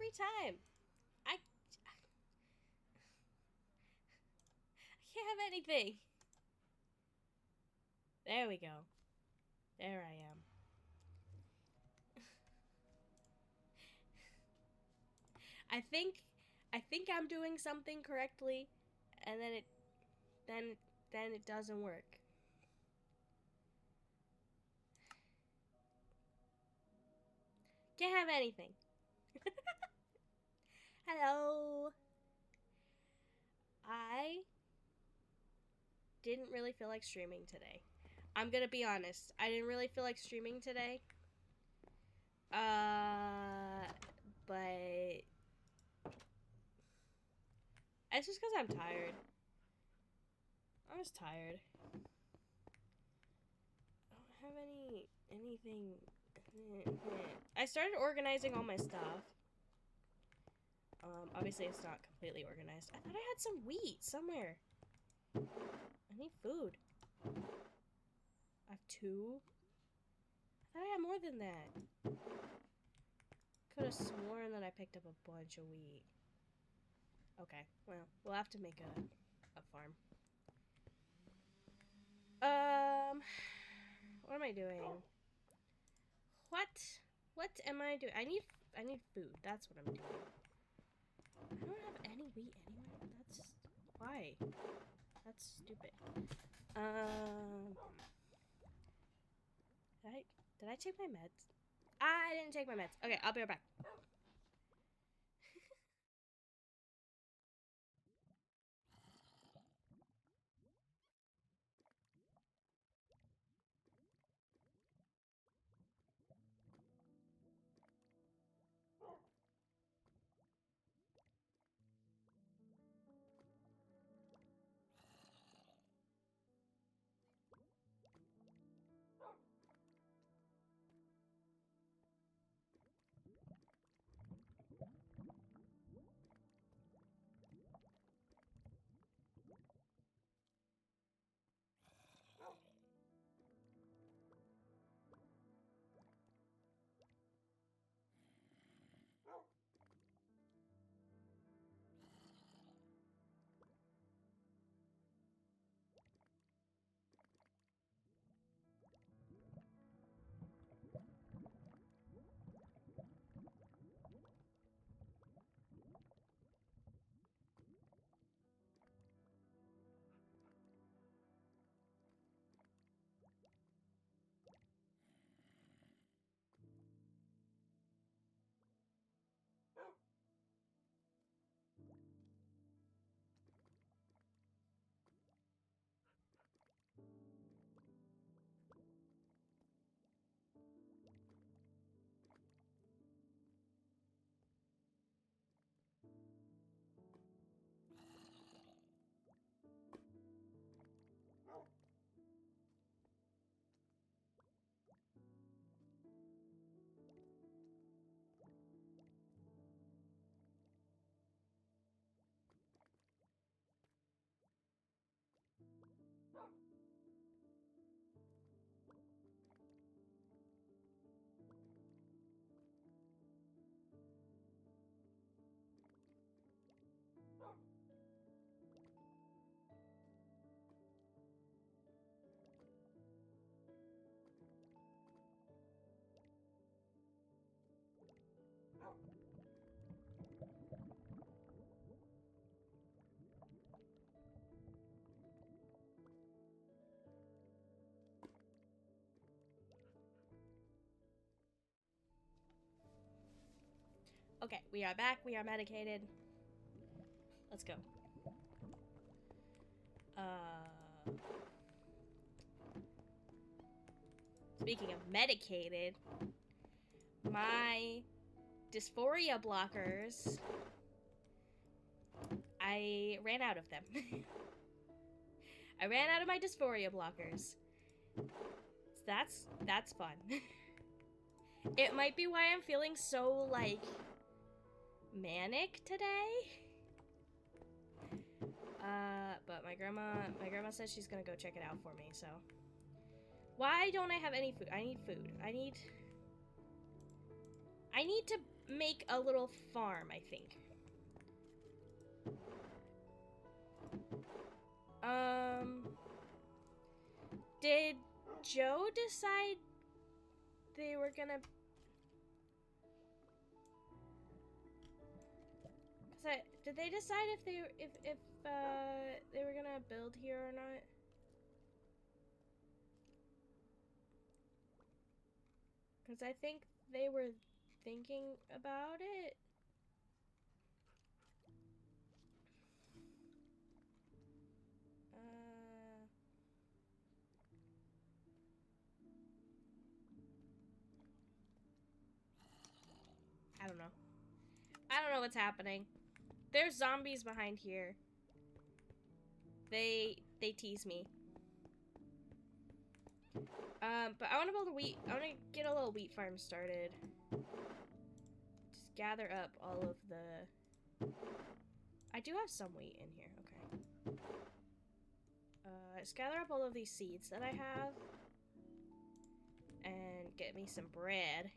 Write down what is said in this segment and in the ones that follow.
every time. I can't have anything. There we go. There I am. I think I'm doing something correctly, and then it doesn't work. Can't have anything. Hello. I didn't really feel like streaming today. I'm gonna be honest. I didn't really feel like streaming today. But it's just because I'm tired. I was tired. I don't have anything. I started organizing all my stuff. Obviously it's not completely organized. I thought I had some wheat somewhere. I need food. I have 2. I thought I had more than that. Could have sworn that I picked up a bunch of wheat. Okay, well, we'll have to make a farm. What am I doing? What am I doing? I need food. That's what I'm doing. I don't have any wheat anywhere. That's why. That's stupid. Did I take my meds? I didn't take my meds. Okay, I'll be right back. Okay, we are back. We are medicated. Let's go. Speaking of medicated, my dysphoria blockers, I ran out of them. I ran out of my dysphoria blockers. That's fun. It might be why I'm feeling so, like, manic today. But my grandma says she's gonna go check it out for me, so. Why don't I have any food? I need food. I need to make a little farm, I think. Did Joe decide they were gonna... Did they decide if they were gonna build here or not? Because I think they were thinking about it. I don't know. I don't know what's happening. There's zombies behind here. They tease me. But I want to build a wheat. I want to get a little wheat farm started. Just gather up all of the... I do have some wheat in here. Okay. Just gather up all of these seeds that I have. And get me some bread.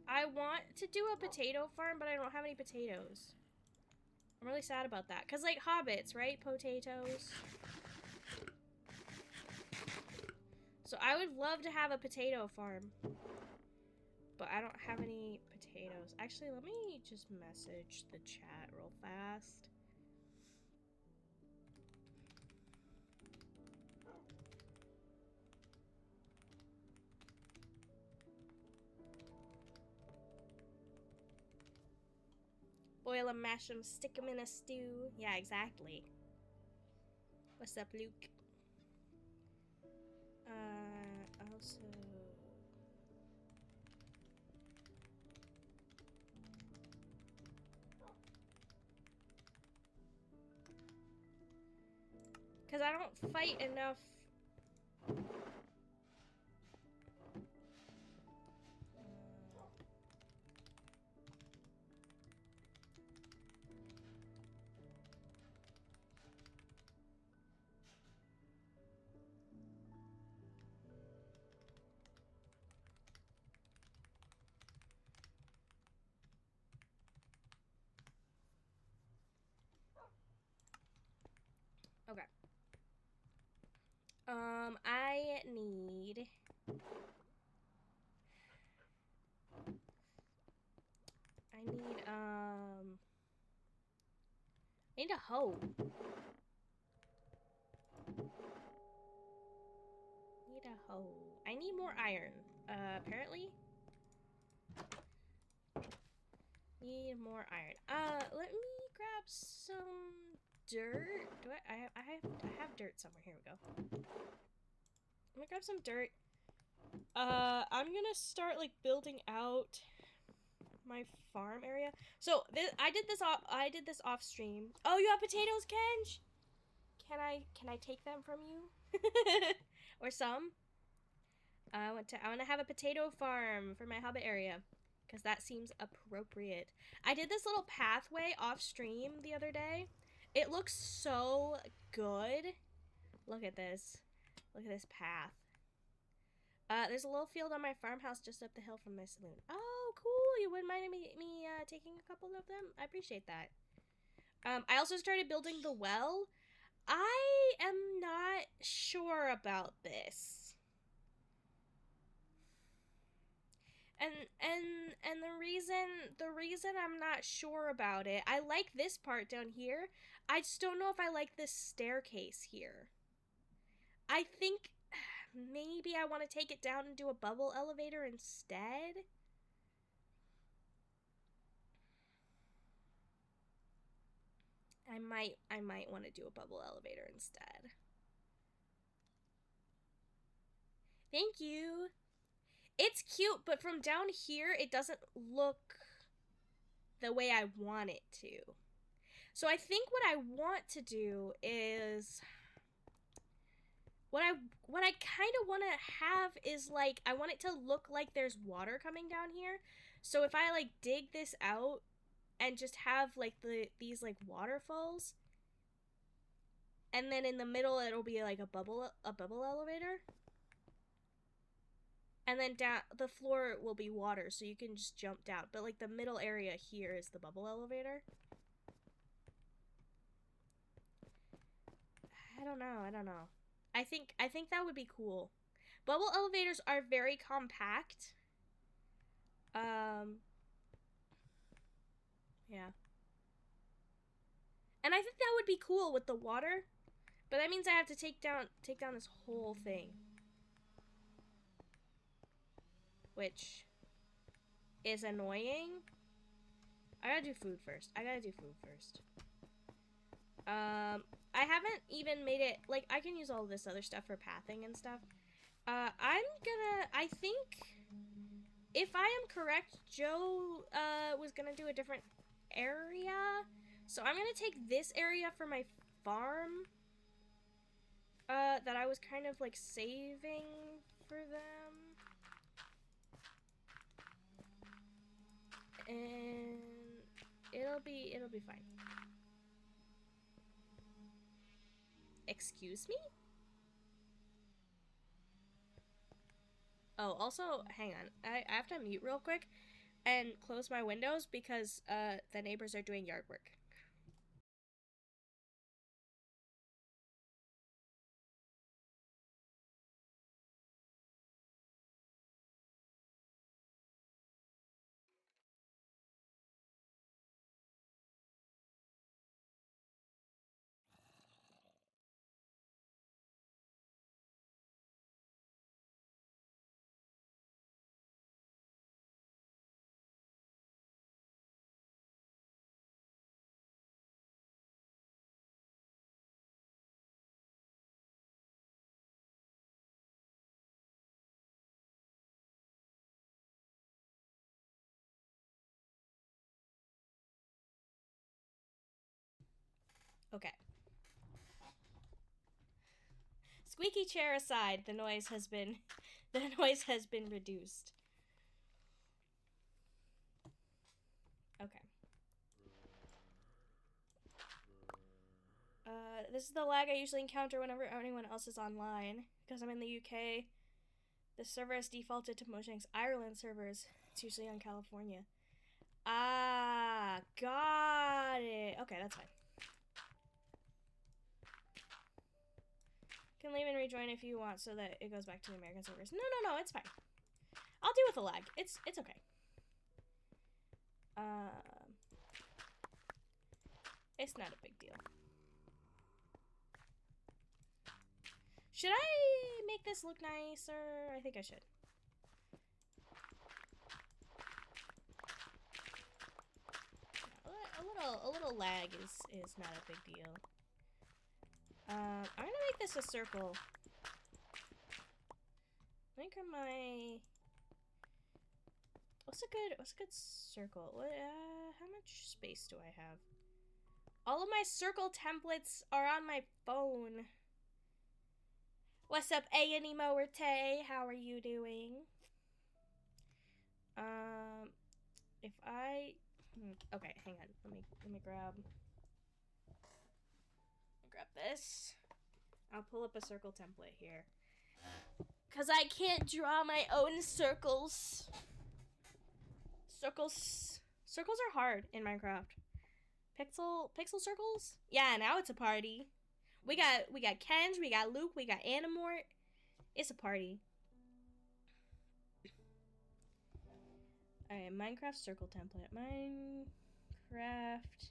I want to do a potato farm, but I don't have any potatoes. I'm really sad about that. Because, like, hobbits, right? Potatoes. So I would love to have a potato farm. But I don't have any potatoes. Actually, let me just message the chat real fast. Boil them, mash them, stick them in a stew. Yeah, exactly. What's up, Luke? Also... Because I don't fight enough... Okay. I need... I need a hoe. Need a hoe. I need more iron. Apparently. Need more iron. Let me grab some dirt. Do I have dirt somewhere. Here we go. I'm gonna grab some dirt. I'm gonna start like building out my farm area. So I did this off stream. Oh, you have potatoes, Kenj? Can I take them from you? Or some? I want to have a potato farm for my hobbit area. Because that seems appropriate. I did this little pathway off stream the other day. It looks so good. Look at this. Look at this path. There's a little field on my farmhouse just up the hill from my saloon. Oh, cool. You wouldn't mind me taking a couple of them? I appreciate that. I also started building the well. I am not sure about this. And the reason I'm not sure about it, I like this part down here. I just don't know if I like this staircase here. I think maybe I want to take it down and do a bubble elevator instead. I might want to do a bubble elevator instead. Thank you. It's cute, but from down here, it doesn't look the way I want it to. So I think what I want to do is... What I kind of want to have is, like, I want it to look like there's water coming down here. So if I, like, dig this out and just have, like, these, like, waterfalls. And then in the middle, it'll be, like, a bubble elevator. And then down the floor will be water, so you can just jump down. But like the middle area here is the bubble elevator. I don't know. I think that would be cool. Bubble elevators are very compact. Yeah. And I think that would be cool with the water. But that means I have to take down this whole thing. Which is annoying. I gotta do food first. I haven't even made it, like, I can use all this other stuff for pathing and stuff. I think, if I am correct, Joe, was gonna do a different area. So I'm gonna take this area for my farm, that I was kind of, like, saving for them. And it'll be fine. Excuse me? Oh, also, hang on. I have to mute real quick and close my windows because the neighbors are doing yard work. Okay. Squeaky chair aside, the noise has been reduced. Okay. This is the lag I usually encounter whenever anyone else is online. Because I'm in the UK, the server has defaulted to Mojang's Ireland servers. It's usually on California. Ah, got it. Okay, that's fine. Can leave and rejoin if you want so that it goes back to the American servers. No, it's fine. I'll deal with the lag. It's okay. It's not a big deal. Should I make this look nicer? I think I should. A little lag is not a big deal. I'm gonna make this a circle. Make my. What's a good circle? What? How much space do I have? All of my circle templates are on my phone. What's up, A&E Moerte? How are you doing? If I okay, hang on. Let me grab this. I'll pull up a circle template here. Cause I can't draw my own circles. Circles are hard in Minecraft. Pixel circles? Yeah, now it's a party. We got Kenj, we got Luke, we got Animort. It's a party. Alright, Minecraft circle template. Minecraft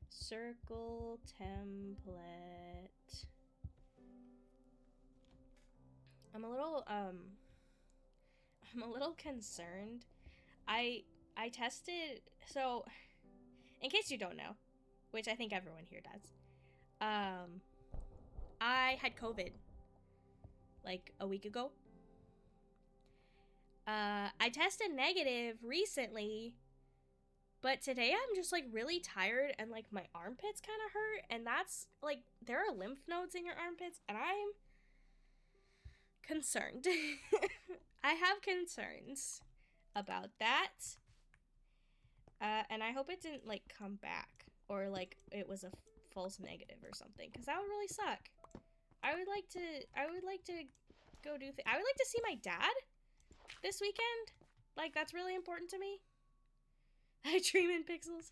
circle template. I'm a little concerned. I tested, so in case you don't know, which I think everyone here does, I had COVID like a week ago. I tested negative recently, but today I'm just like really tired and like my armpits kind of hurt, and that's like there are lymph nodes in your armpits, and I'm concerned. I have concerns about that. And I hope it didn't like come back or like it was a false negative or something, because that would really suck. I would like to go do I would like to see my dad this weekend. Like, that's really important to me. I dream in pixels.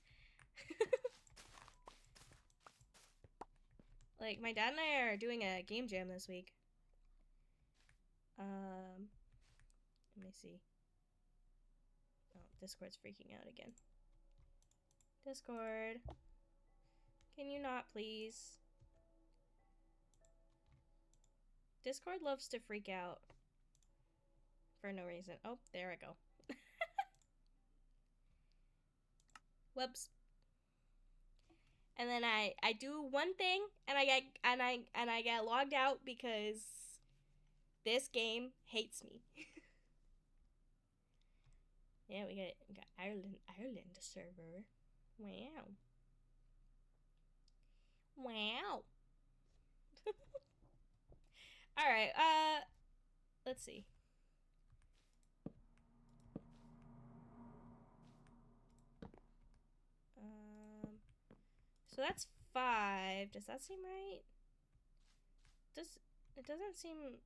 Like, my dad and I are doing a game jam this week. Let me see. Oh, Discord's freaking out again. Discord. Can you not, please? Discord loves to freak out. For no reason. Oh, there I go. Whoops. And then I do one thing and I get logged out because this game hates me. Yeah, we got Ireland server. Wow. Wow. All right. Let's see. So that's 5. Does that seem right? It doesn't seem.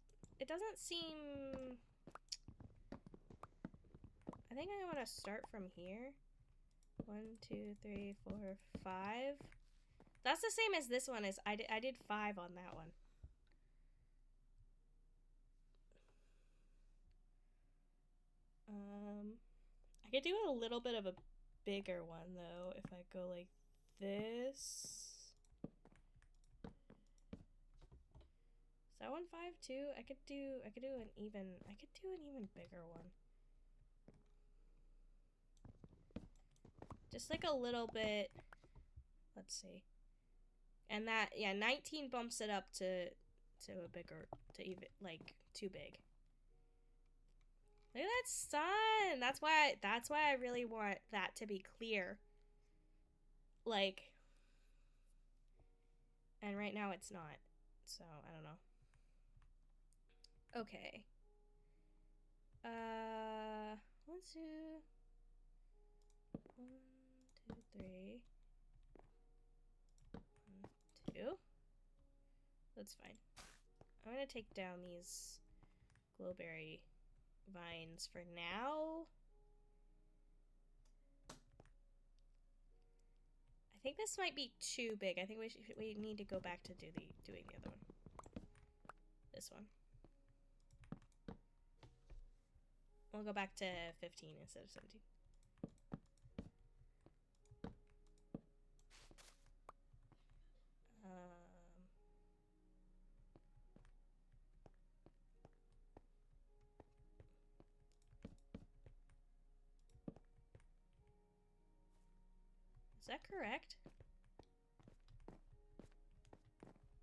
I think I want to start from here. 1, 2, 3, 4, 5. That's the same as this one. I did 5 on that one. I could do a little bit of a bigger one though if I go like this. Is that one 5 too? I could do an even bigger one. Just like a little bit. Let's see. And that, yeah, 19 bumps it up to a bigger, to even like too big. Look at that sun. That's why I really want that to be clear. Like, and right now it's not. So, I don't know. Okay. 1, 2, 1, 2, 3. 1, 2. That's fine. I'm gonna take down these glowberry vines for now. I think this might be too big. I think we need to go back to doing the other one. This one. We'll go back to 15 instead of 17. Is that correct?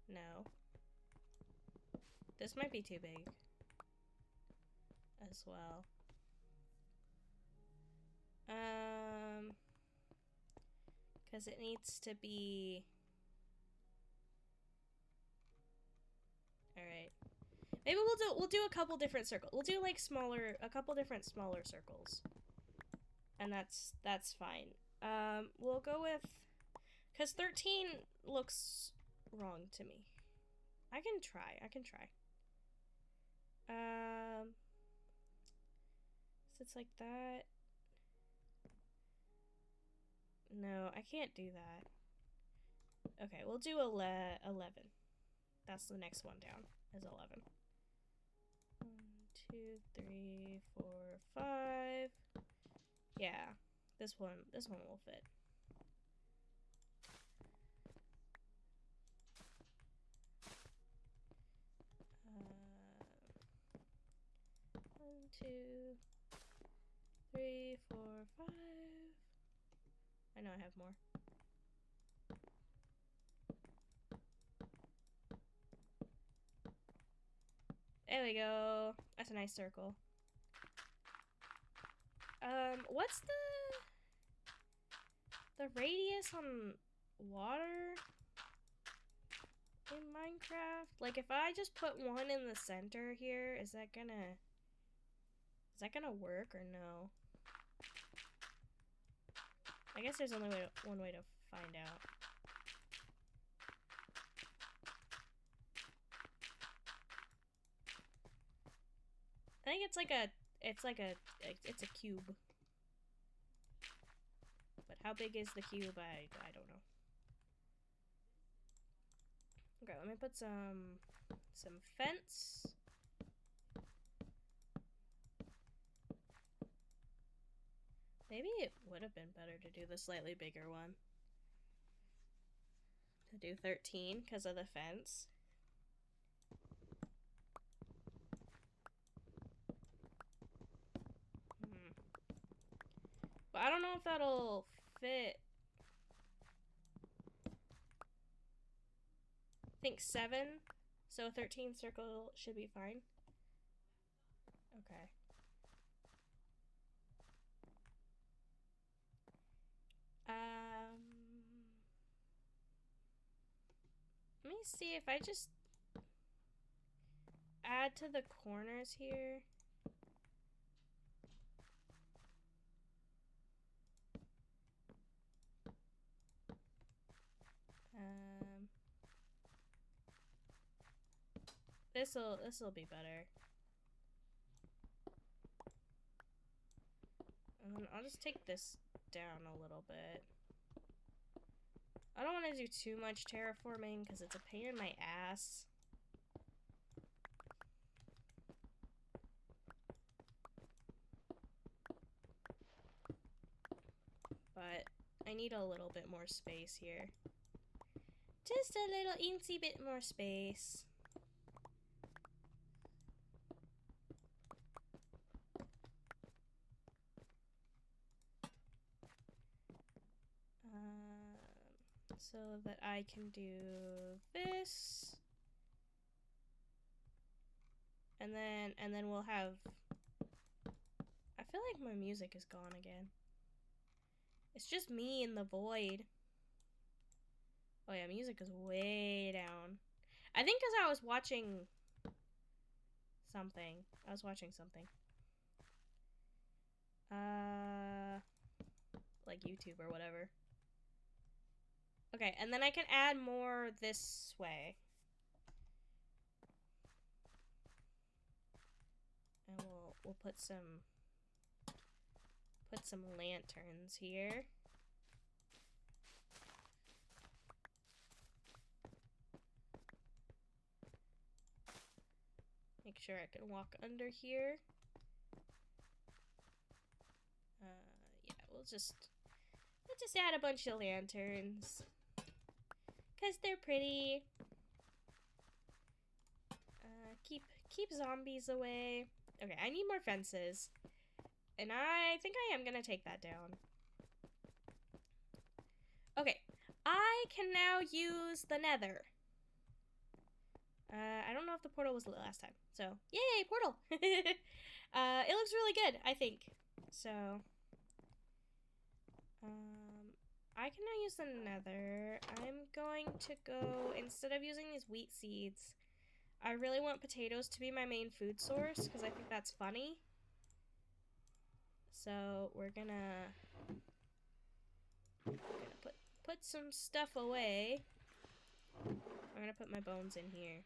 No. This might be too big as well. Because it needs to be... Alright. Maybe we'll do a couple different circles. We'll do like a couple different smaller circles. And that's fine. We'll go with... Because 13 looks wrong to me. I can try. So it's like that. No, I can't do that. Okay, we'll do 11. That's the next one down, is 11. 1, 2, 3, 4, 5. Yeah, this one will fit. One, 2, 3, 4, 5. I know I have more. There we go. That's a nice circle. What's the radius on water in Minecraft? Like, if I just put one in the center here, is that gonna work or no? I guess there's only one way to find out. I think it's like it's like it's a cube. But how big is the cube? I don't know. Okay, let me put some fence. Maybe it would have been better to do the slightly bigger one. To do 13 because of the fence. But I don't know if that'll fit. I think 7. So a 13 circle should be fine. Okay. Let me see if I just add to the corners here. This'll be better. And then I'll just take this down a little bit. I don't want to do too much terraforming because it's a pain in my ass. But I need a little bit more space here. Just a little eensy bit more space. So that I can do this. And then we'll have... I feel like my music is gone again. It's just me in the void. Oh yeah, music is way down. I think because I was watching something. Like YouTube or whatever. Okay, and then I can add more this way. And we'll put some lanterns here. Make sure I can walk under here. Yeah, we'll just add a bunch of lanterns. 'Cause they're pretty. Keep zombies away. Okay, I need more fences. And I think I am gonna take that down. Okay, I can now use the nether. I don't know if the portal was lit last time. So, yay, portal! It looks really good, I think. So, I can now use the nether. I'm going to go, instead of using these wheat seeds, I really want potatoes to be my main food source, because I think that's funny. So, we're gonna put some stuff away. I'm gonna put my bones in here.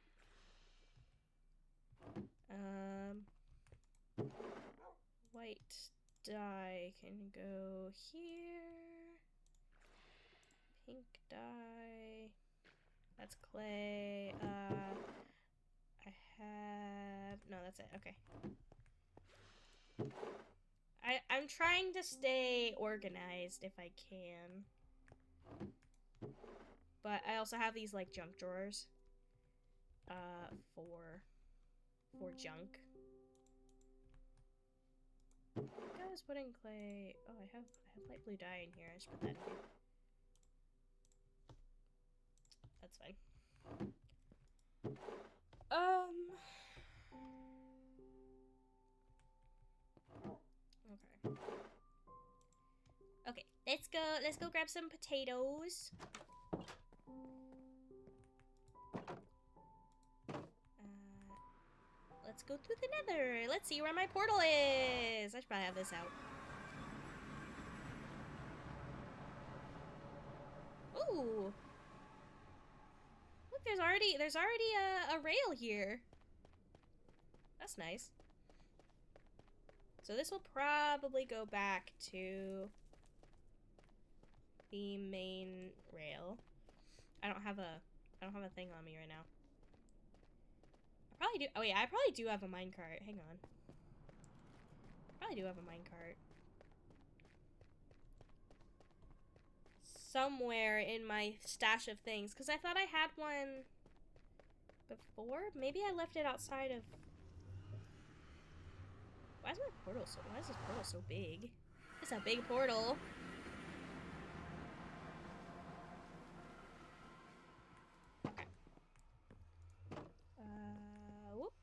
White dye can go here. Pink dye. That's clay. I have... No, that's it. Okay. I'm trying to stay organized if I can. But I also have these, like, junk drawers. For junk. I think I was putting clay... Oh, I have light blue dye in here. I should put that in here. That's fine. Okay. Okay, let's go grab some potatoes. Let's go through the nether. Let's see where my portal is. I should probably have this out. Ooh. Look, there's already a rail here. That's nice. So this will probably go back to the main rail. I don't have a thing on me right now. I probably do. Oh yeah, I probably do have a minecart. Hang on. I probably do have a minecart. Somewhere in my stash of things, because I thought I had one before. Maybe I left it outside of... Why is this portal so big? It's a big portal. Okay. Whoop.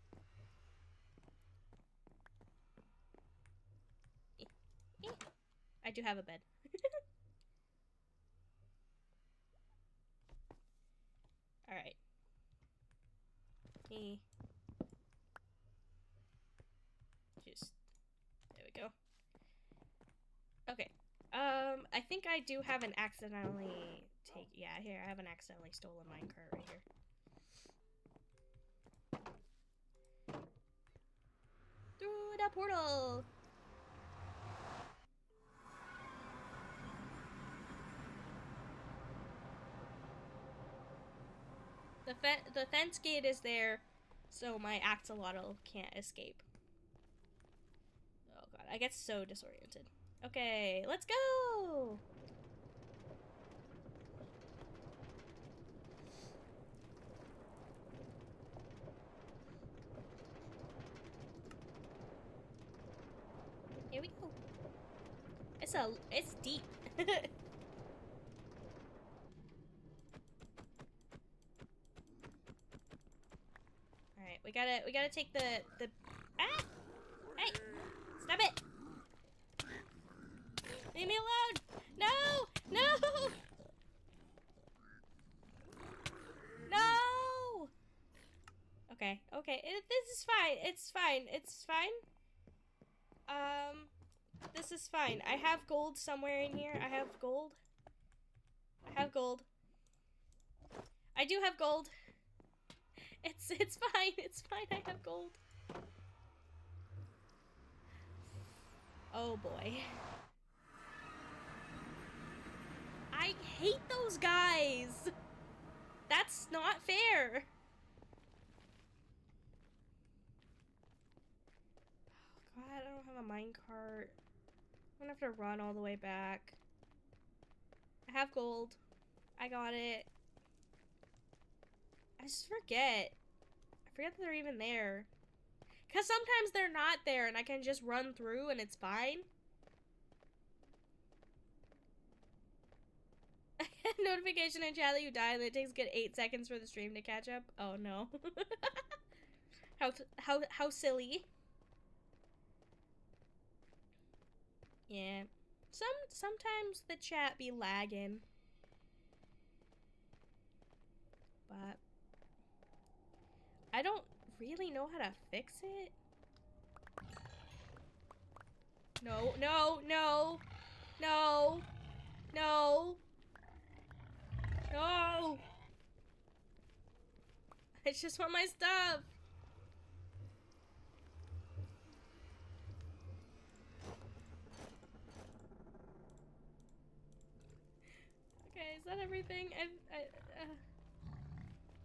I do have a bed. Alright. Just... There we go. Okay. I think I do have an accidentally take... Yeah, here, I have an accidentally stolen minecart right here. Through the portal! The fence gate is there, so my axolotl can't escape. Oh god, I get so disoriented. Okay, let's go! Here we go. It's deep. Alright, we gotta take the ah! Hey! Stop it! Leave me alone! No! No! No! Okay, okay. This is fine. It's fine. It's fine. This is fine. I have gold somewhere in here. I have gold. I have gold. I do have gold. It's fine. It's fine. I have gold. Oh boy. I hate those guys. That's not fair. Oh god, I don't have a minecart. I'm gonna have to run all the way back. I have gold. I got it. I just forget. I forget that they're even there. Because sometimes they're not there and I can just run through and it's fine. Notification in chat that you died and it takes good 8 seconds for the stream to catch up. Oh no. How silly. Yeah. Sometimes the chat be lagging. But I don't really know how to fix it. No, no, no. No. No. No. I just want my stuff. Okay, is that everything?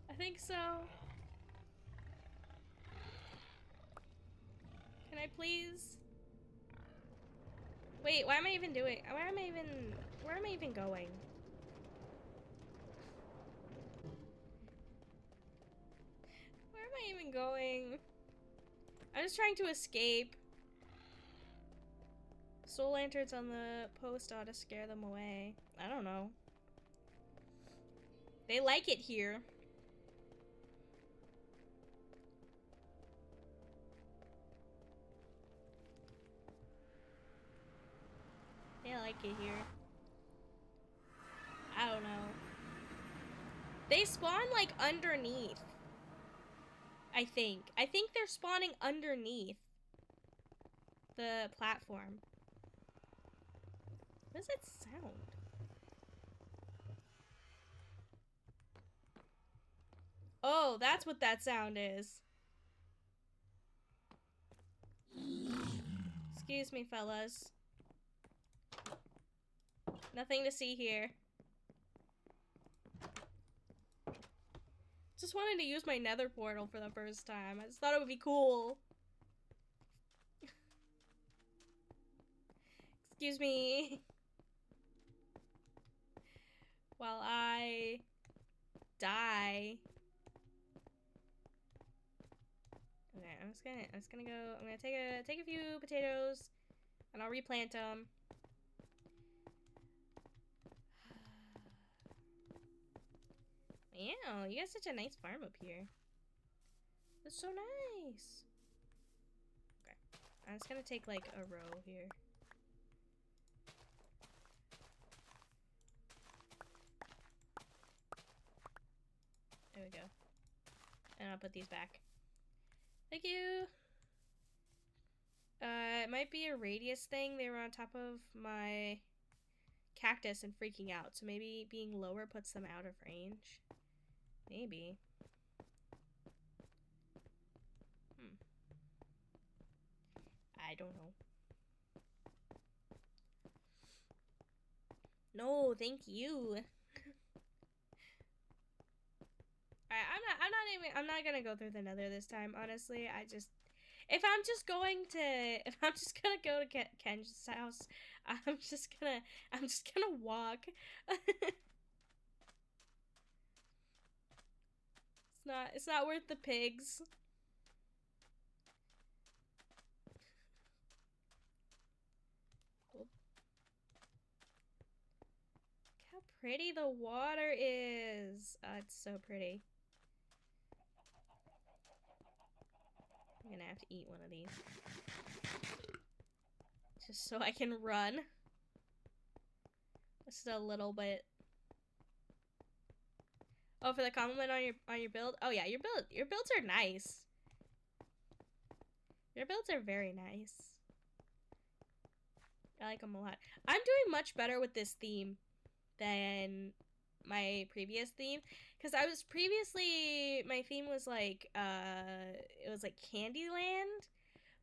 I think so. Can I please? Wait, why am I even doing? Where am I even going? Where am I even going? I'm just trying to escape. Soul lanterns on the post ought to scare them away. I don't know. They like it here. They like it here. I don't know. They spawn like underneath. I think they're spawning underneath the platform. What does it sound? Oh, that's what that sound is. Excuse me, fellas. Nothing to see here. Just wanted to use my nether portal for the first time. I just thought it would be cool. Excuse me. While I die. Okay, I'm just gonna go. I'm gonna take a few potatoes, and I'll replant them. Wow, you got such a nice farm up here. That's so nice. Okay, I'm just gonna take like a row here. There we go. And I'll put these back. Thank you. It might be a radius thing. They were on top of my cactus and freaking out. So maybe being lower puts them out of range. Maybe. I don't know. No, thank you. I'm not gonna go through the nether this time, honestly. If I'm just gonna go to Ken's house, I'm just gonna walk. It's not worth the pigs. Look how pretty the water is. Oh, it's so pretty. I'm gonna have to eat one of these. Just so I can run. Just a little bit. Oh, for the compliment on your build? Oh yeah, your builds are nice. Your builds are very nice. I like them a lot. I'm doing much better with this theme than my previous theme, because I was previously, my theme was like it was like Candyland,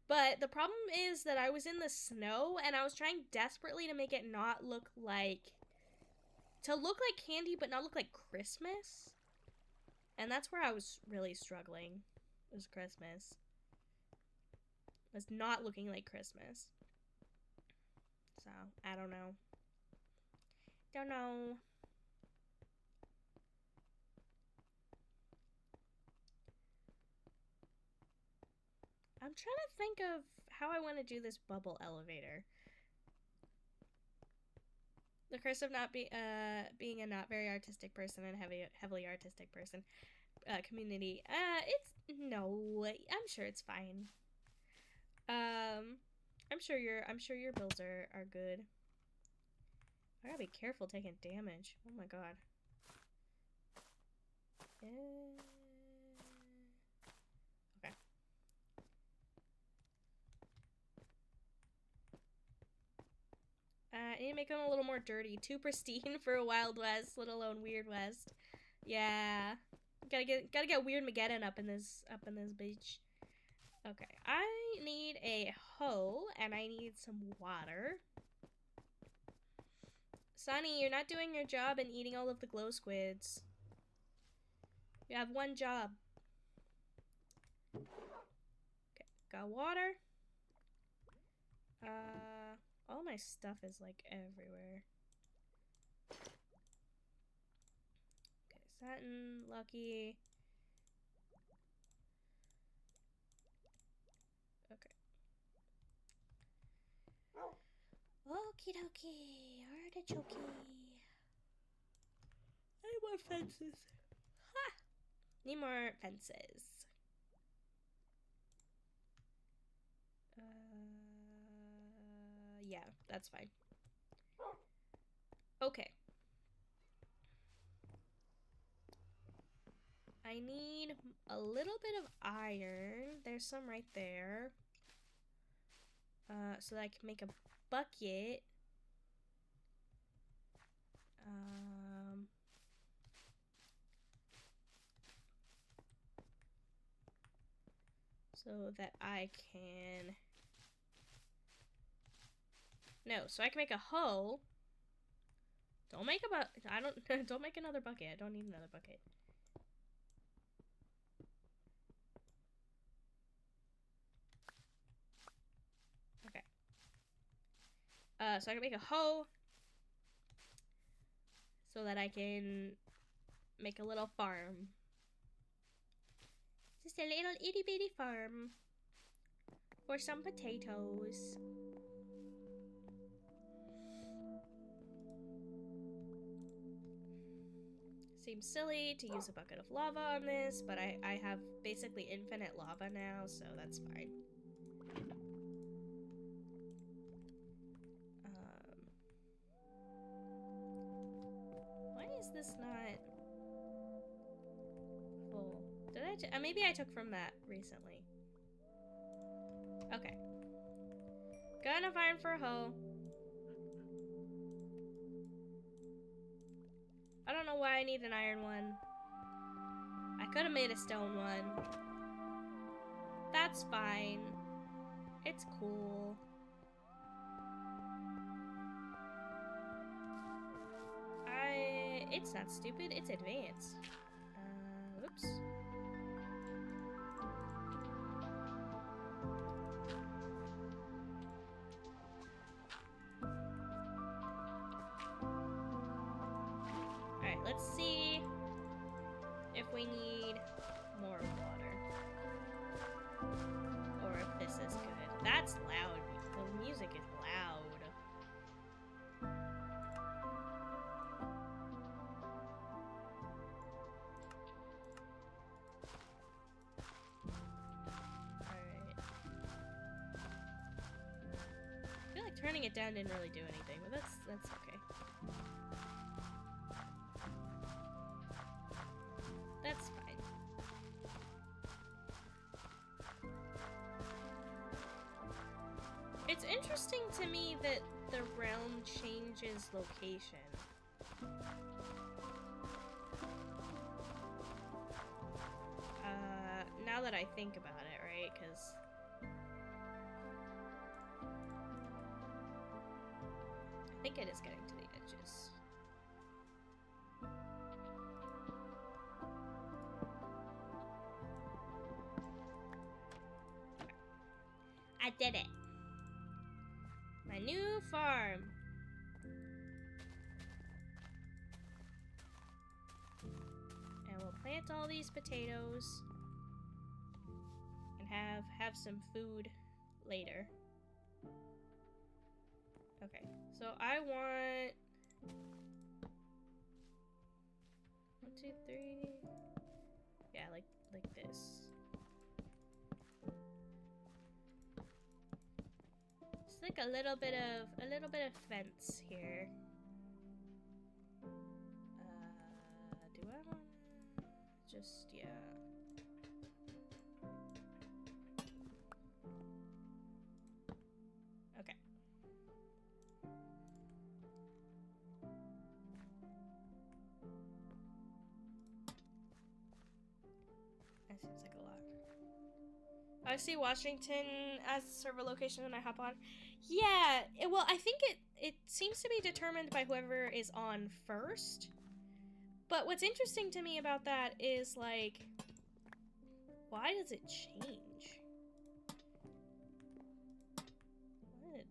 but the problem is that I was in the snow and I was trying desperately to make it not look like candy but not look like Christmas, and that's where I was really struggling. Was Christmas. It was not looking like Christmas. So I don't know. Don't know. I'm trying to think of how I want to do this bubble elevator. The curse of not being a not very artistic person and heavily artistic person community. I'm sure it's fine. I'm sure your builds are good. I gotta be careful taking damage. Oh my god. Okay. I need to make them a little more dirty. Too pristine for a Wild West, let alone Weird West. Yeah. Gotta get Weird Mageddon up in this beach. Okay. I need a hoe and I need some water. Sunny, you're not doing your job and eating all of the glow squids. You have one job. Okay, got water. All my stuff is like everywhere. Okay, satin, lucky. Okay. Okie dokie, artichoke. I need more fences. Ha! Need more fences. Yeah, that's fine. Okay. I need a little bit of iron. There's some right there. So that I can make a bucket. So that I can No, so I can make a hoe. Don't make don't make another bucket. I don't need another bucket. Okay. So I can make a hoe so that I can make a little farm. Just a little itty bitty farm for some potatoes. Seems silly to use a bucket of lava on this, but I have basically infinite lava now, so that's fine. Why is this not full? Did I maybe I took from that recently. Okay. Gonna find for a hoe. I don't know why I need an iron one. I could have made a stone one. That's fine. It's cool. It's not stupid, it's advanced. Oops. Alright, let's see if we need more water. Or if this is good. That's loud. The music is loud. Turning it down didn't really do anything, but that's okay. That's fine. It's interesting to me that the realm changes location. Now that I think about it, right? Because I think it is getting to the edges. I did it. My new farm. And we'll plant all these potatoes and have some food later. Okay, so I want 1, 2, 3. Yeah, like this. Just like a little bit of fence here. Do I want just yeah. Okay. That seems like a lot. I see Washington as the server location when I hop on. Yeah, well, I think it seems to be determined by whoever is on first. But what's interesting to me about that is, like, why does it change? What?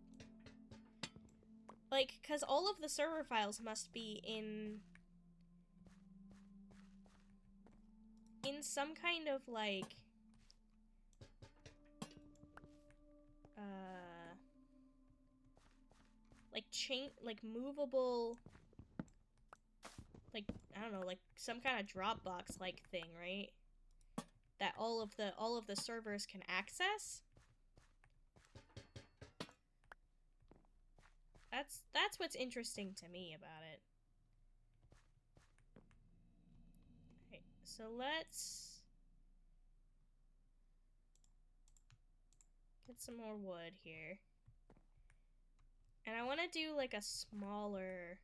Like, because all of the server files must be in some kind of, like, like movable, like, I don't know, like some kind of Dropbox like thing, right? That all of the servers can access. That's what's interesting to me about it. Okay, so let's get some more wood here. And I want to do like a smaller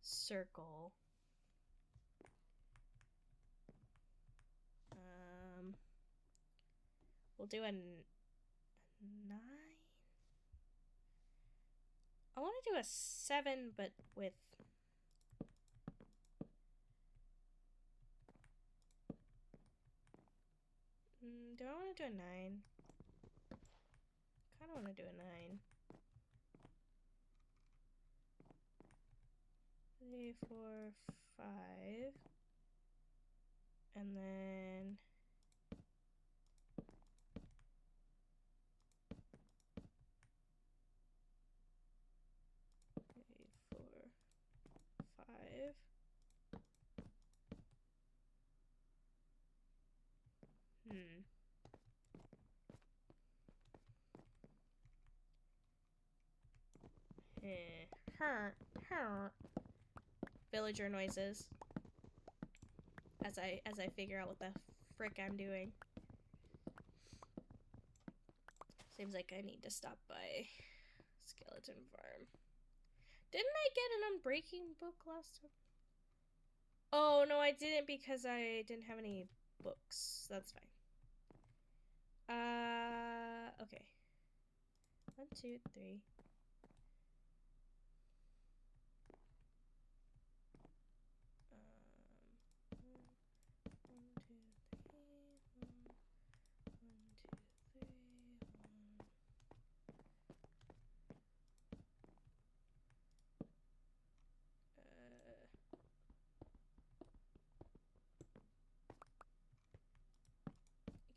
circle. We'll do a 9. I want to do a 7, but with... do I want to do a 9? Kind of want to do a 9. 3, 4, 5. And then... 3, 4, 5. Villager noises. As I figure out what the frick I'm doing. Seems like I need to stop by Skeleton Farm. Didn't I get an Unbreaking book last time? Oh, no, I didn't because I didn't have any books. That's fine. Okay. 1, 2, 3.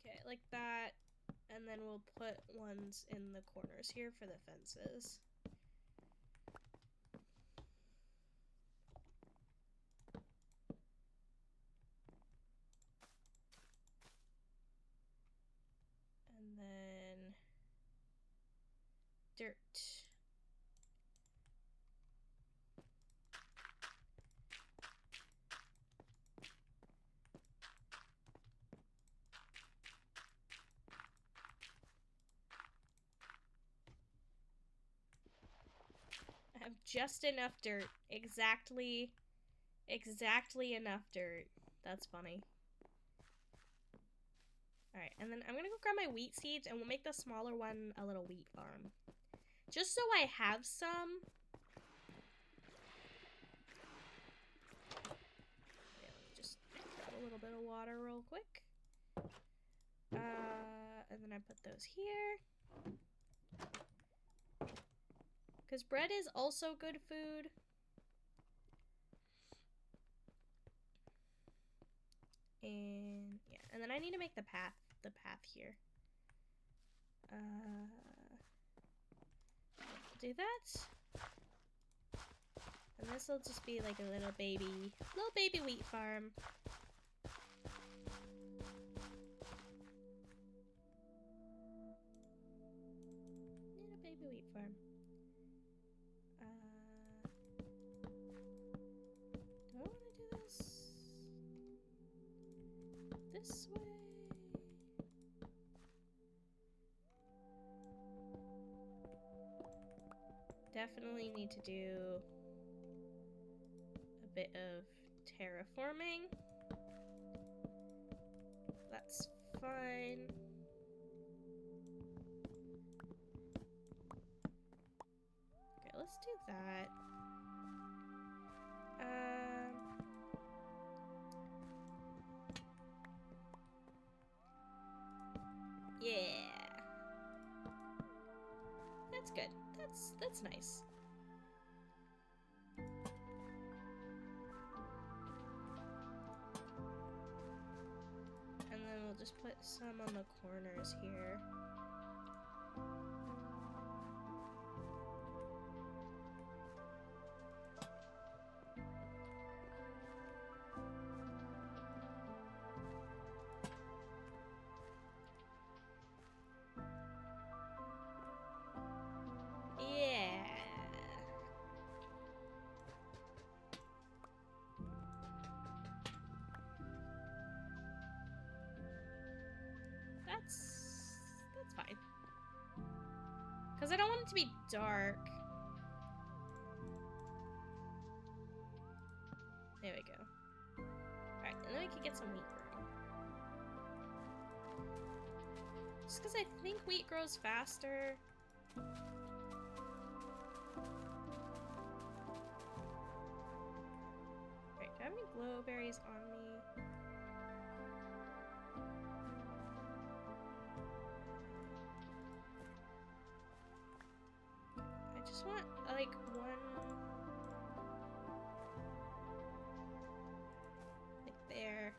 Okay, like that. And then we'll put ones in the corners here for the fences. And then dirt. I have just enough dirt. Exactly enough dirt. That's funny. Alright, and then I'm gonna go grab my wheat seeds and we'll make the smaller one a little wheat farm. Just so I have some. Yeah, let me just grab a little bit of water real quick. And then I put those here. Because bread is also good food. And yeah, and then I need to make the path here. Do that. And this will just be like a little baby wheat farm. Little baby wheat farm. Do I want to do this way? Definitely need to do a bit of terraforming. That's fine. Okay, let's do that. Yeah. That's good. That's nice. And then we'll just put some on the corners here. That's fine. Because I don't want it to be dark. There we go. Alright, and then we can get some wheat growing. Just because I think wheat grows faster. glowberries on me. I just want like one, like there.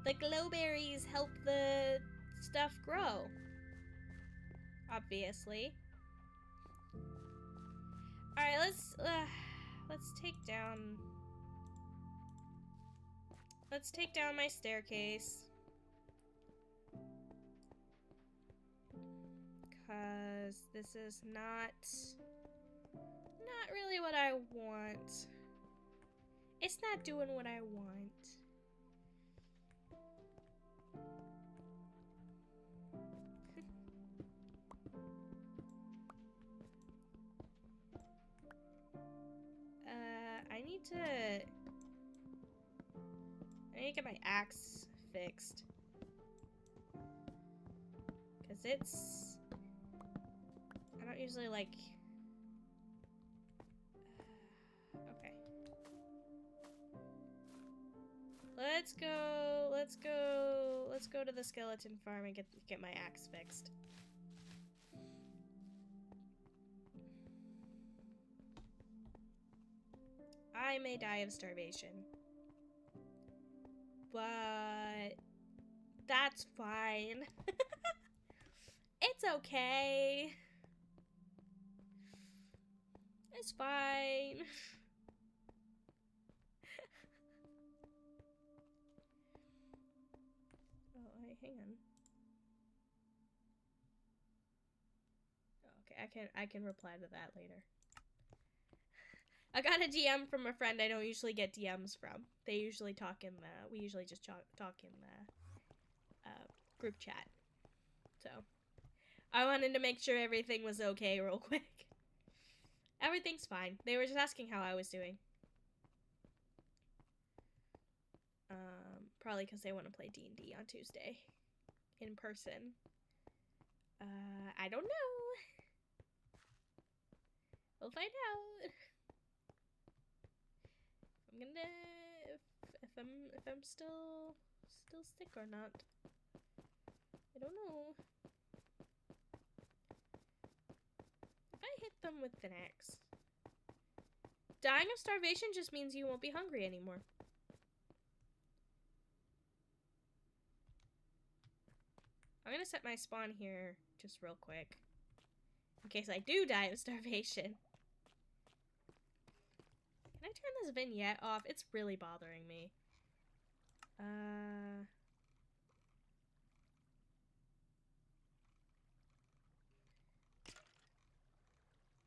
The glowberries help the stuff grow, obviously. All right, let's take down my staircase, cause this is not really what I want. It's not doing what I want. I need to get my axe fixed. Cause it's, I don't usually like, okay. Let's go to the skeleton farm and get my axe fixed. I may die of starvation, but that's fine. It's okay. It's fine. Oh, wait, hang on. Oh, okay, I can reply to that later. I got a DM from a friend I don't usually get DMs from. They usually talk in the, we usually just talk in the group chat. So, I wanted to make sure everything was okay real quick. Everything's fine. They were just asking how I was doing. Probably because they want to play D&D on Tuesday. In person. I don't know. We'll find out. I'm gonna, if I'm still sick or not. I don't know. If I hit them with an axe. Dying of starvation just means you won't be hungry anymore. I'm gonna set my spawn here just real quick. In case I do die of starvation. Can I turn this vignette off? It's really bothering me. Let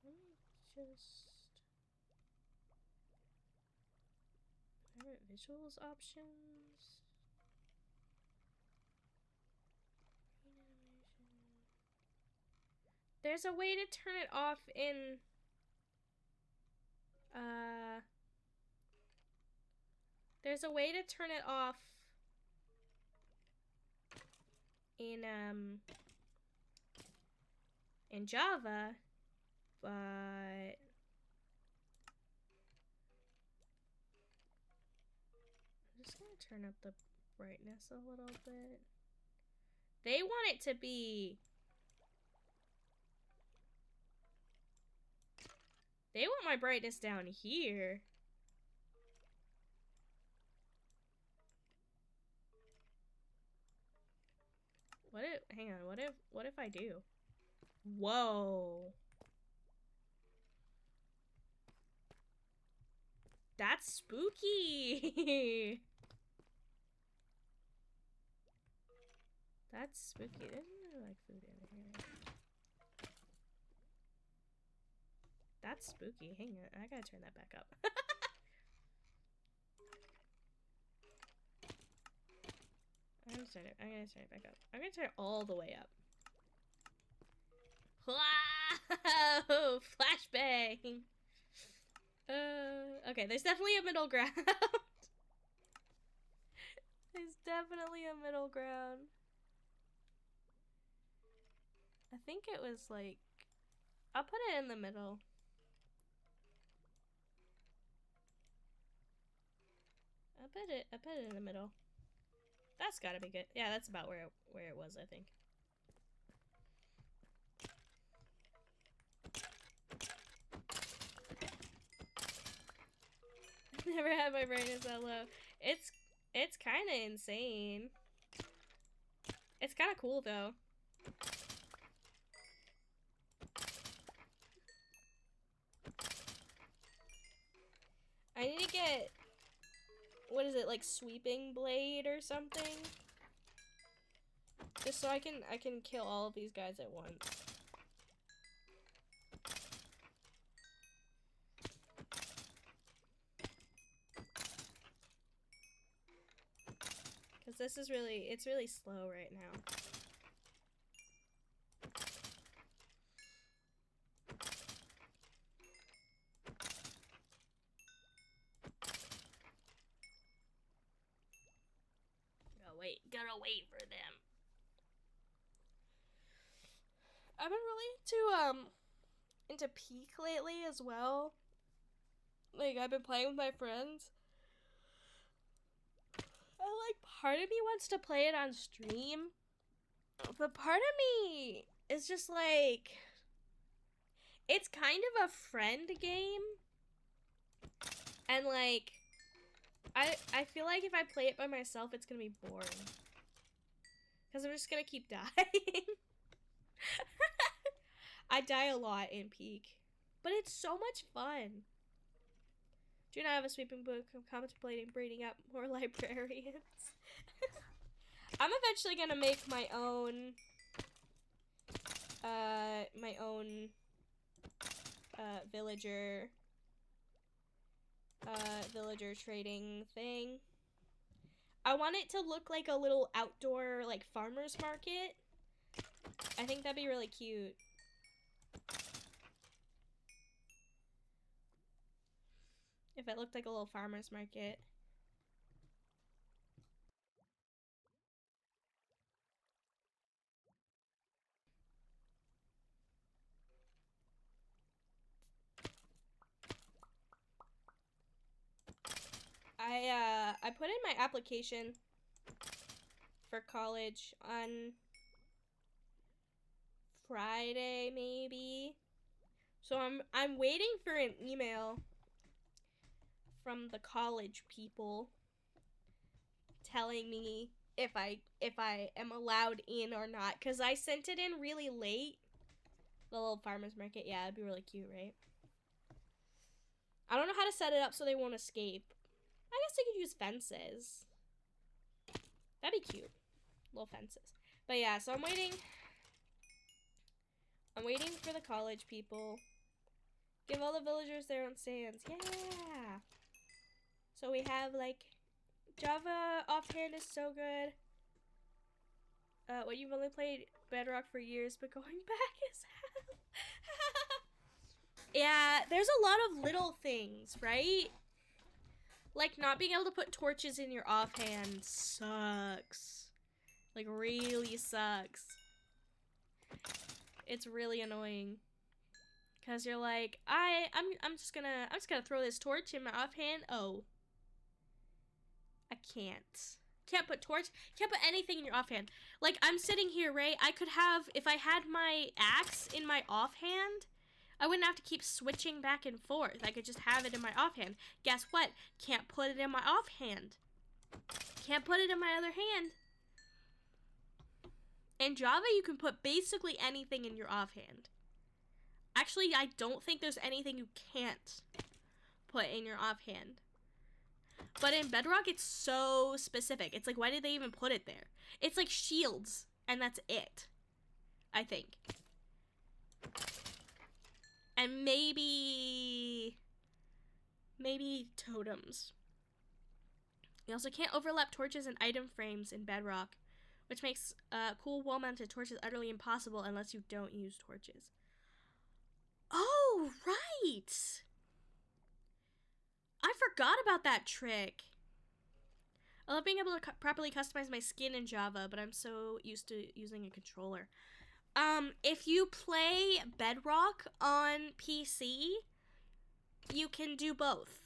me just... Private visuals options. There's a way to turn it off in... There's a way to turn it off in Java, but I'm just gonna turn up the brightness a little bit. They want it to be... They want my brightness down here. What if, hang on, what if I do? Whoa. That's spooky. That's spooky. There's no like food in here. That's spooky. Hang on, I gotta turn that back up. I'm gonna turn it back up. I'm gonna turn it all the way up. Whoa! Flashbang! Okay, there's definitely a middle ground. There's definitely a middle ground. I think it was like... I'll put it in the middle. I put it in the middle. That's gotta be good. Yeah, that's about where it was, I think. Never had my brightness that low. It's kind of insane. It's kind of cool though. I need to get, what is it, like sweeping blade or something? Just so I can kill all of these guys at once. Cause this is it's really slow right now. Gotta wait for them. I've been really into Peak lately as well. Like, I've been playing with my friends. And, like, part of me wants to play it on stream. But part of me is just like, it's kind of a friend game. And, like, I feel like if I play it by myself, it's gonna be boring. Because I'm just gonna keep dying. I die a lot in Peak. But it's so much fun. Do not have a sweeping book. I'm contemplating breeding up more librarians. I'm eventually gonna make my own villager trading thing. I want it to look like a little outdoor, like, farmer's market. I think that'd be really cute. If it looked like a little farmer's market. I put in my application for college on Friday, maybe. So I'm waiting for an email from the college people telling me if I am allowed in or not, cuz I sent it in really late. The little farmer's market. Yeah, it'd be really cute, right? I don't know how to set it up so they won't escape. I guess I could use fences. That'd be cute. Little fences. But yeah, so I'm waiting. I'm waiting for the college people. Give all the villagers their own stands. Yeah! So we have, like, Java offhand is so good. Well, you've only played Bedrock for years, but going back is hell. Yeah, there's a lot of little things, right? Like, not being able to put torches in your offhand sucks. Like, really sucks. It's really annoying. Cause you're like, I'm just gonna throw this torch in my offhand. Oh. I can't put anything in your offhand. Like, I'm sitting here, right? I could have, if I had my axe in my offhand, I wouldn't have to keep switching back and forth. I could just have it in my offhand. Guess what? Can't put it in my offhand. Can't put it in my other hand. In Java, you can put basically anything in your offhand. Actually, I don't think there's anything you can't put in your offhand. But in Bedrock, it's so specific. It's like, why did they even put it there? It's like shields, and that's it. I think. And maybe totems. You also can't overlap torches and item frames in Bedrock, which makes cool wall-mounted torches utterly impossible unless you don't use torches. Oh, right! I forgot about that trick. I love being able to properly customize my skin in Java, but I'm so used to using a controller. If you play Bedrock on PC, you can do both.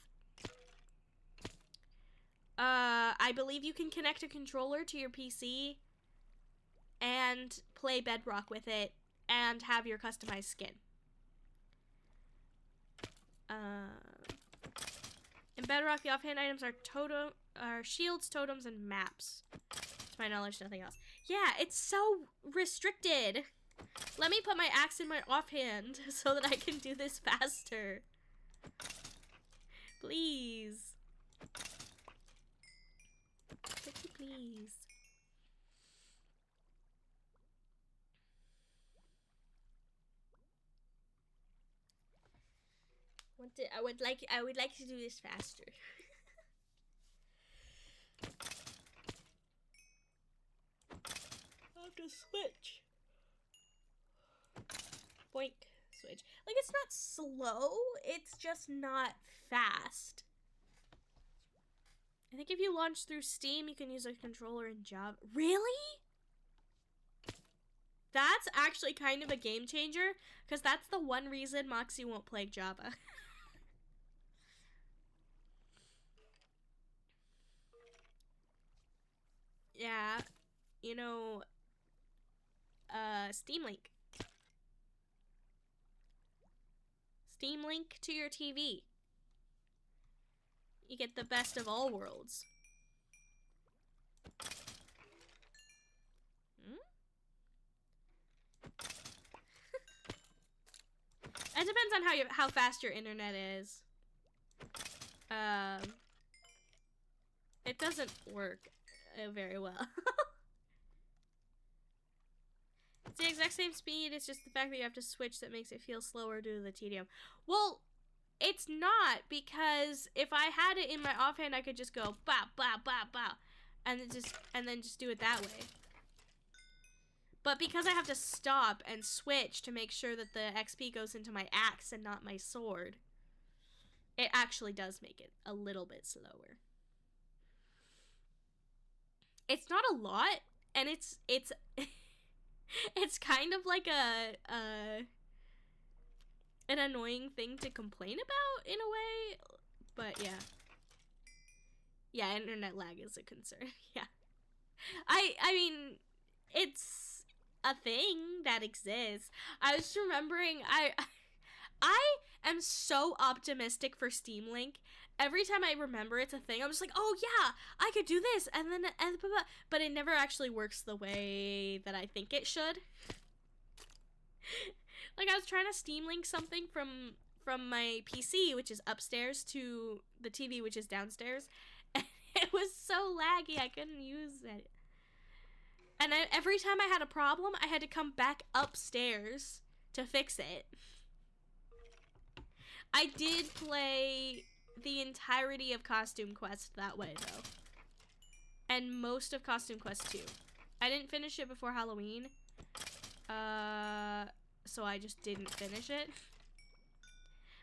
I believe you can connect a controller to your PC and play Bedrock with it and have your customized skin. In Bedrock, the offhand items are shields, totems, and maps. To my knowledge, nothing else. Yeah, it's so restricted. Let me put my axe in my offhand so that I can do this faster. Please. Pretty please. I would like to do this faster. I have to switch. Boink. Switch. Like, it's not slow, it's just not fast. I think if you launch through Steam, you can use a controller in Java. Really? That's actually kind of a game changer, because that's the one reason Moxie won't play Java. Yeah, you know, Steam Link. Steam Link to your TV. You get the best of all worlds. It depends on how fast your internet is. It doesn't work very well. It's the exact same speed, it's just the fact that you have to switch that makes it feel slower due to the tedium. Well, it's not, because if I had it in my offhand, I could just go bow, bow, bow, bow, and then just do it that way. But because I have to stop and switch to make sure that the XP goes into my axe and not my sword, it actually does make it a little bit slower. It's not a lot, and it's it's kind of like an annoying thing to complain about in a way, but yeah. Yeah, internet lag is a concern. Yeah. I mean, it's a thing that exists. I was remembering I am so optimistic for Steam Link. Every time I remember it's a thing, I'm just like, oh yeah, I could do this, and then but it never actually works the way that I think it should. Like, I was trying to Steam Link something from my PC, which is upstairs, to the TV, which is downstairs, and it was so laggy I couldn't use it. And every time I had a problem, I had to come back upstairs to fix it. I did play the entirety of Costume Quest that way, though. And most of Costume Quest 2. I didn't finish it before Halloween. So I just didn't finish it.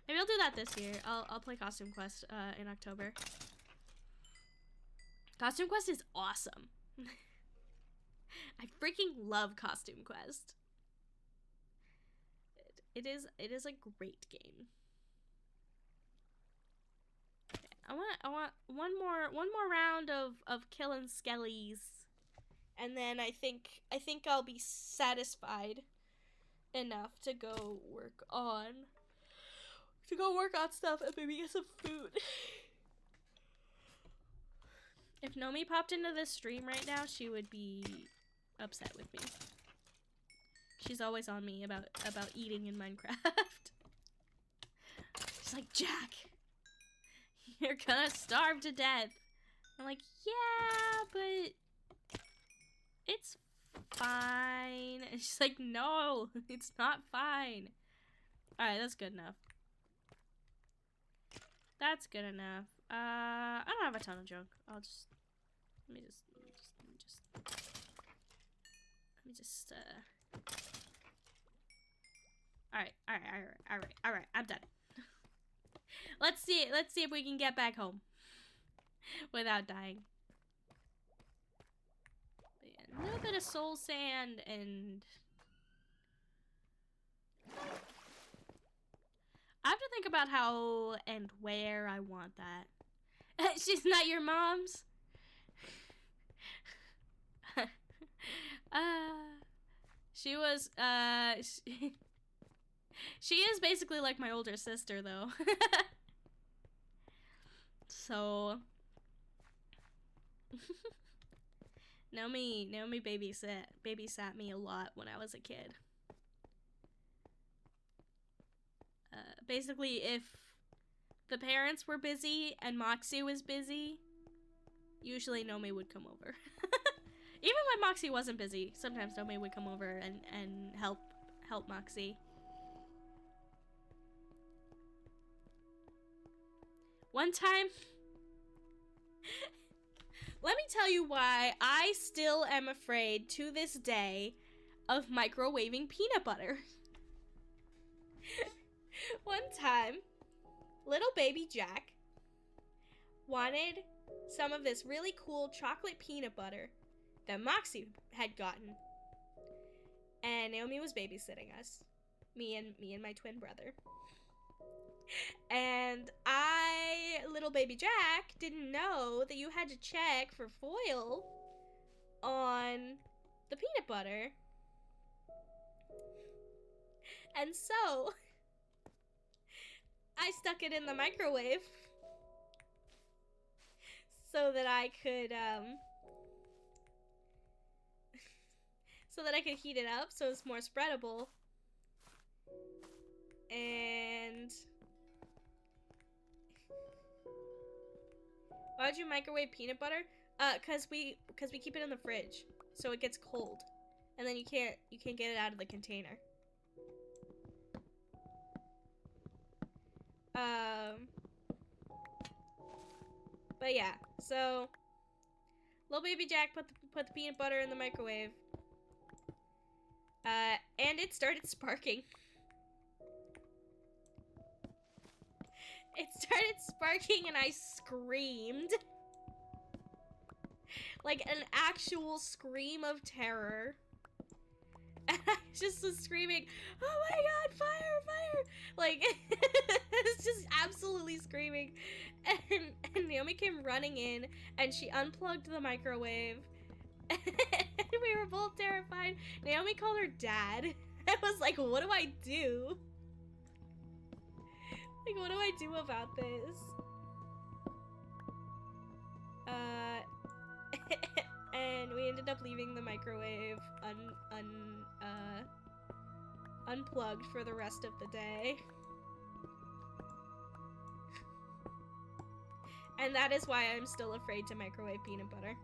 Maybe I'll do that this year. I'll play Costume Quest in October. Costume Quest is awesome. I freaking love Costume Quest. It is a great game. I want one more round of killing skellies, and then I think I'll be satisfied enough to go work on stuff and maybe get some food. If Nomi popped into this stream right now, she would be upset with me. She's always on me about eating in Minecraft. She's like, Jack, you're gonna starve to death. I'm like, yeah, but it's fine. And she's like, no, it's not fine. Alright, that's good enough. That's good enough. I don't have a ton of junk. Let me just Alright, I'm done. Let's see if we can get back home without dying. But yeah, a little bit of soul sand and I have to think about how and where I want that. She's not your mom's? She was, she is basically like my older sister, though. So, Naomi babysat me a lot when I was a kid. Basically, if the parents were busy and Moxie was busy, usually Naomi would come over. Even when Moxie wasn't busy, sometimes Naomi would come over and help Moxie. One time, let me tell you why I still am afraid to this day of microwaving peanut butter. One time, little baby Jack wanted some of this really cool chocolate peanut butter that Moxie had gotten. And Naomi was babysitting us. Me and my twin brother. And little baby Jack, didn't know that you had to check for foil on the peanut butter. And so, I stuck it in the microwave so that I could, heat it up so it's more spreadable. And why would you microwave peanut butter? Cause we keep it in the fridge, so it gets cold, and then you can't get it out of the container. But yeah, so little baby Jack put the peanut butter in the microwave, and it started sparking. It started sparking and I screamed. Like an actual scream of terror. And I just was screaming, oh my god, fire, fire! Like, it's just absolutely screaming. And Naomi came running in and she unplugged the microwave. And we were both terrified. Naomi called her dad. I was like, what do I do? Like, what do I do about this? And we ended up leaving the microwave unplugged for the rest of the day. And that is why I'm still afraid to microwave peanut butter.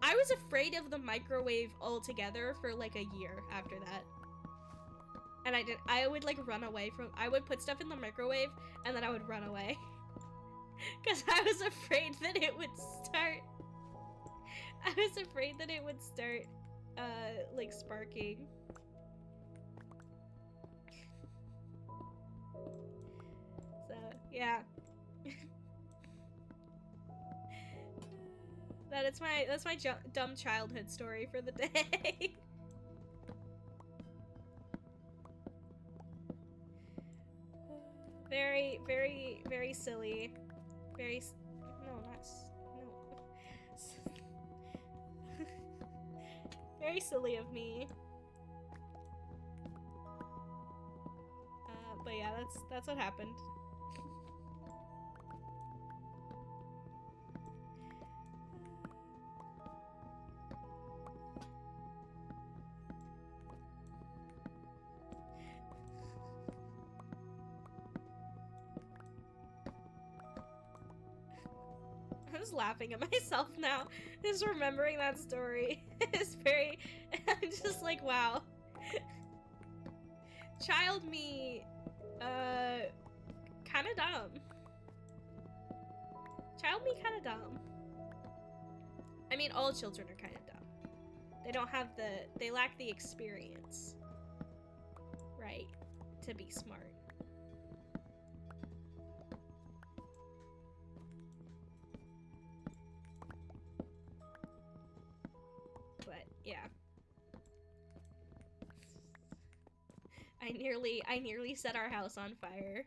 I was afraid of the microwave altogether for like a year after that. And I would like run away I would put stuff in the microwave and then I would run away. Because I was afraid that it would start. I was afraid that it would start, like sparking. So, yeah. That's my dumb childhood story for the day. Very, very, very silly. Very silly of me. But yeah, that's what happened. I'm just laughing at myself now. Just remembering that story. It's very... I'm just like, wow. Child me... kinda dumb. Child me kinda dumb. I mean, all children are kinda dumb. They don't have they lack the experience. Right? To be smart. Yeah. I nearly set our house on fire.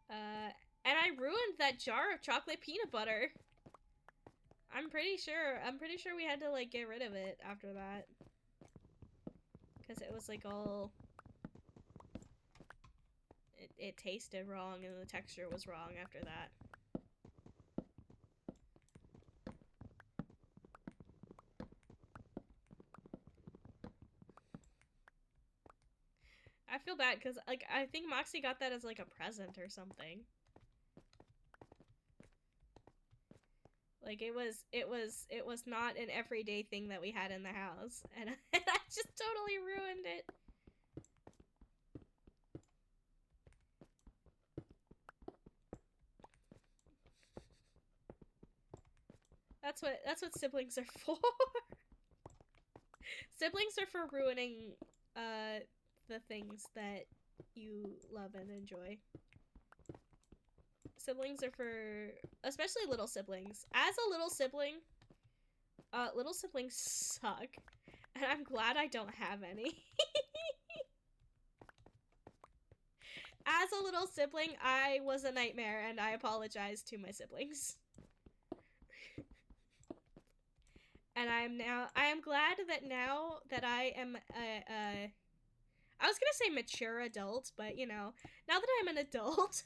And I ruined that jar of chocolate peanut butter. I'm pretty sure we had to like get rid of it after that. Because it was like all... It tasted wrong and the texture was wrong after that. I feel bad because like I think Moxie got that as like a present or something. Like it was not an everyday thing that we had in the house, and I just totally ruined it. That's what siblings are for. Siblings are for ruining the things that you love and enjoy. Siblings are for, especially little siblings. As a little sibling, little siblings suck, and I'm glad I don't have any. As a little sibling, I was a nightmare, and I apologize to my siblings. And I am glad that now that I am I was gonna say mature adult, but you know, now that I'm an adult,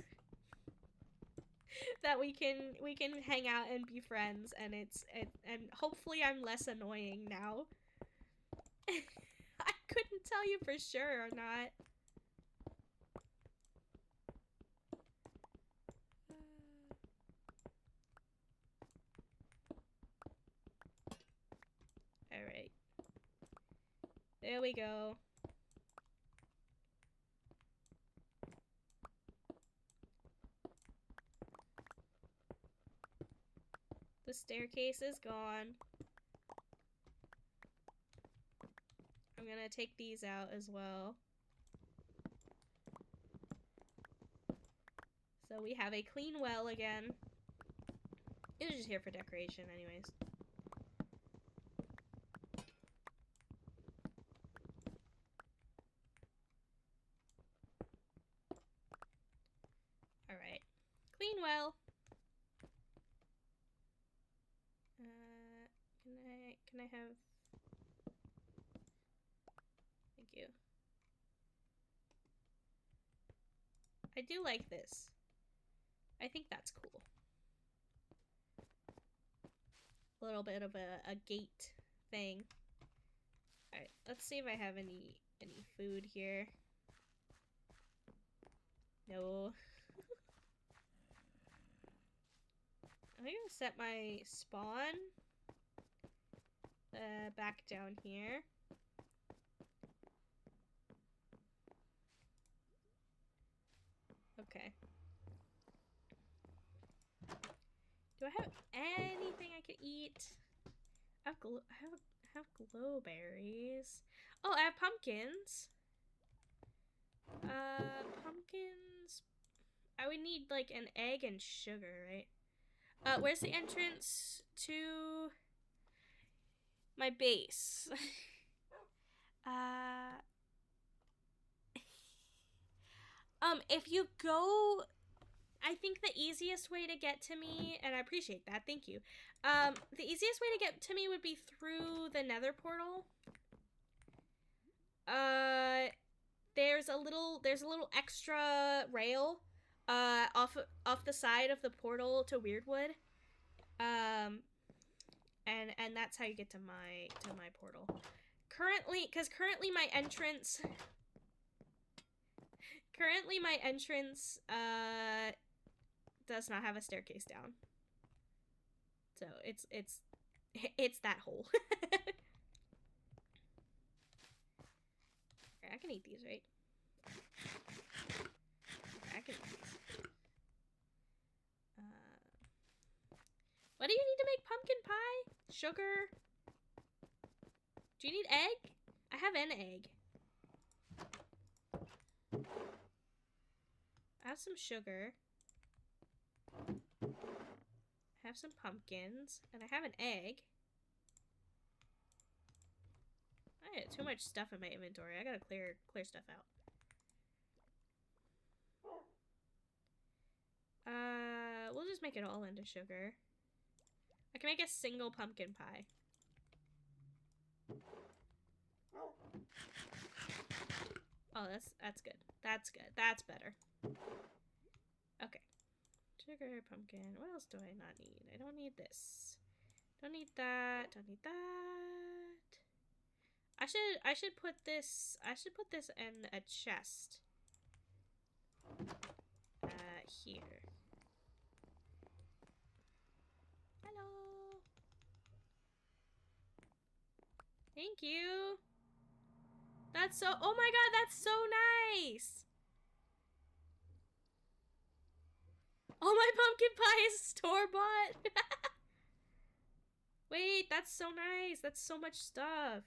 that we can hang out and be friends, and and hopefully I'm less annoying now. I couldn't tell you for sure or not. All right, there we go. The staircase is gone. I'm gonna take these out as well. So we have a clean well again. It was just here for decoration anyways. Alright. Clean well. Can I have... Thank you. I do like this. I think that's cool. A little bit of a gate thing. Alright, let's see if I have any food here. No. I'm gonna set my spawn back down here. Okay. Do I have anything I could eat? I have glowberries. Oh, I have pumpkins. Pumpkins. I would need like an egg and sugar, right? Where's the entrance to my base? If you go, I think the easiest way to get to me, and I appreciate that, thank you. The easiest way to get to me would be through the Nether portal. There's a little extra rail, off the side of the portal to Weirdwood. And that's how you get to my portal. Currently my entrance does not have a staircase down. So it's that hole. I can eat these, right? I can eat these. What do you need to make pumpkin pie? Sugar? Do you need egg? I have an egg. I have some sugar. I have some pumpkins. And I have an egg. I got too much stuff in my inventory. I gotta clear stuff out. We'll just make it all into sugar. I can make a single pumpkin pie. Oh, that's good. That's good. That's better. Okay. Sugar, pumpkin. What else do I not need? I don't need this. Don't need that. Don't need that. I should put this in a chest. Here. Hello. Thank you. That's so, oh my god, that's so nice. Oh, my pumpkin pie is store-bought. Wait, that's so nice. That's so much stuff.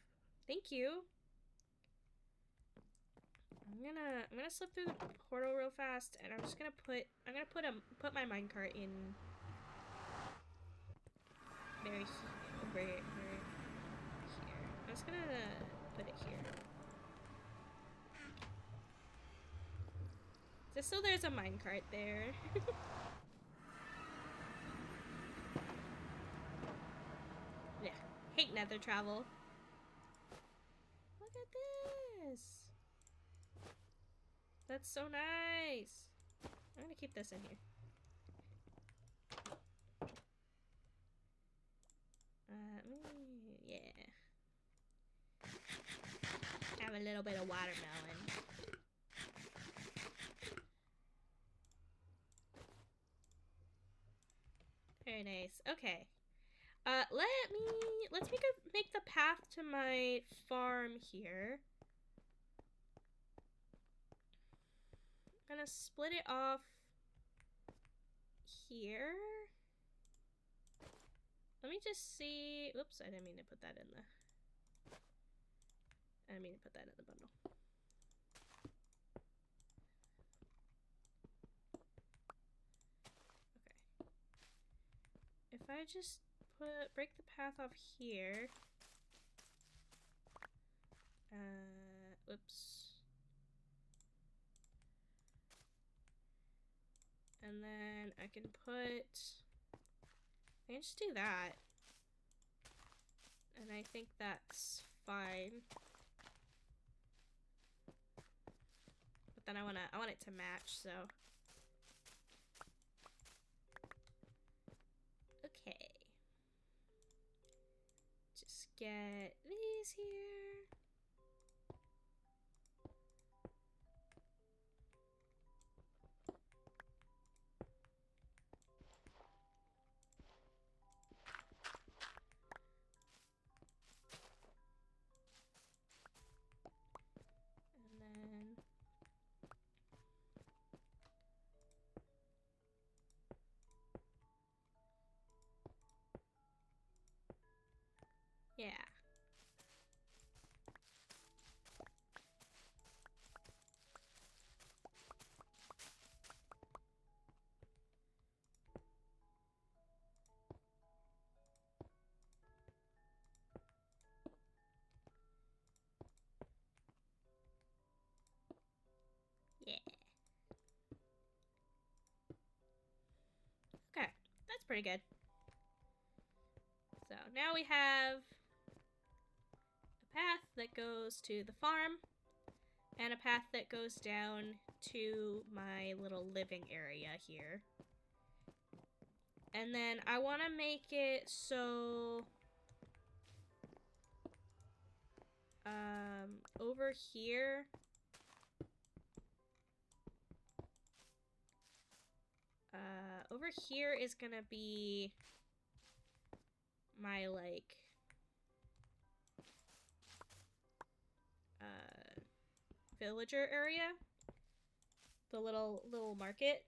Thank you. I'm gonna slip through the portal real fast, and I'm just gonna put my minecart in very here. I'm just gonna put it here. Just so there's a minecart there. Yeah, hate nether travel. Look at this. That's so nice. I'm gonna keep this in here. Yeah. Have a little bit of watermelon. Very nice. Okay. Let's make the path to my farm here. I'm gonna split it off here. Let me just see. Oops, I didn't mean to put that in the. I didn't mean to put that in the bundle. Okay. If I just break the path off here. Oops. And then I can just do that. And I think that's fine. But then I want it to match, so. Okay. Just get these here. Yeah. Yeah. Okay, that's pretty good. So now we have a path that goes to the farm and a path that goes down to my little living area here. And then I want to make it so over here is gonna be my like villager area, the little market.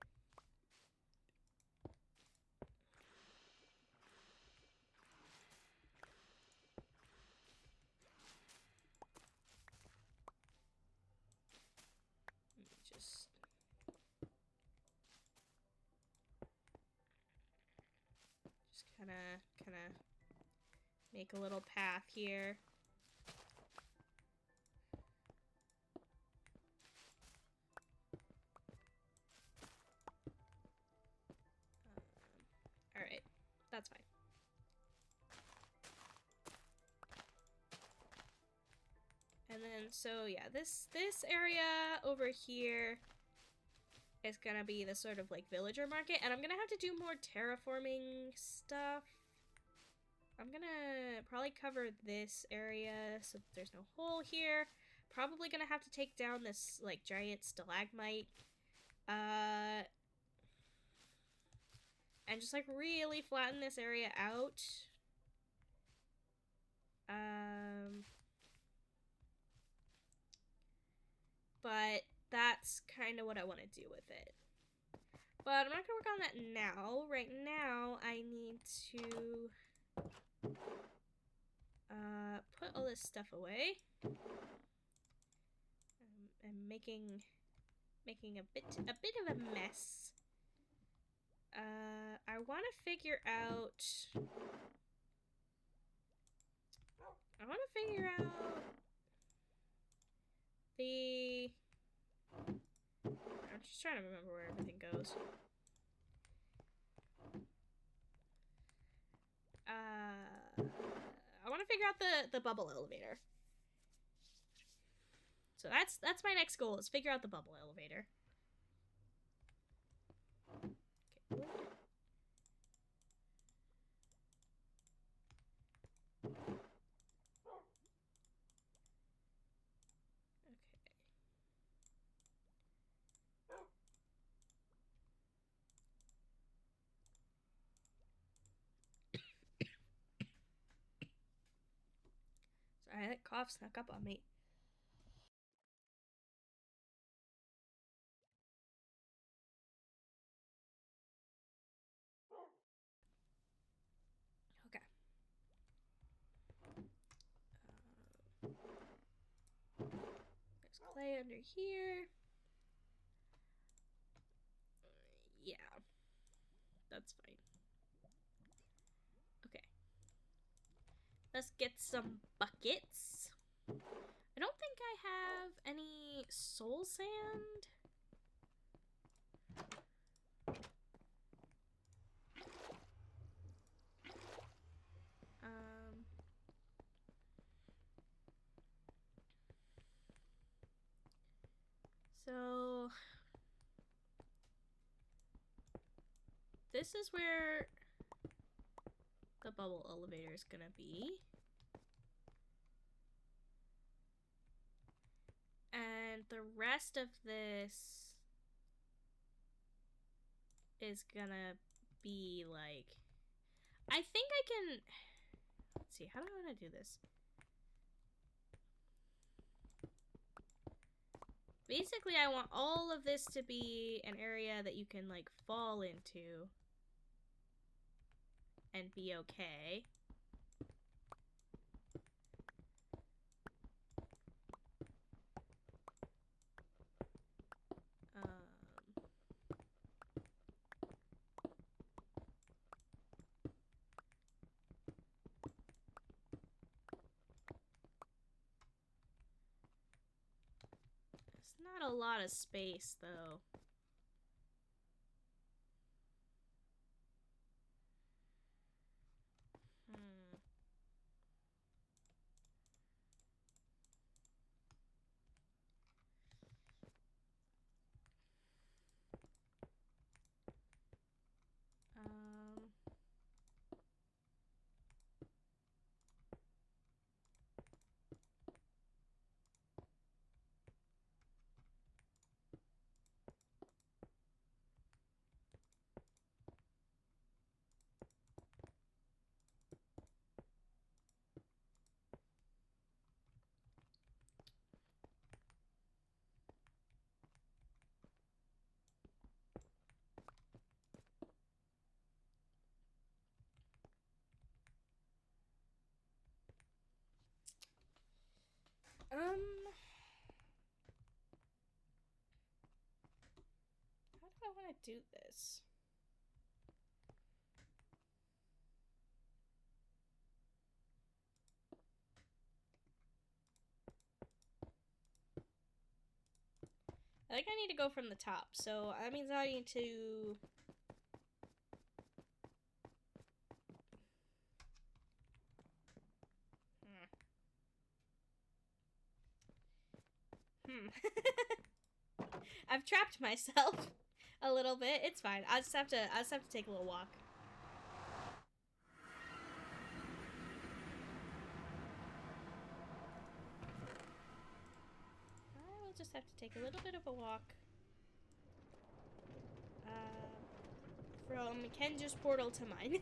Just kind of make a little path here. All right, that's fine. So yeah, this area over here is gonna be the sort of like villager market, and I'm gonna have to do more terraforming stuff. I'm gonna probably cover this area so that there's no hole here. Probably gonna have to take down this like giant stalagmite. And just like really flatten this area out. But that's kind of what I want to do with it. But I'm not gonna work on that now. Right now, I need to put all this stuff away. I'm making a bit of a mess. I want to figure out. The. I'm just trying to remember where everything goes. I want to figure out the bubble elevator. So that's my next goal, is figure out the bubble elevator. Okay. Sorry, that cough snuck up on me. Okay. There's clay under here. Yeah. That's fine. Okay. Let's get some buckets. I don't think I have any soul sand. So this is where the bubble elevator is gonna be. And the rest of this is gonna be like, I think I can, let's see, how do I want to do this? Basically, I want all of this to be an area that you can like fall into and be okay. It's not a lot of space though. How do I want to do this? I think I need to go from the top, so that means I need to... I've trapped myself a little bit. It's fine. I just have to take a little walk. I will just have to take a little bit of a walk. From Kenja's portal to mine.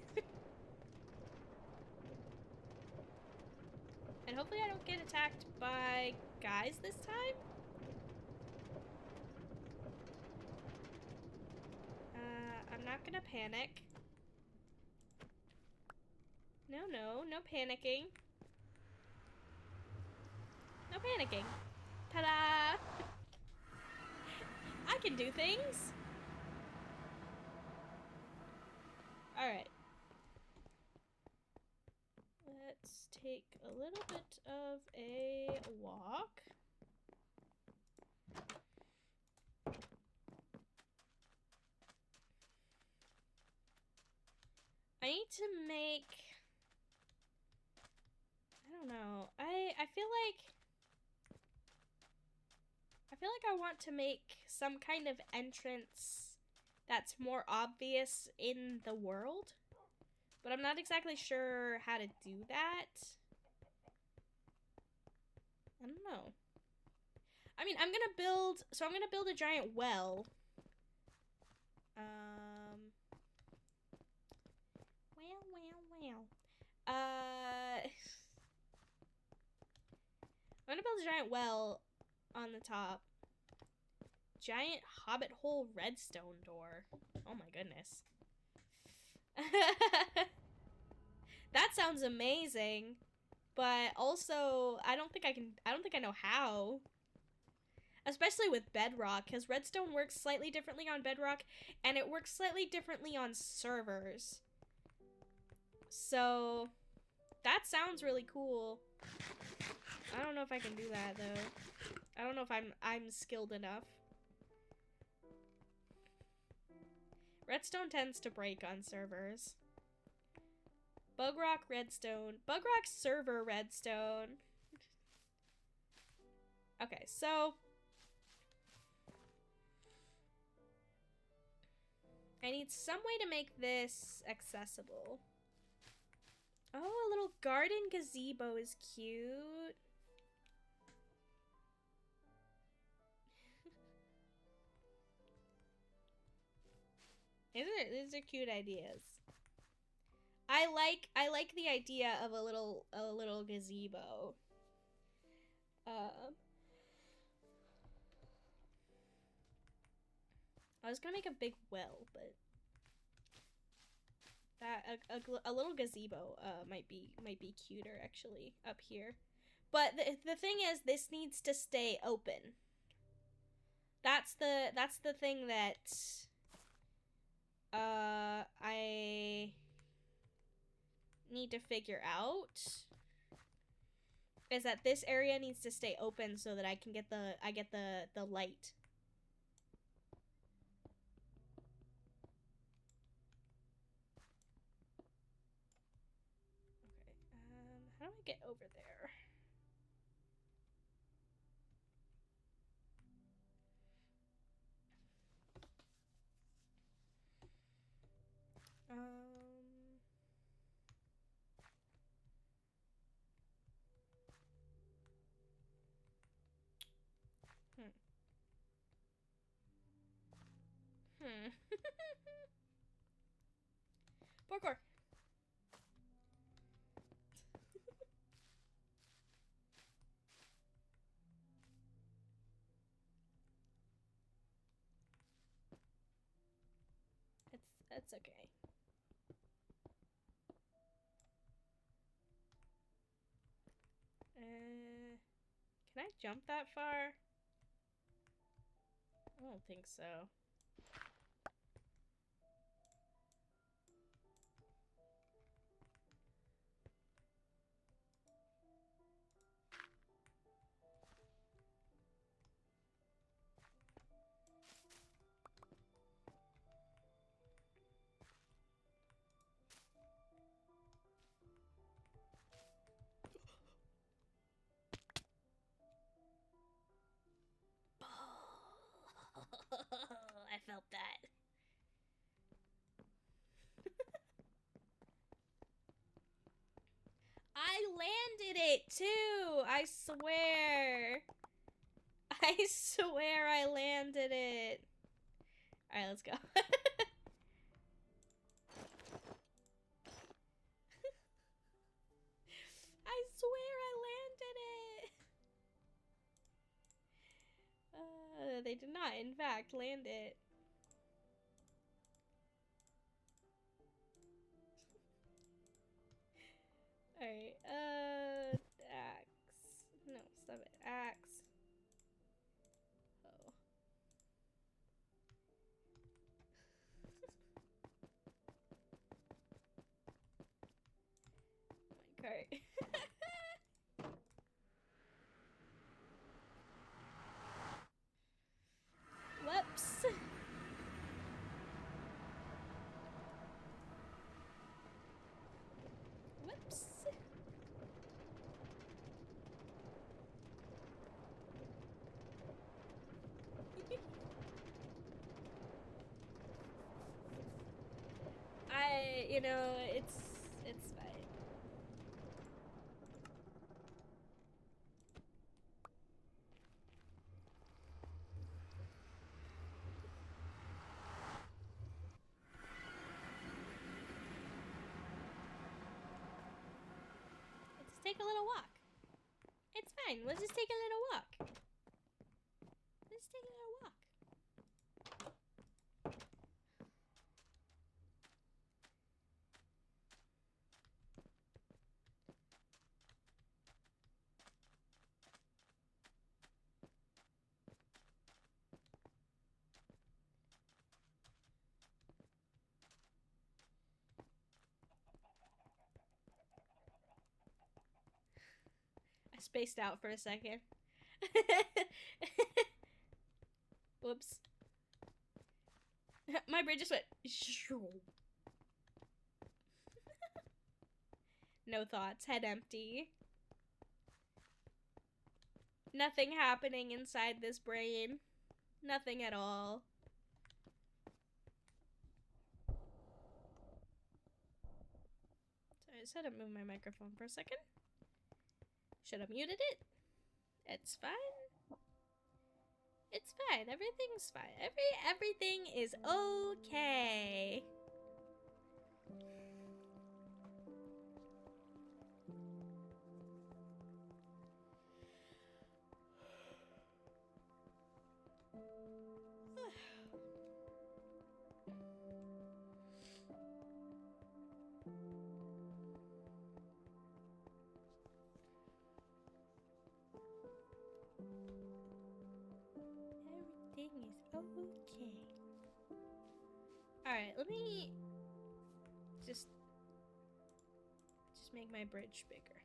And hopefully I don't get attacked by guys this time. I'm not gonna panic. No panicking. No panicking. Ta-da! I can do things! Alright. Let's take a little bit of a walk. I need to make... I don't know. I feel like I want to make some kind of entrance that's more obvious in the world. But I'm not exactly sure how to do that. I don't know. I mean, I'm gonna build a giant well. I'm gonna build a giant well on the top. Giant hobbit hole redstone door. Oh my goodness. That sounds amazing. But also, I don't think I know how. Especially with bedrock, because redstone works slightly differently on bedrock, and it works slightly differently on servers. So, that sounds really cool. I don't know if I can do that, though. I don't know if I'm skilled enough. Redstone tends to break on servers. Bugrock redstone. Bugrock server redstone. Okay, so... I need some way to make this accessible. Oh, a little garden gazebo is cute. Isn't it? These are cute ideas. I like the idea of a little gazebo. I was gonna make a big well, but that a little gazebo might be cuter actually up here. But the thing is, this needs to stay open. That's the thing that I need to figure out, is that this area needs to stay open so that I can get the light. Okay, how do I get over there? Parkour. It's okay. Can I jump that far? I don't think so. it too. I swear. I swear I landed it. Alright, let's go. I swear I landed it. They did not, in fact, land it. Alright, axe. No, stop it. Axe. Oh. Minecart. Whoops. Whoops. You know, it's fine. Let's take a little walk. It's fine. We'll just take a little walk. Let's take a little walk. I spaced out for a second. Whoops. My brain just went. No thoughts, head empty. Nothing happening inside this brain. Nothing at all. So I just had to move my microphone for a second. Should have muted it. It's fine. It's fine. Everything's fine. Everything is okay. Everything is okay. Alright, let me just make my bridge bigger.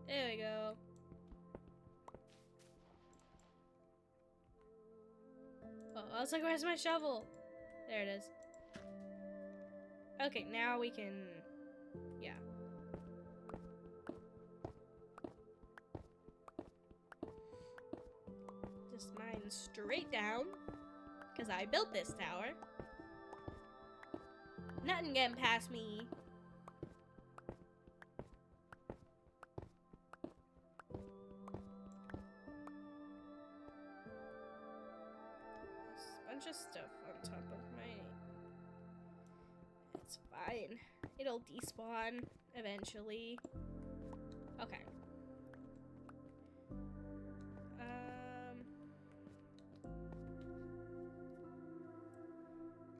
There we go. Oh, I was like, where's my shovel? There it is. Okay, now we can... yeah. Just mine straight down. Because I built this tower. Nothing getting past me. There's a bunch of stuff on top of my... It's fine. It'll despawn eventually. Okay.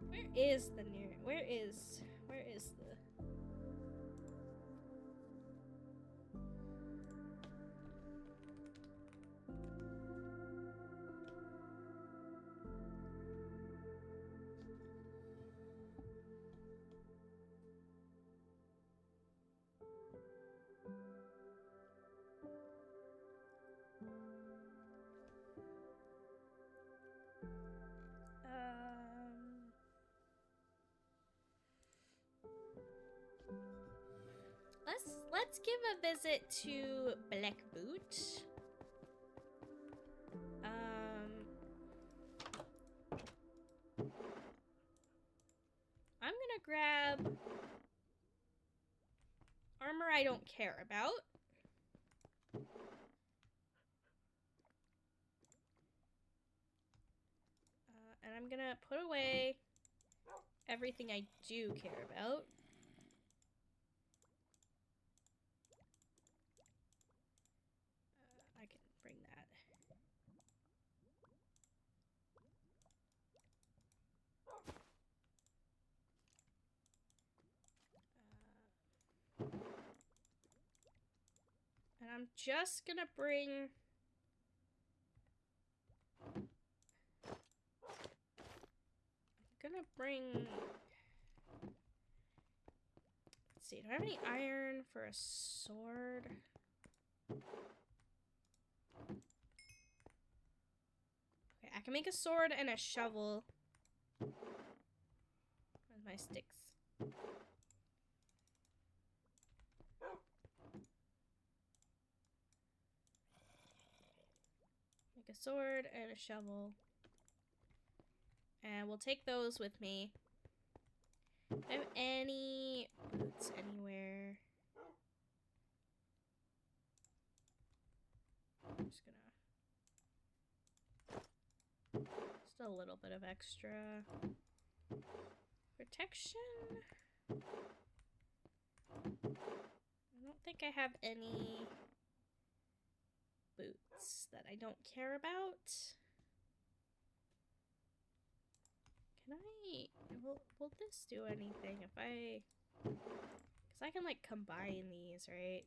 Where is the near? Where is the? Let's give a visit to Black Boot. grab armor I don't care about. And I'm gonna put away everything I do care about. I can bring that. And I'm just gonna bring... Let's see, do I have any iron for a sword? Okay, I can make a sword and a shovel. With my sticks. Make a sword and a shovel. And we'll take those with me. Do I have any boots anywhere? I'm just gonna... Just a little bit of extra protection. I don't think I have any boots that I don't care about. Can I... Will this do anything if I... Because I can, like, combine these, right?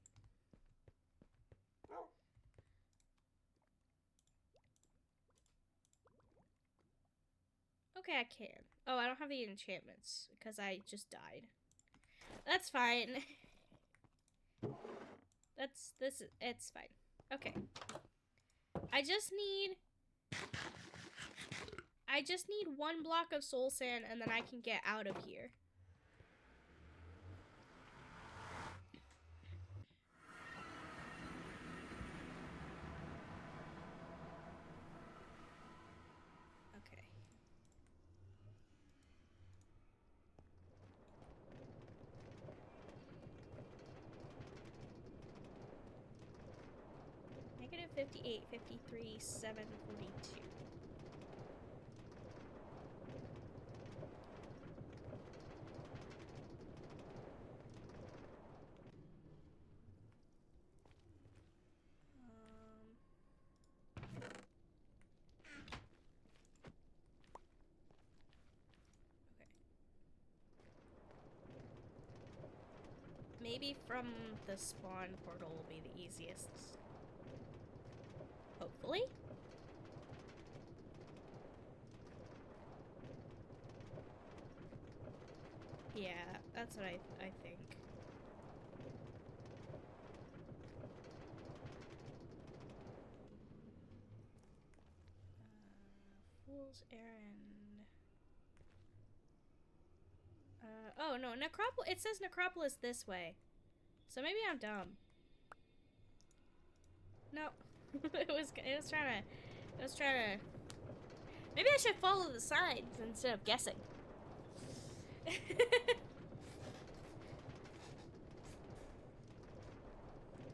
Okay, I can. Oh, I don't have the enchantments because I just died. That's fine. It's fine. Okay. I just need one block of soul sand and then I can get out of here. Okay. Negative 58, 53, 7, 42. Maybe from the spawn portal will be the easiest. Hopefully. Yeah, that's what I think. Fool's Errand. Oh no, Necropolis. It says Necropolis this way. So maybe I'm dumb. No. it was trying to... Maybe I should follow the signs instead of guessing.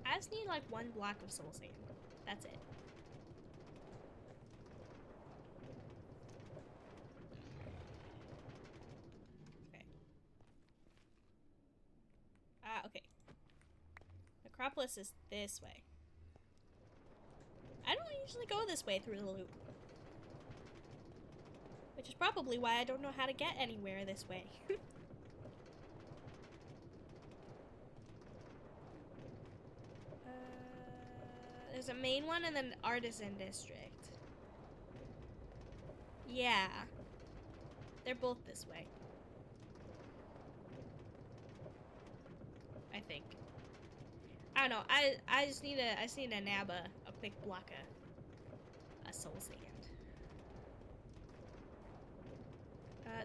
I just need like one block of soul sand. That's it. Okay. Okay. Necropolis is this way. I don't usually go this way through the loop. Which is probably why I don't know how to get anywhere this way. There's a main one and then Artisan District. Yeah. They're both this way. I think. I don't know. I just need to nab a quick block of soul sand.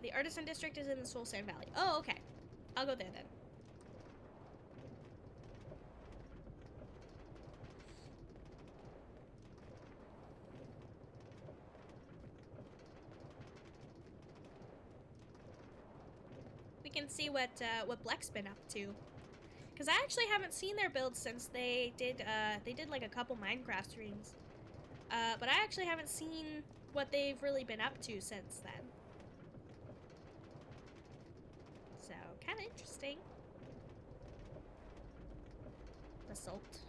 The Artisan District is in the Soul Sand Valley. Oh, okay. I'll go there then. and see what Bleck's been up to. Because I actually haven't seen their builds since they did like a couple Minecraft streams. But I actually haven't seen what they've really been up to since then. So, kind of interesting. Basalt.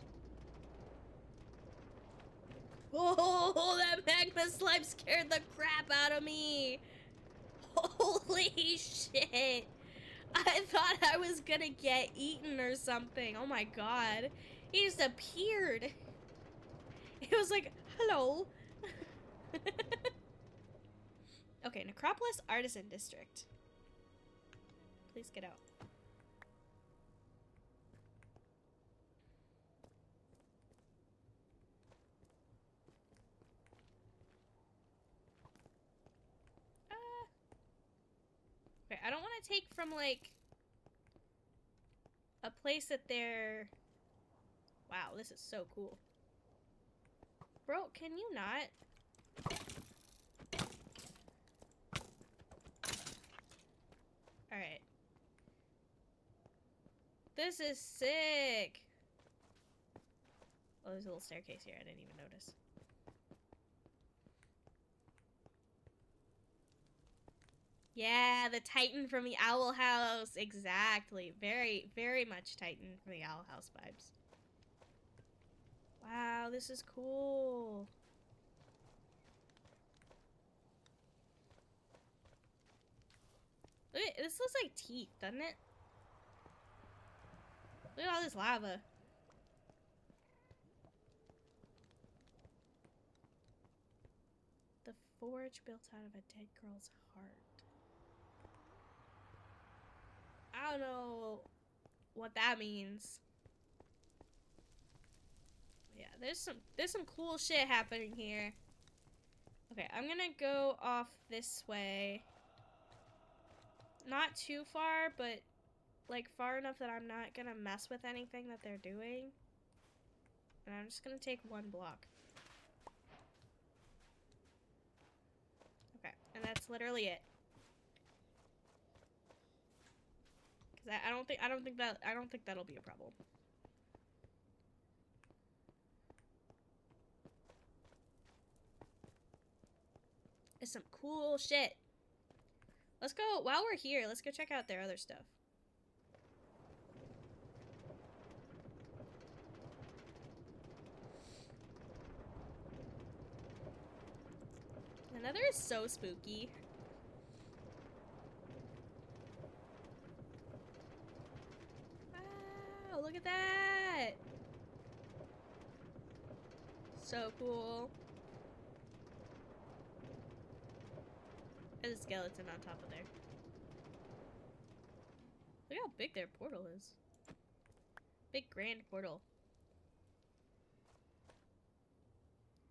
Oh, that magma slime scared the crap out of me! Holy shit! I thought I was gonna get eaten or something. Oh my god. He just appeared. It was like, hello. Okay, Necropolis Artisan District. Please get out. Okay, I don't want to take from, like, a place that they're... Wow, this is so cool. Bro, can you not? Alright. This is sick! Oh, there's a little staircase here. I didn't even notice. Yeah, the Titan from the Owl House. Exactly. Very, very much Titan from the Owl House vibes. Wow, this is cool. Look at, this looks like teeth, doesn't it? Look at all this lava. The forge built out of a dead girl's heart. I don't know what that means. Yeah, there's some cool shit happening here. Okay, I'm gonna go off this way. Not too far, but like far enough that I'm not gonna mess with anything that they're doing. And I'm just gonna take one block. Okay, and that's literally it. Cause I don't think that'll be a problem. It's some cool shit. Let's go, while we're here, let's go check out their other stuff. The Nether is so spooky. Wow, look at that! So cool. There's a skeleton on top of there. Look how big their portal is. Big grand portal.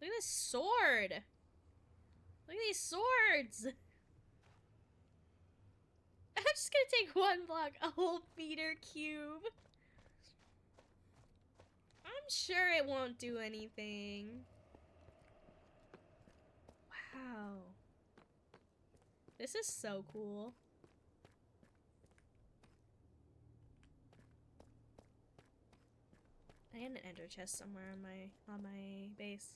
Look at this sword! Look at these swords! I'm just gonna take one block, a whole meter cube. I'm sure it won't do anything. Wow. This is so cool. I had an ender chest somewhere on my base.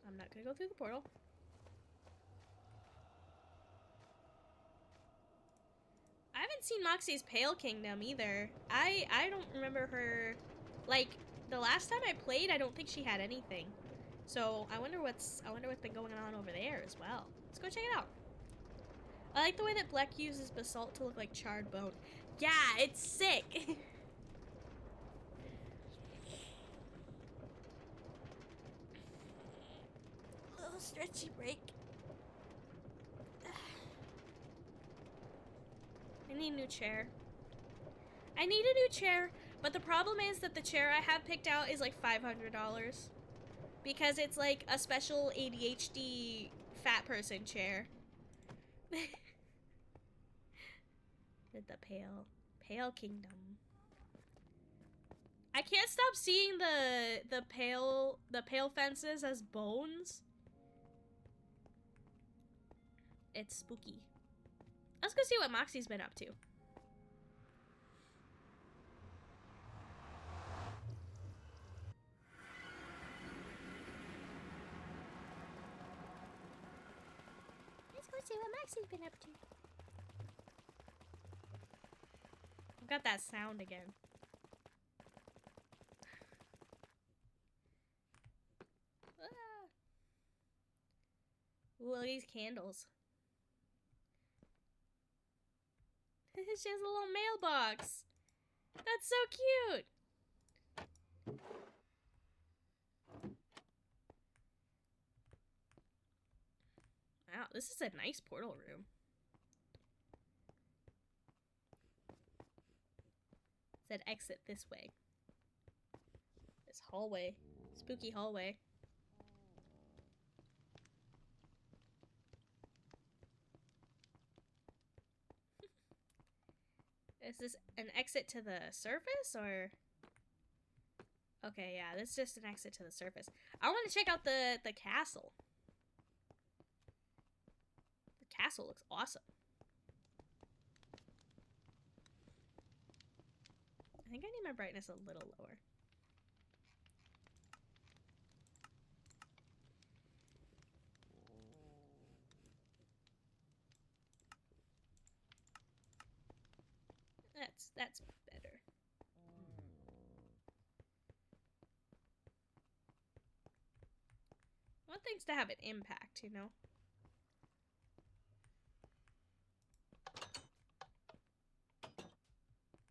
I'm not gonna go through the portal. I haven't seen Moxie's Pale Kingdom either. I don't remember her, like, the last time I played, I don't think she had anything. So I wonder what's been going on over there as well. Let's go check it out. I like the way that Bleck uses basalt to look like charred bone. Yeah, it's sick. Little stretchy break. I need a new chair. I need a new chair, but the problem is that the chair I have picked out is like $500. Because it's like a special ADHD fat person chair. With the Pale Kingdom. I can't stop seeing the pale fences as bones. It's spooky. Let's go see what Moxie's been up to. Let's go see what Moxie's been up to. I've got that sound again. Ah. Ooh, look at these candles. She has a little mailbox. That's so cute. Wow, this is a nice portal room. It said exit this way. This hallway. Spooky hallway. Is this an exit to the surface, or? Okay, yeah, this is just an exit to the surface. I want to check out the castle. The castle looks awesome. I think I need my brightness a little lower. That's better. I want things to have an impact, you know?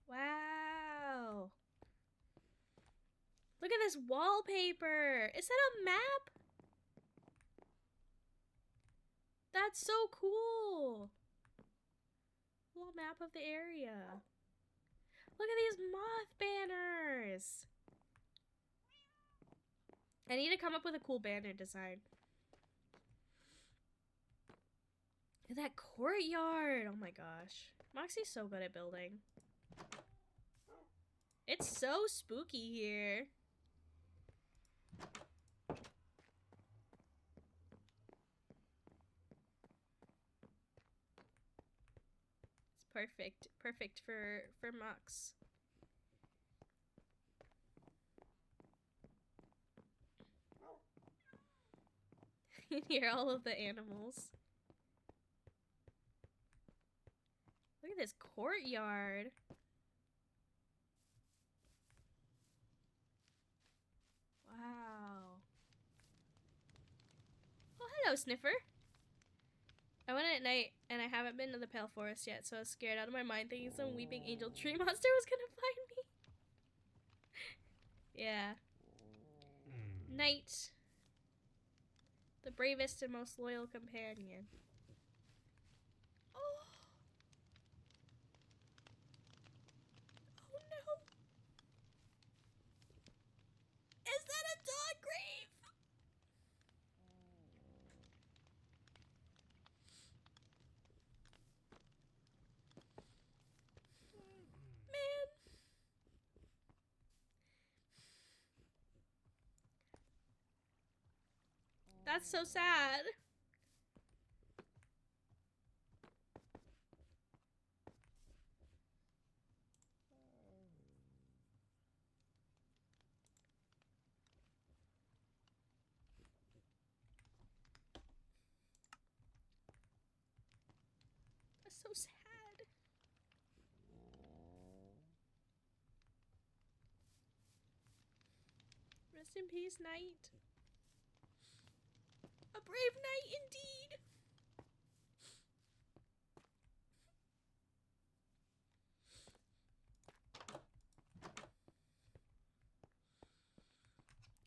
Wow. Look at this wallpaper. Is that a map? That's so cool. Little map of the area. Look at these moth banners. I need to come up with a cool banner design. Look at that courtyard. Oh my gosh. Moxie's so good at building. It's so spooky here. It's perfect. Perfect for Mox. You can hear all of the animals. Look at this courtyard. Wow. Oh, hello, Sniffer. I went at night, and I haven't been to the Pale Forest yet, so I was scared out of my mind thinking some weeping angel tree monster was gonna find me. Yeah. Night. The bravest and most loyal companion. Oh. Oh no. Is that a dog grave? Man. That's so sad. That's so sad. Rest in peace, Knight. A brave knight indeed.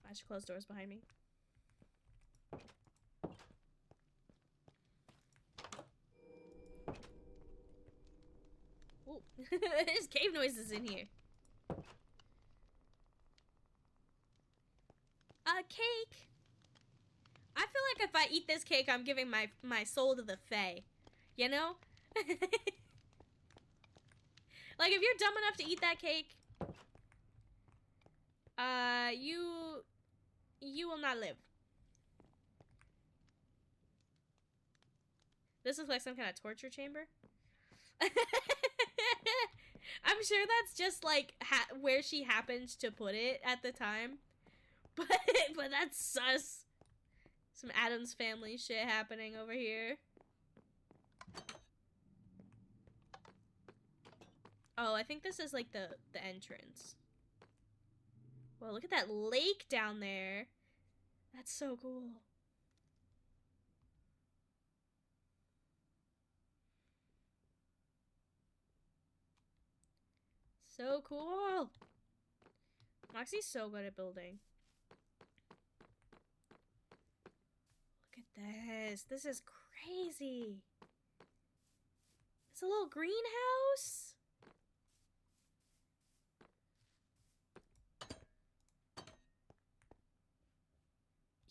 I should close doors behind me. Ooh. There's cave noises in here. A cake. I feel like if I eat this cake, I'm giving my soul to the Fae. You know? Like, if you're dumb enough to eat that cake, you will not live. This looks like some kind of torture chamber. I'm sure that's just like where she happened to put it at the time. But that's sus. Some Addams Family shit happening over here. Oh, I think this is like the entrance. Whoa, look at that lake down there. That's so cool. So cool. Moxie's so good at building. Look at this. This is crazy. It's a little greenhouse.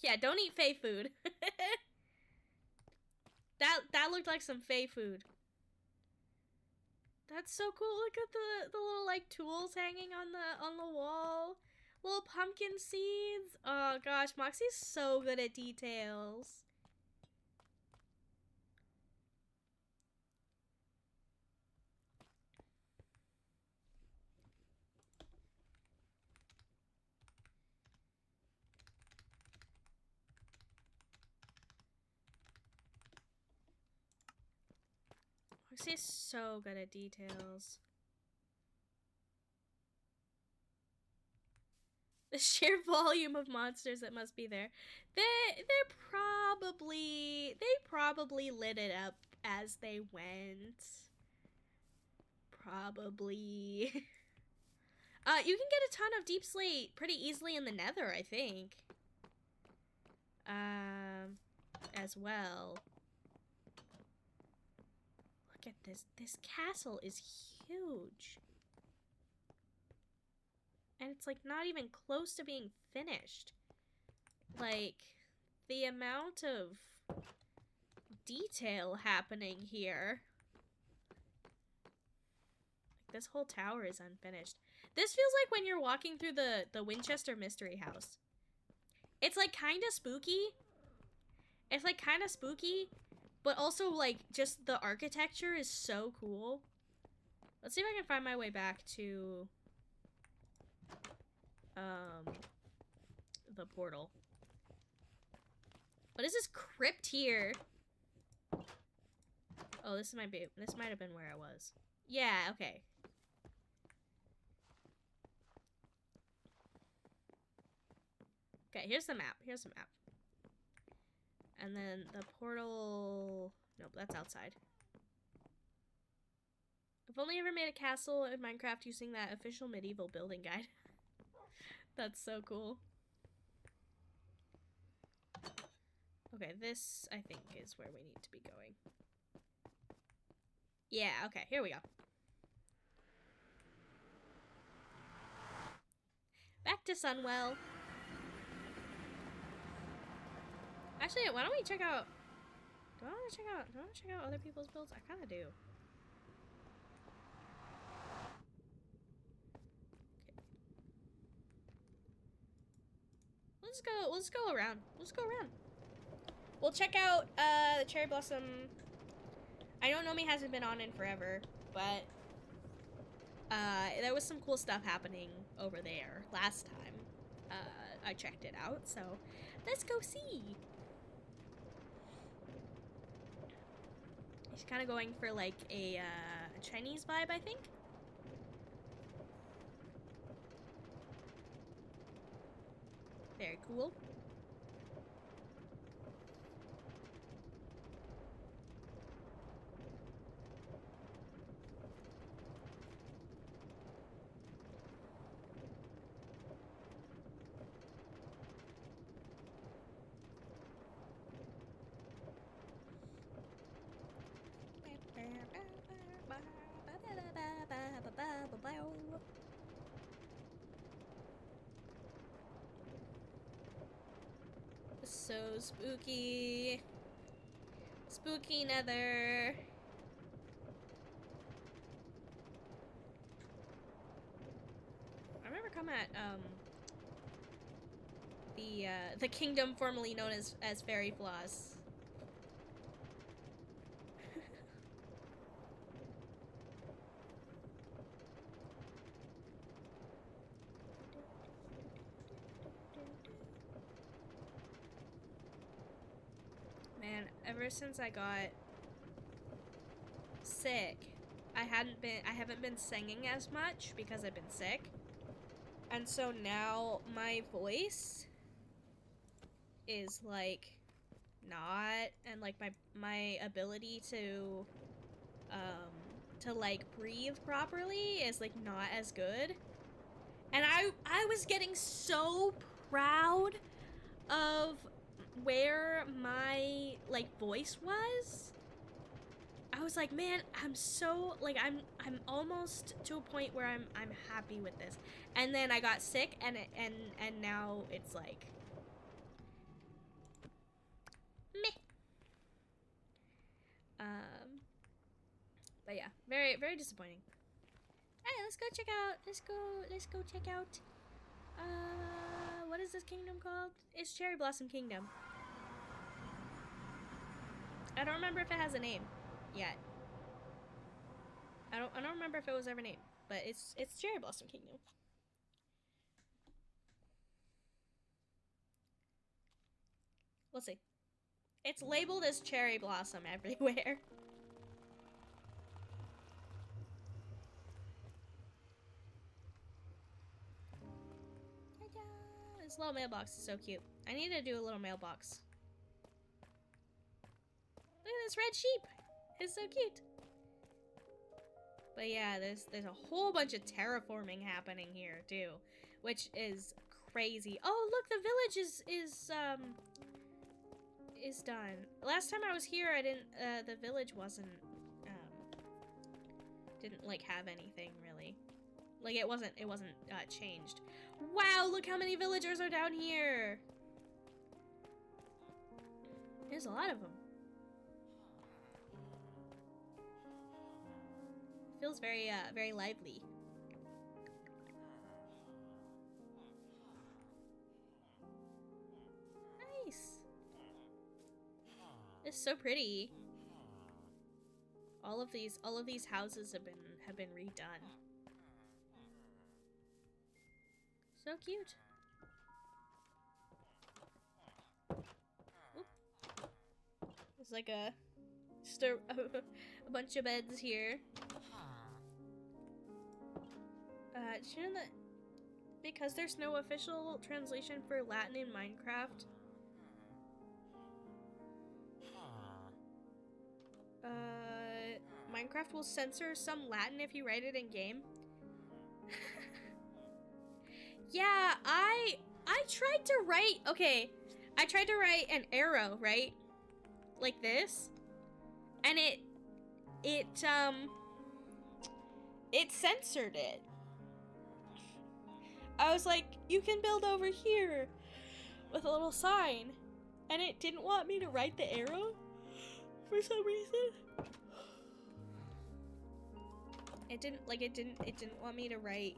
Yeah, don't eat Fae food. that looked like some Fae food. That's so cool. Look at the little like tools hanging on the wall. Little pumpkin seeds. Oh gosh, Moxie's so good at details. Moxie's so good at details. The sheer volume of monsters that must be there. They probably lit it up as they went. Probably. You can get a ton of deep slate pretty easily in the Nether, I think. As well. Look at this. This castle is huge. And it's like not even close to being finished. Like, the amount of detail happening here. This whole tower is unfinished. This feels like when you're walking through the Winchester Mystery House. It's like kind of spooky. It's like kind of spooky, but also like just the architecture is so cool. Let's see if I can find my way back to the portal. What is this crypt here? Oh, this might have been where I was. Yeah, okay. Okay, here's the map. Here's the map. And then the portal... Nope, that's outside. I've only ever made a castle in Minecraft using that official medieval building guide. That's so cool. Okay, this, I think, is where we need to be going. Yeah, okay, here we go. Back to Sunwell. Actually, why don't we check out... Do I want to check out other people's builds? I kind of do. Okay. Let's go around. Let's go around. We'll check out the Cherry Blossom. I know Nomi hasn't been on in forever, but there was some cool stuff happening over there last time. I checked it out, so let's go see. He's kind of going for like a Chinese vibe, I think. Very cool. So spooky. Spooky Nether. I remember come at the kingdom formerly known as Fairy Floss. ever since I got sick, I haven't been singing as much because I've been sick. And so now my voice is like not, and like my ability to like breathe properly is like not as good. And I was getting so proud of where my like voice was. I was like, man, I'm so like I'm almost to a point where I'm happy with this. And then I got sick, and now it's like meh. But yeah, very, very disappointing. Hey, let's go check out. Let's go check out. What is this kingdom called? It's Cherry Blossom Kingdom. I don't remember if it has a name yet. I don't remember if it was ever named, but it's Cherry Blossom Kingdom. We'll see. It's labeled as Cherry Blossom everywhere. This little mailbox is so cute. I need to do a little mailbox. Look at this red sheep. It's so cute. But yeah, there's a whole bunch of terraforming happening here too, which is crazy. Oh, look, the village is done. Last time I was here, I didn't the village wasn't didn't like have anything really. Like it wasn't changed. Wow, look how many villagers are down here. There's a lot of them. Feels very very lively. Nice. It's so pretty. All of these houses have been redone. So cute. Oop. There's like just a bunch of beds here. Did you know that because there's no official translation for Latin in Minecraft, Minecraft will censor some Latin if you write it in game? Yeah, I tried to write, okay, I tried to write an arrow, right? Like this. And it censored it. I was like, you can build over here with a little sign. And it didn't want me to write the arrow for some reason. It didn't want me to write.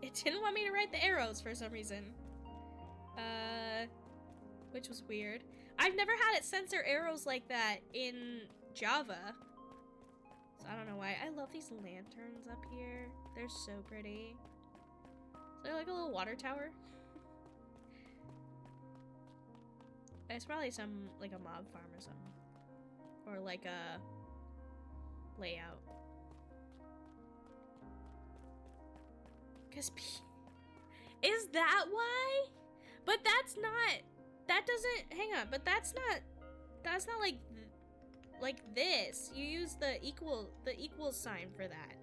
It didn't want me to write the arrows for some reason. Which was weird. I've never had it censor arrows like that in Java. So I don't know why. I love these lanterns up here. They're so pretty. So they're like a little water tower. It's probably some, like a mob farm or something. Or like a layout. Cause is that why? But that's not, that doesn't, hang on, but that's not like this. You use the equal sign for that.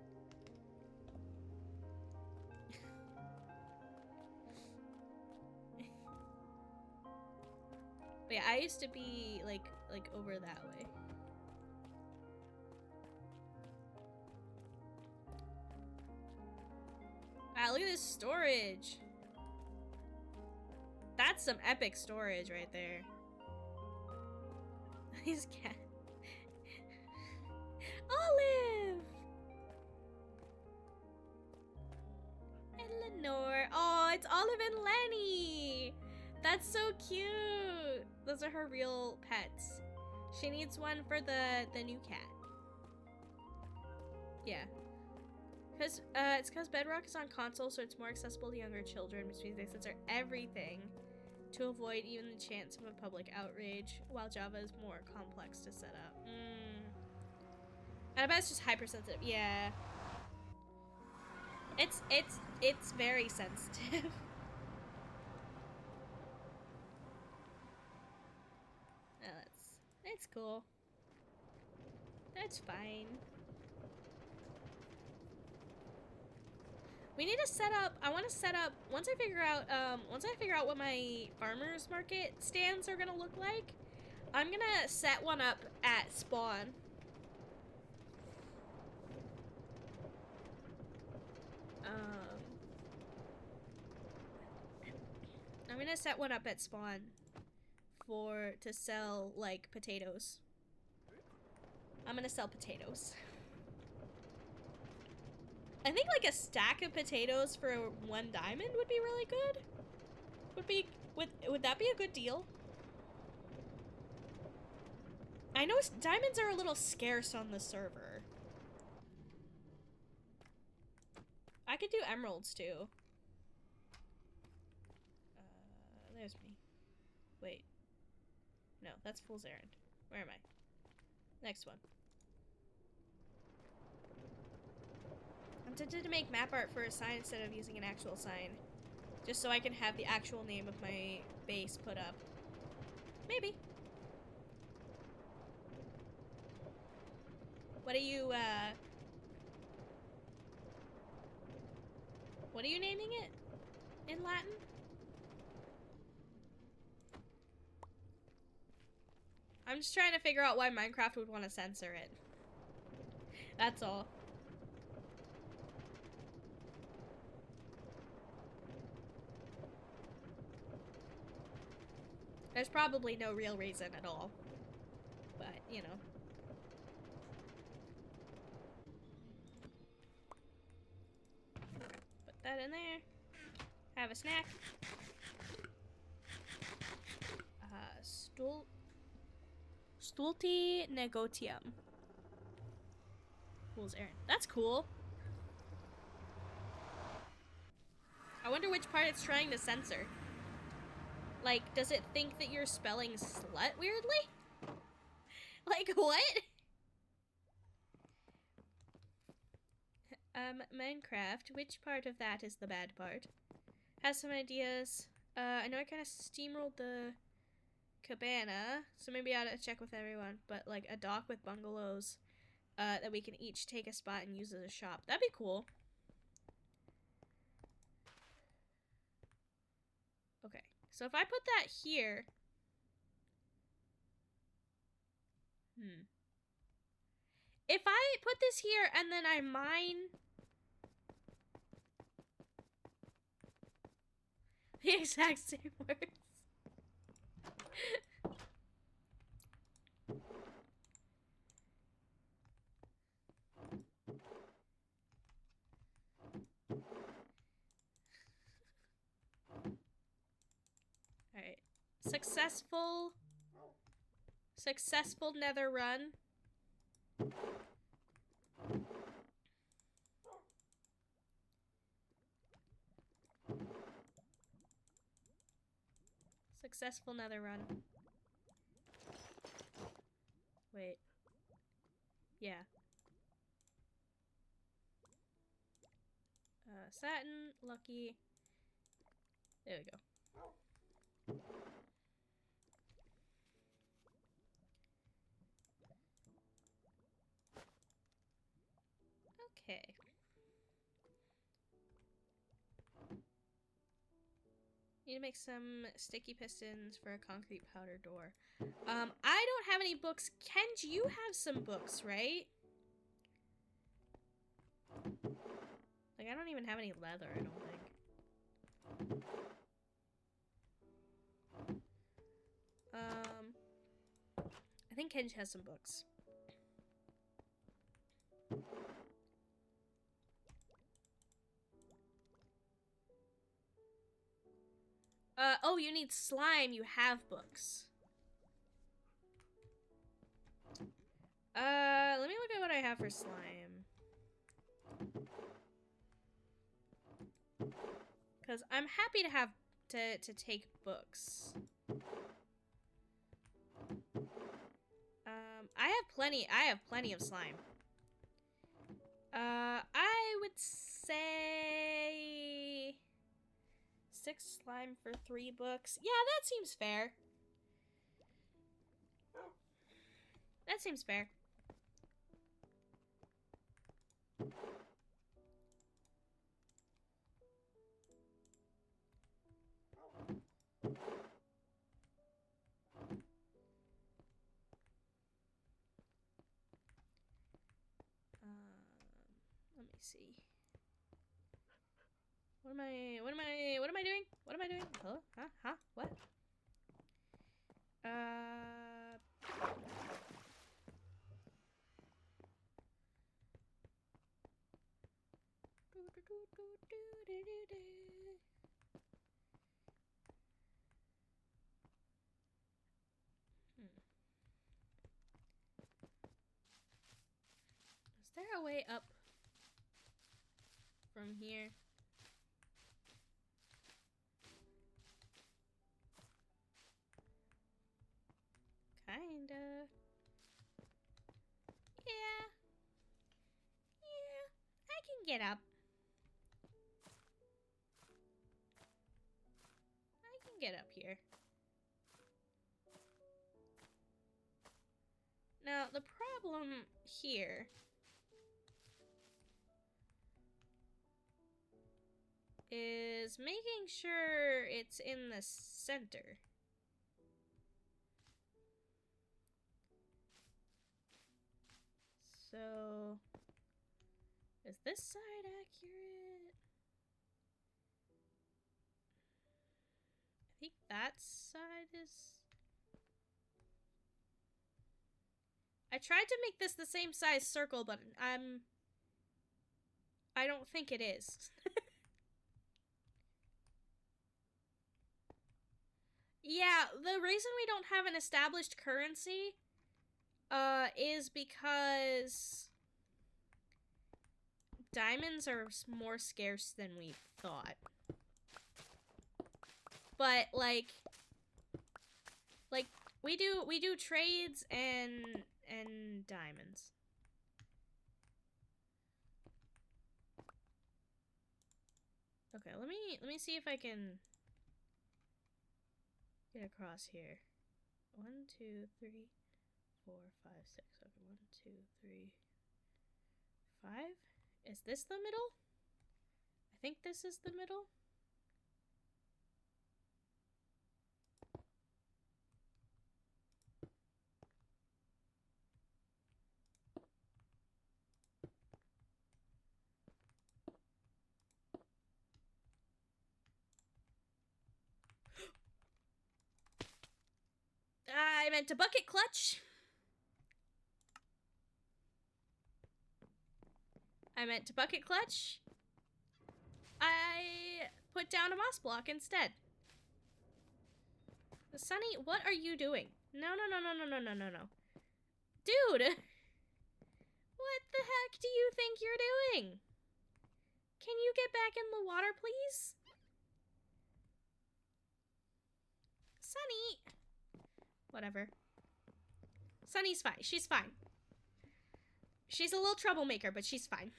But yeah, I used to be like over that way. Wow, look at this storage. That's some epic storage right there. These cats. Olive! Eleanor. Oh, it's Olive and Lenny. That's so cute. Those are her real pets. She needs one for the new cat. Yeah. It's because Bedrock is on console, so it's more accessible to younger children, which means they censor everything to avoid even the chance of a public outrage, while Java is more complex to set up. And I bet it's just hypersensitive. Yeah. It's very sensitive. Oh, that's cool. That's fine. We need to set up, I want to set up, once I figure out what my farmer's market stands are gonna look like, I'm gonna set one up at spawn. I'm gonna set one up at spawn to sell, like, potatoes. I'm gonna sell potatoes. I think, like, a stack of potatoes for 1 diamond would be really good. Would that be a good deal? I know diamonds are a little scarce on the server. I could do emeralds, too. There's me. Wait. No, that's Fool's Errand. Where am I? Next one. I'm tempted to make map art for a sign instead of using an actual sign. Just so I can have the actual name of my base put up. Maybe. What are you naming it? In Latin? I'm just trying to figure out why Minecraft would want to censor it. That's all. There's probably no real reason at all. But, you know. Put that in there. Have a snack. Stulti negotium. Fool's Errand. That's cool. I wonder which part it's trying to censor. Like, does it think that you're spelling slut weirdly? Like, what? Minecraft, which part of that is the bad part? Has some ideas. I know I kind of steamrolled the cabana, so maybe I ought to check with everyone, but like a dock with bungalows that we can each take a spot and use as a shop. That'd be cool. Okay, so if I put that here... If I put this here and then I mine... the exact same words. Alright. Successful nether run. Successful nether run. Wait. Yeah. Satin, lucky. There we go. Okay. Need to make some sticky pistons for a concrete powder door. I don't have any books. Kenj, you have some books, right? Like, I don't even have any leather, I don't think. I think Kenj has some books. Oh, you need slime. You have books. Let me look at what I have for slime. Because I'm happy to have to take books. I have plenty of slime. I would say 6 slime for 3 books. Yeah, that seems fair. That seems fair. Let me see. What am I doing? What am I doing? Huh? What? Is there a way up from here? Kinda. Yeah. I can get up. I can get up here. Now, the problem here is making sure it's in the center. So, is this side accurate? I think that side is... I tried to make this the same size circle, but I don't think it is. Yeah, the reason we don't have an established currency is because diamonds are more scarce than we thought. But like we do trades and diamonds. Okay, let me see if I can get across here. 1, 2, 3, 4, 5, 6. Okay, 1, 2, 3, 5. Is this the middle? I think this is the middle. I meant to bucket clutch. I put down a moss block instead. Sunny, what are you doing? No. Dude! What the heck do you think you're doing? Can you get back in the water, please? Sunny! Whatever. Sunny's fine. She's fine. She's a little troublemaker, but she's fine.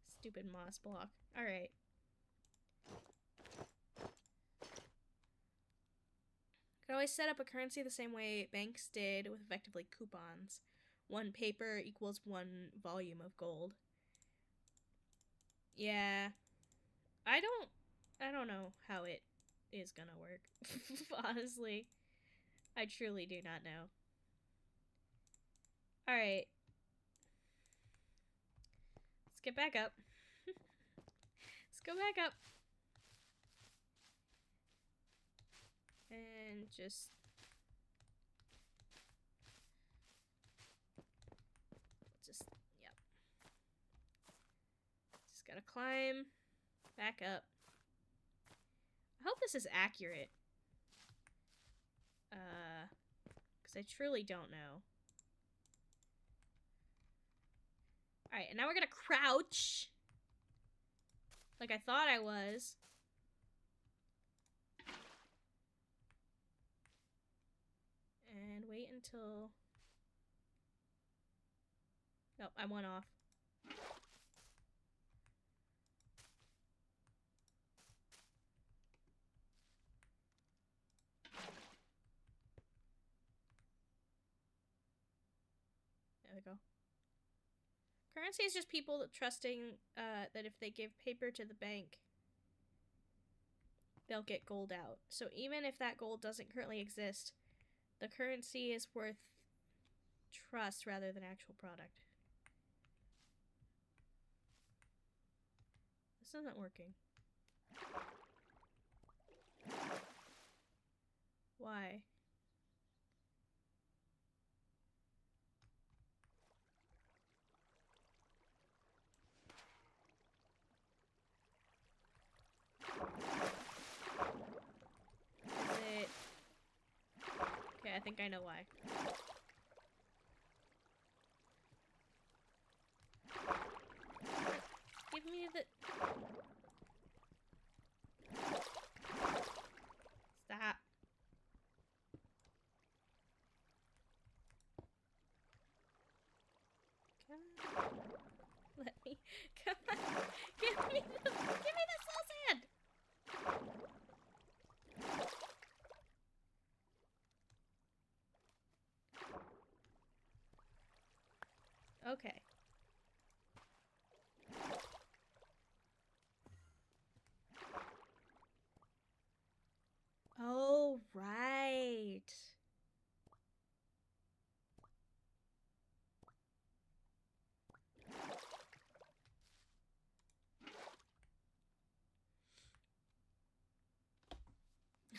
Stupid moss block. Alright. Could always set up a currency the same way banks did with effectively coupons. 1 paper equals 1 volume of gold. Yeah. I don't know how it is gonna work. Honestly. I truly do not know. Alright. Let's get back up. Let's go back up. And just... yep. Just gotta climb back up. I hope this is accurate. Because I truly don't know. Alright, and now we're gonna crouch. Like I thought I was. And wait until... Nope, I went off. There we go. Currency is just people trusting that if they give paper to the bank, they'll get gold out. So even if that gold doesn't currently exist, the currency is worth trust rather than actual product. This isn't working. Why? Is it... Okay, I think I know why. Give me the... Stop. Come on. Let me... Come on. Give me the soul sand! Okay. Oh, right.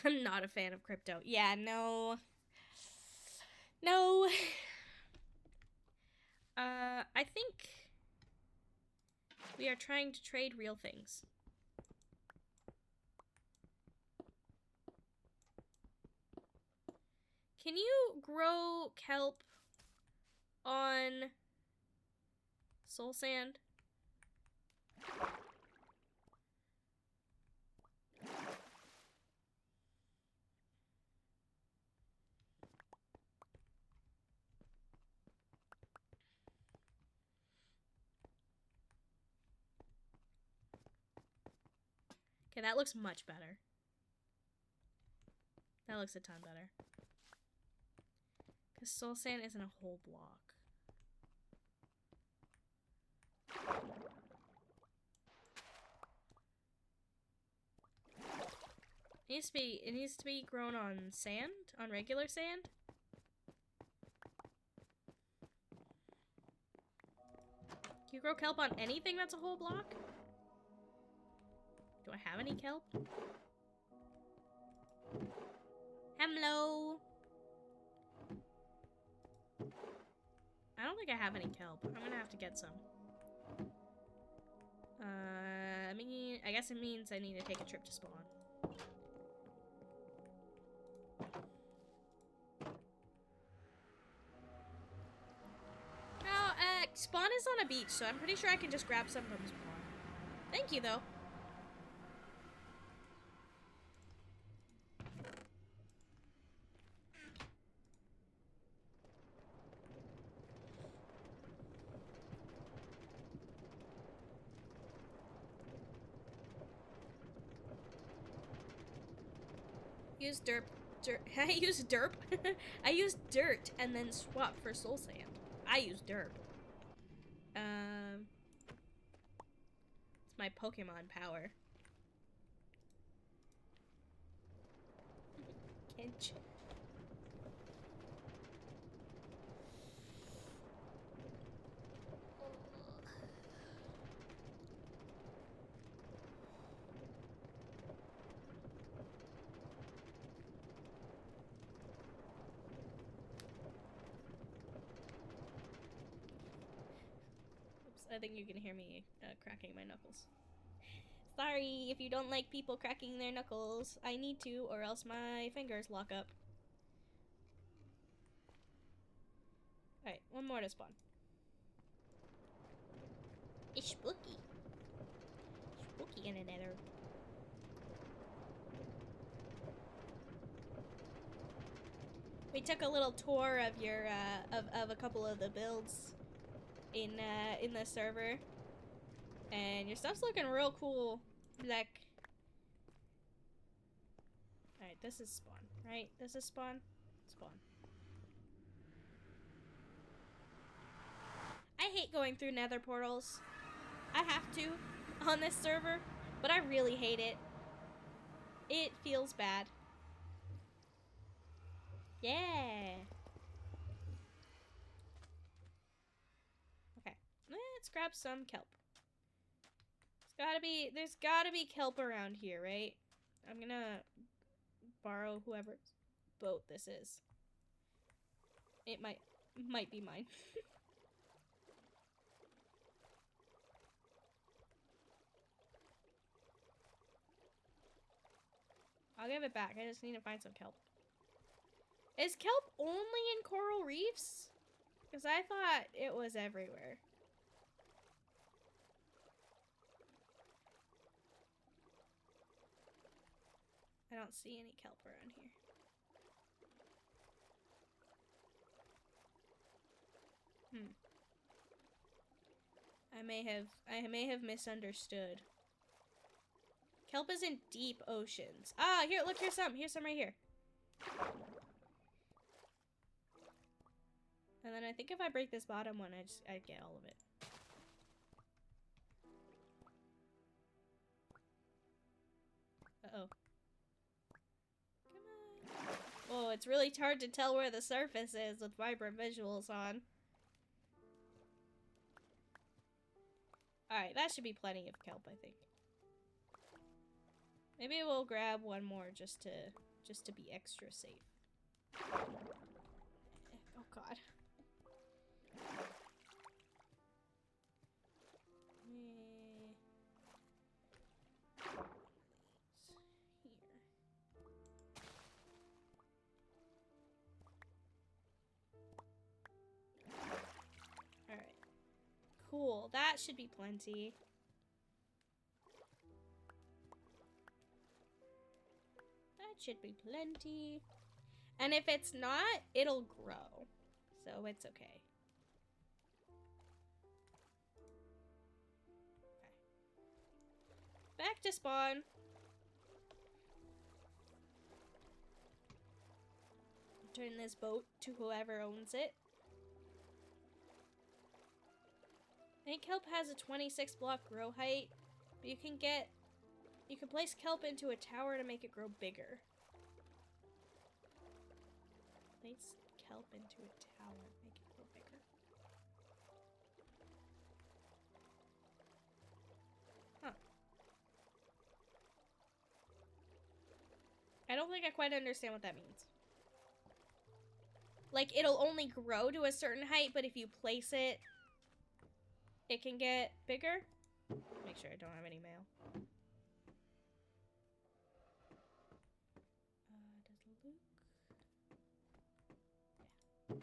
I'm not a fan of crypto. Yeah, no. No. I think we are trying to trade real things. Can you grow kelp on soul sand? Okay, that looks much better. That looks a ton better. Because soul sand isn't a whole block. It needs to be grown on sand? On regular sand? Can you grow kelp on anything that's a whole block? Do I have any kelp? Hello? I don't think I have any kelp. I'm gonna have to get some. I guess it means I need to take a trip to spawn. No, spawn is on a beach, so I'm pretty sure I can just grab some from spawn. Thank you, though. Use dirt. I use derp. I use dirt and then swap for soul sand. I use derp. It's my Pokemon power. Kinch. I think you can hear me cracking my knuckles. Sorry if you don't like people cracking their knuckles. I need to, or else my fingers lock up. Alright, one more to spawn. It's spooky. Spooky in the nether. We took a little tour of your of a couple of the builds in the server, and your stuff's looking real cool. Like, all right, this is spawn, right? This is spawn. Spawn. I hate going through nether portals. I have to on this server, but I really hate it. It feels bad. Yeah. Okay. Let's grab some kelp. There's gotta be kelp around here, right? I'm gonna borrow whoever's boat this is. It might be mine. I'll give it back. I just need to find some kelp. Is kelp only in coral reefs? Because I thought it was everywhere. I don't see any kelp around here. I may have misunderstood. Kelp is in deep oceans. Ah, here, look, here's some. Here's some right here. And then I think if I break this bottom one, I get all of it. Uh-oh. Come on. Oh, it's really hard to tell where the surface is with vibrant visuals on. Alright, that should be plenty of kelp, I think. Maybe we'll grab one more just to be extra safe. Oh god. Alright. Cool. That should be plenty. That should be plenty. And if it's not, it'll grow. So it's okay. Okay. Back to spawn. Turn this boat to whoever owns it. I think kelp has a 26 block grow height, but you can place kelp into a tower to make it grow bigger. Place kelp into a tower, make it grow bigger. Huh. I don't think I quite understand what that means. Like, it'll only grow to a certain height, but if you place it, it can get bigger. Make sure I don't have any mail. Does Luke? Yeah.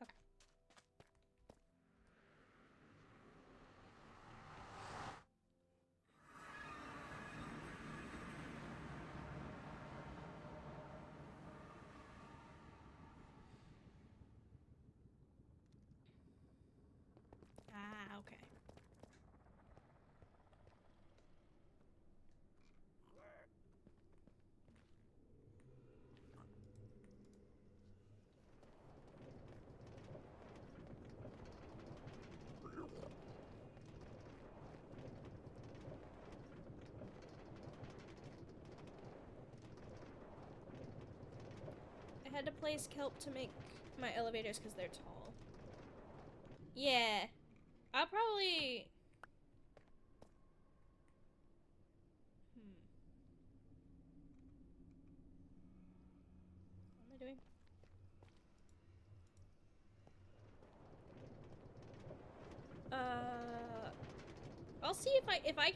Okay. Ah, okay. I had to place kelp to make my elevators because they're tall. Yeah. I'll probably... What am I doing? I'll see if I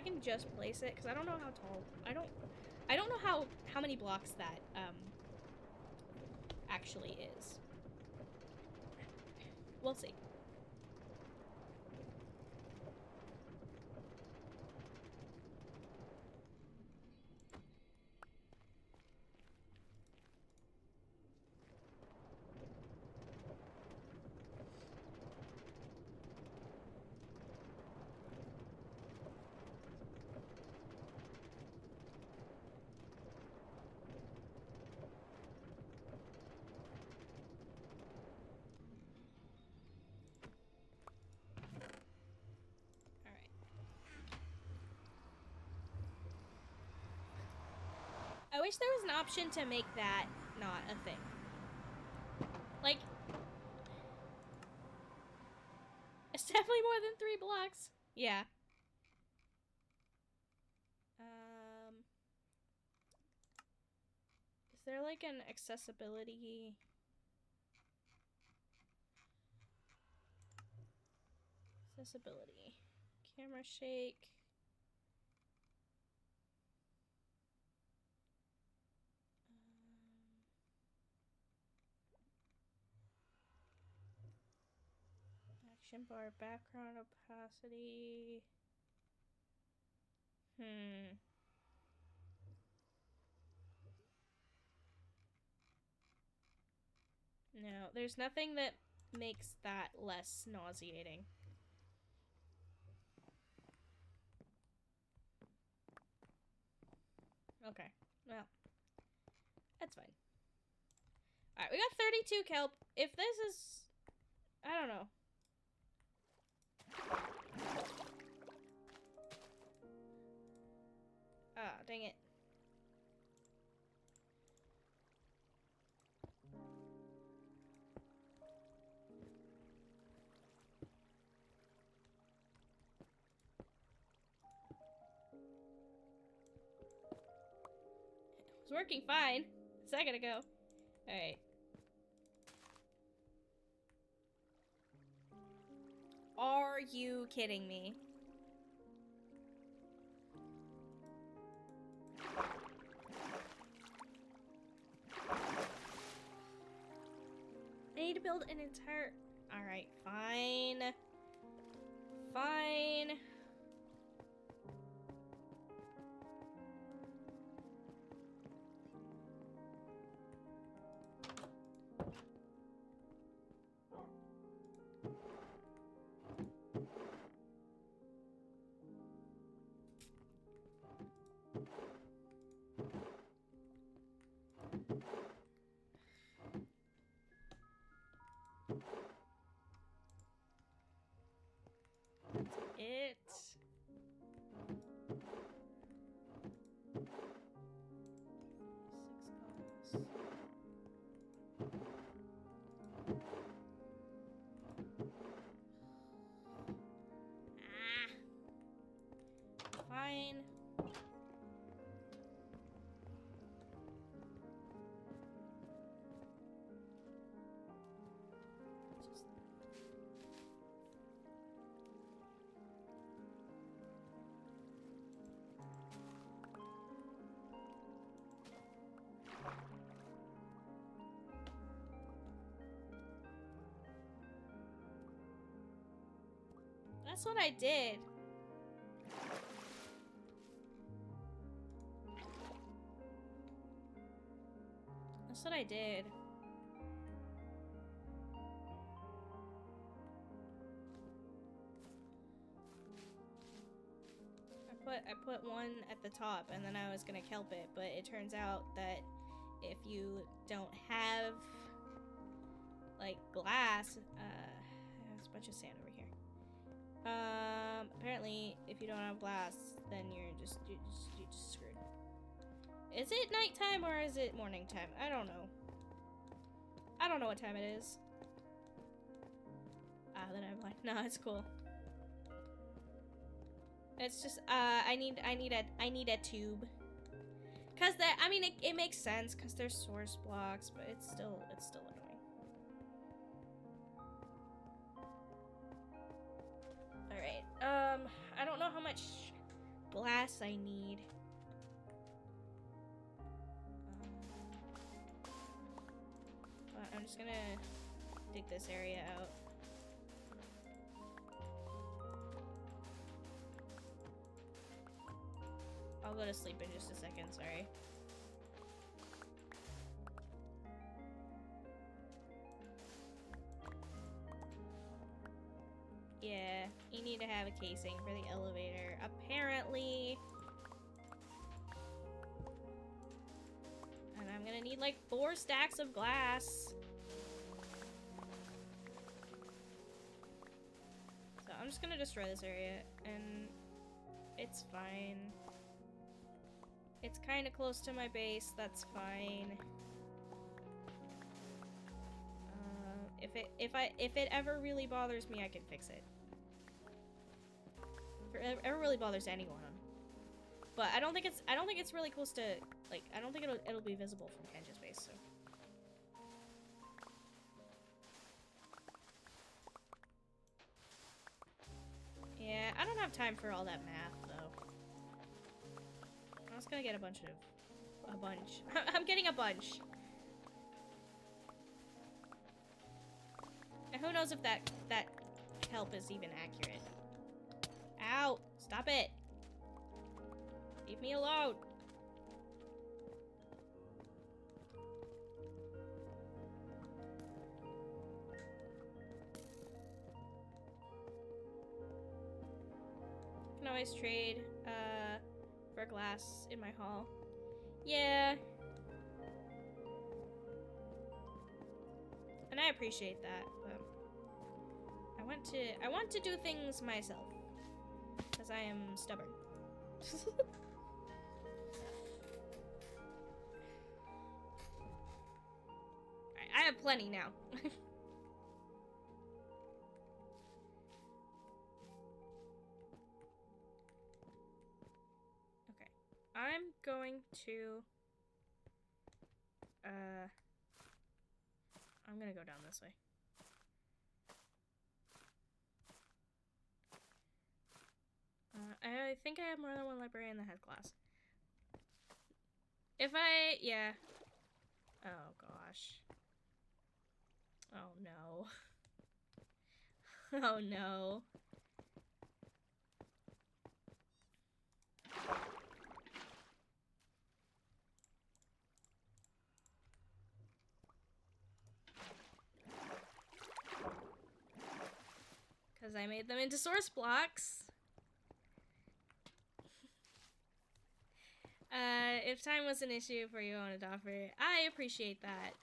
can just place it, because I don't know how tall. I don't know how many blocks that actually is. We'll see. I wish there was an option to make that not a thing. Like, it's definitely more than 3 blocks. Yeah. Is there like an accessibility? Accessibility. Camera shake. Action bar, background opacity. No, there's nothing that makes that less nauseating. Okay, well, that's fine. Alright, we got 32 kelp. If this is... I don't know. Ah, dang it. It was working fine a second ago. Alright. Are you kidding me? I need to build an entire... Alright, fine. Fine. It. Fine. That's what I did. That's what I did. I put one at the top and then I was gonna kelp it, but it turns out that if you don't have like glass, there's a bunch of sand over here. Apparently if you don't have glass, then you're just screwed. Is it nighttime or is it morning time? I don't know. I don't know what time it is. Ah, then I'm like, no, it's cool. It's just, I need a tube. Cause that, I mean, it makes sense cause there's source blocks, but it's still annoying. All right, I don't know how much glass I need. I'm just gonna dig this area out. I'll go to sleep in just a second, sorry. Yeah, you need to have a casing for the elevator, apparently. And I'm gonna need like 4 stacks of glass. So I'm just gonna destroy this area, and it's fine. It's kind of close to my base, that's fine. If it ever really bothers me, I can fix it. If it ever really bothers anyone. But I don't think it's really close to, like, I don't think it'll be visible from Kenja's base, so. Yeah, I don't have time for all that math, though. I'm just gonna get a bunch. I'm getting a bunch. And who knows if that help is even accurate. Ow! Stop it! Leave me alone! Can always trade for glass in my hall. Yeah. And I appreciate that, but I want to do things myself. Because I am stubborn. Alright, I have plenty now. Okay. I'm going to I'm gonna go down this way. I think I have more than one librarian that has glass. Yeah. Oh gosh. Oh no. Oh no. Because I made them into source blocks. If time was an issue for you, I wanted to offer it. I appreciate that.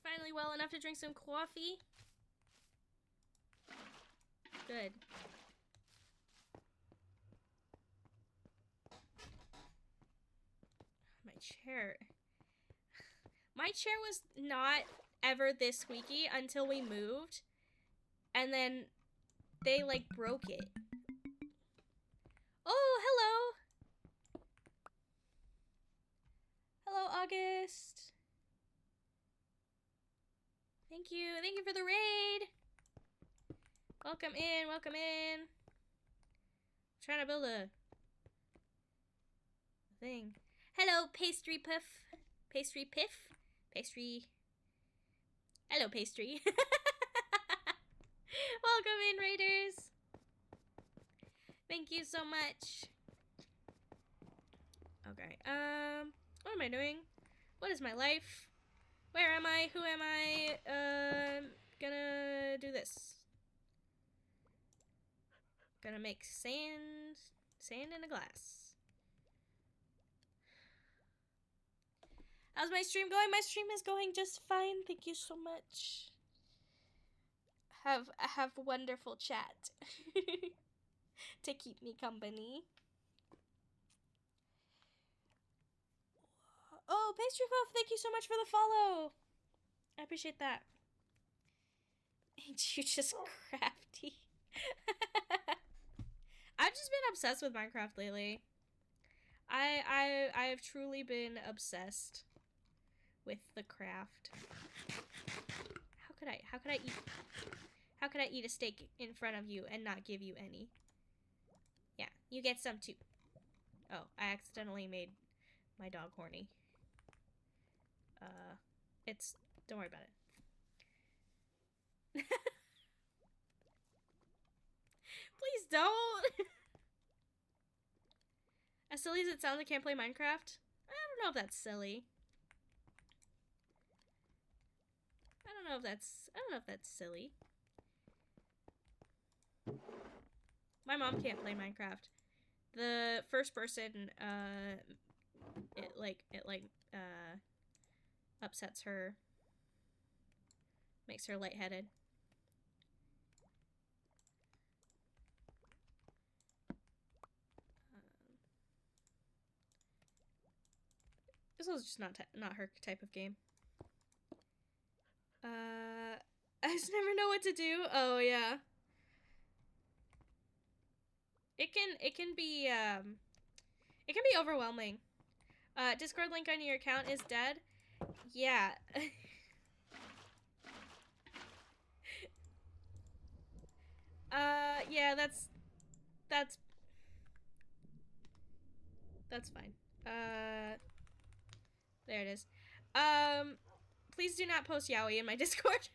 Finally well enough to drink some coffee. Good. My chair. My chair was not ever this squeaky until we moved. And then they like broke it. Oh, hello. Hello, August. Thank you. Thank you for the raid. Welcome in. Welcome in. I'm trying to build a thing. Hello, pastry puff. Pastry piff. Pastry. Hello, pastry. Welcome in, raiders. Thank you so much. Okay. What am I doing? What is my life? Where am I? Who am I? Gonna do this. Gonna make sand in a glass. How's my stream going? My stream is going just fine. Thank you so much. Have wonderful chat to keep me company. Oh, Pastry Puff, thank you so much for the follow. I appreciate that. Ain't you just crafty? I've just been obsessed with Minecraft lately. I've truly been obsessed with the craft. How could I eat a steak in front of you and not give you any? Yeah, you get some too. Oh, I accidentally made my dog horny. Don't worry about it. Please don't! As silly as it sounds, I can't play Minecraft. I don't know if that's silly. I don't know if that's silly. My mom can't play Minecraft. The first person, it upsets her. Makes her lightheaded. This was just not her type of game. I just never know what to do. Oh yeah. It can be overwhelming. Discord link on your account is dead. Yeah. Yeah, that's fine. There it is. Please do not post yaoi in my Discord.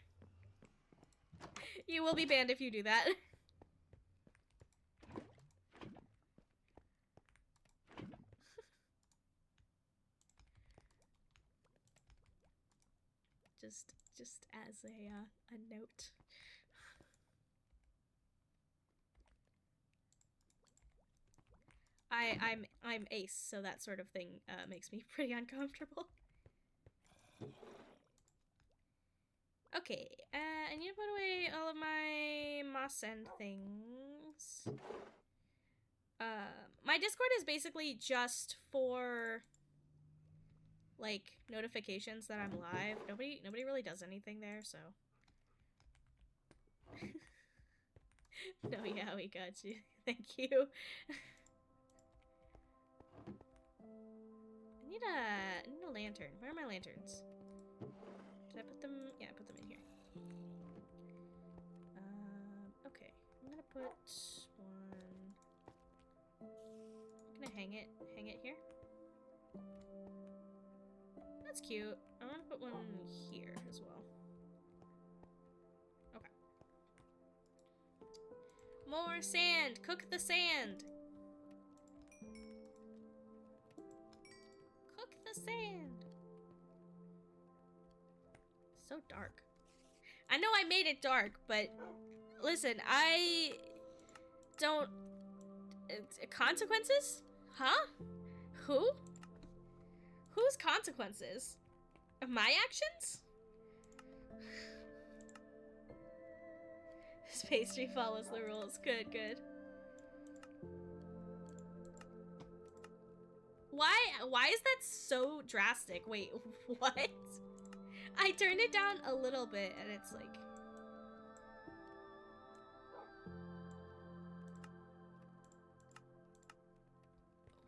You will be banned if you do that. just as a note. I'm ace, so that sort of thing makes me pretty uncomfortable. Okay, I need to put away all of my moss end things. My Discord is basically just for like notifications that I'm live. Nobody really does anything there, so. No, yeah, we got you. Thank you. I need a lantern. Where are my lanterns? Did I put them? Yeah, I put them in here. Okay. I'm gonna put one. I'm gonna hang it here. That's cute. I'm gonna put one here as well. Okay. More sand! Cook the sand! Cook the sand! So dark. I know I made it dark, but listen, I don't... consequences? Huh? Who? Whose consequences? My actions? This pastry follows the rules. Good, good. Why is that so drastic? Wait, what? I turned it down a little bit and it's like...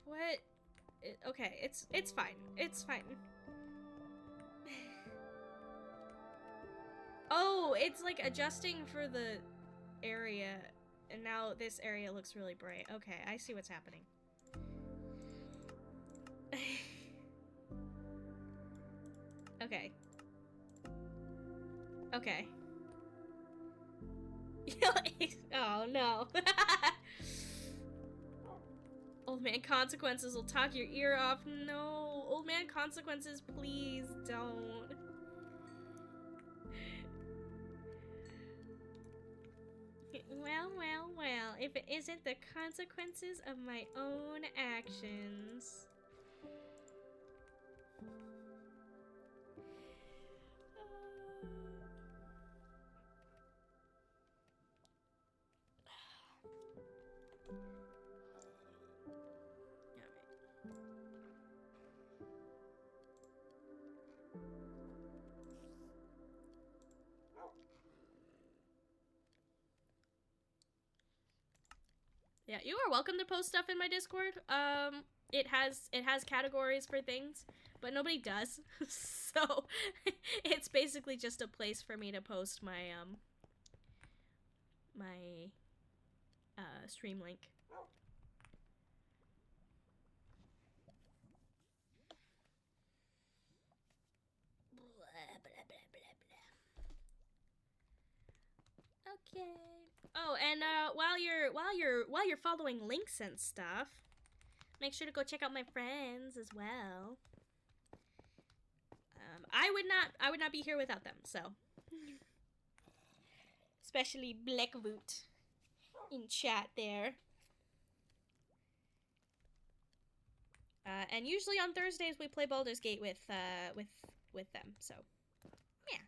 What? Okay, it's fine. It's fine. Oh, it's like adjusting for the area, and now this area looks really bright. Okay, I see what's happening. Okay. Okay. Oh no. Old man consequences will talk your ear off. No. Old man consequences, please don't. Well. If it isn't the consequences of my own actions. Yeah, you are welcome to post stuff in my Discord. it has categories for things, but nobody does. So it's basically just a place for me to post my stream link. Okay. Oh, and while you're following links and stuff, make sure to go check out my friends as well. I would not be here without them. So, especially Blackvoot in chat there. And usually on Thursdays we play Baldur's Gate with them. So, yeah.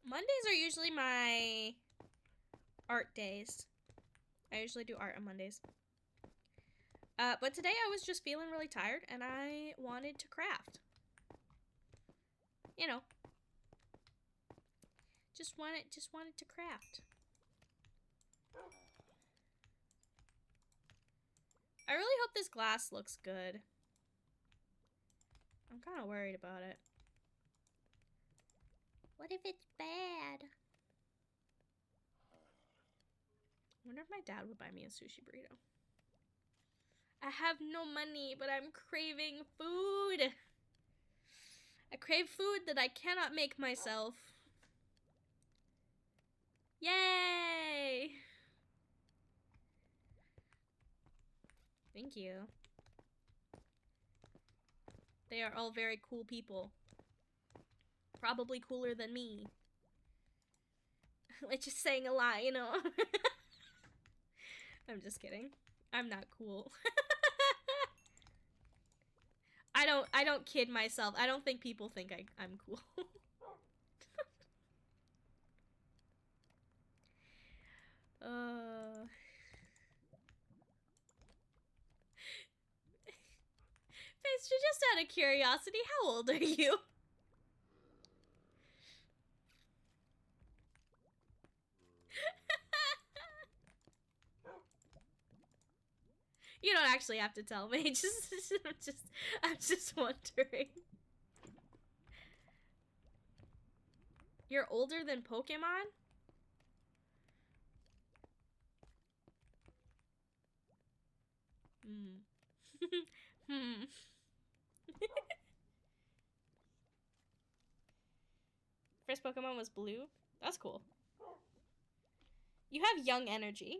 Mondays are usually my art days. I usually do art on Mondays. But today I was just feeling really tired and I wanted to craft. You know. Just wanted to craft. I really hope this glass looks good. I'm kind of worried about it. What if it's bad? I wonder if my dad would buy me a sushi burrito. I have no money, but I'm craving food. I crave food that I cannot make myself. Yay! Thank you. They are all very cool people. Probably cooler than me. Which is saying a lot, you know? I'm just kidding. I'm not cool. I don't kid myself. I don't think people think I'm cool. Pastry, just out of curiosity, how old are you? You don't actually have to tell me. I'm just wondering. You're older than Pokemon? First Pokemon was blue? That's cool. You have young energy.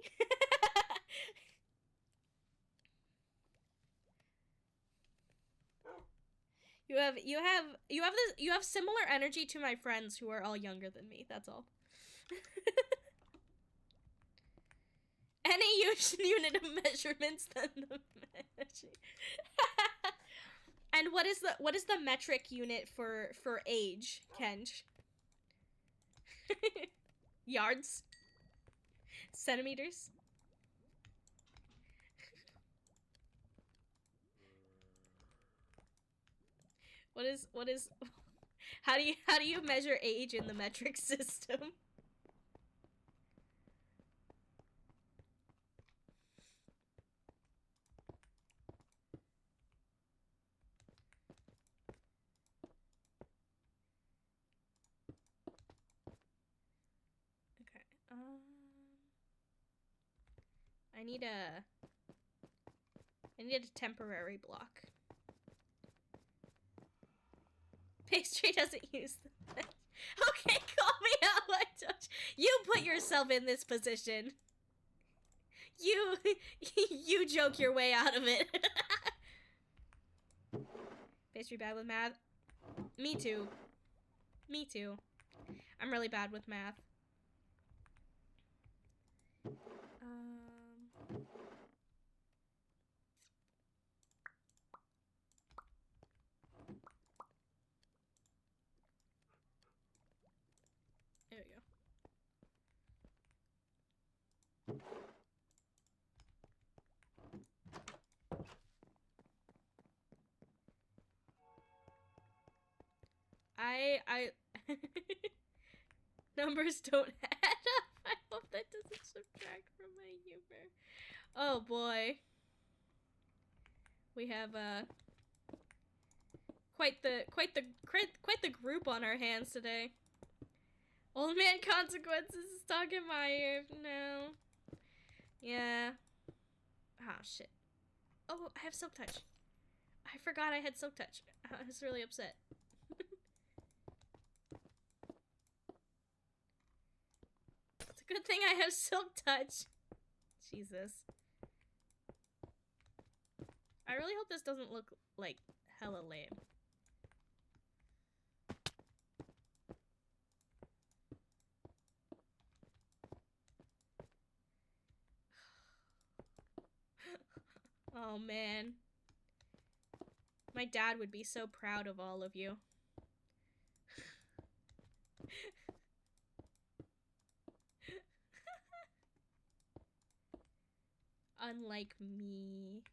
You have similar energy to my friends who are all younger than me. That's all. Any unit of measurements than the energy. And what is the metric unit for age, Kenj? Yards? Centimeters? What is how do you measure age in the metric system? Okay. I need a temporary block. Pastry doesn't use the Okay, call me out. I don't. You put yourself in this position. You joke your way out of it. Pastry bad with math? Me too. Me too. I'm really bad with math. There we go. I numbers don't add up. Oh boy. We have quite the group on our hands today. Old man consequences is stuck in my ear. No. Yeah. Ah, shit. Oh, I have silk touch. I forgot I had silk touch. I was really upset. It's a good thing I have silk touch. Jesus. I really hope this doesn't look like hella lame. Oh man. My dad would be so proud of all of you. Unlike me.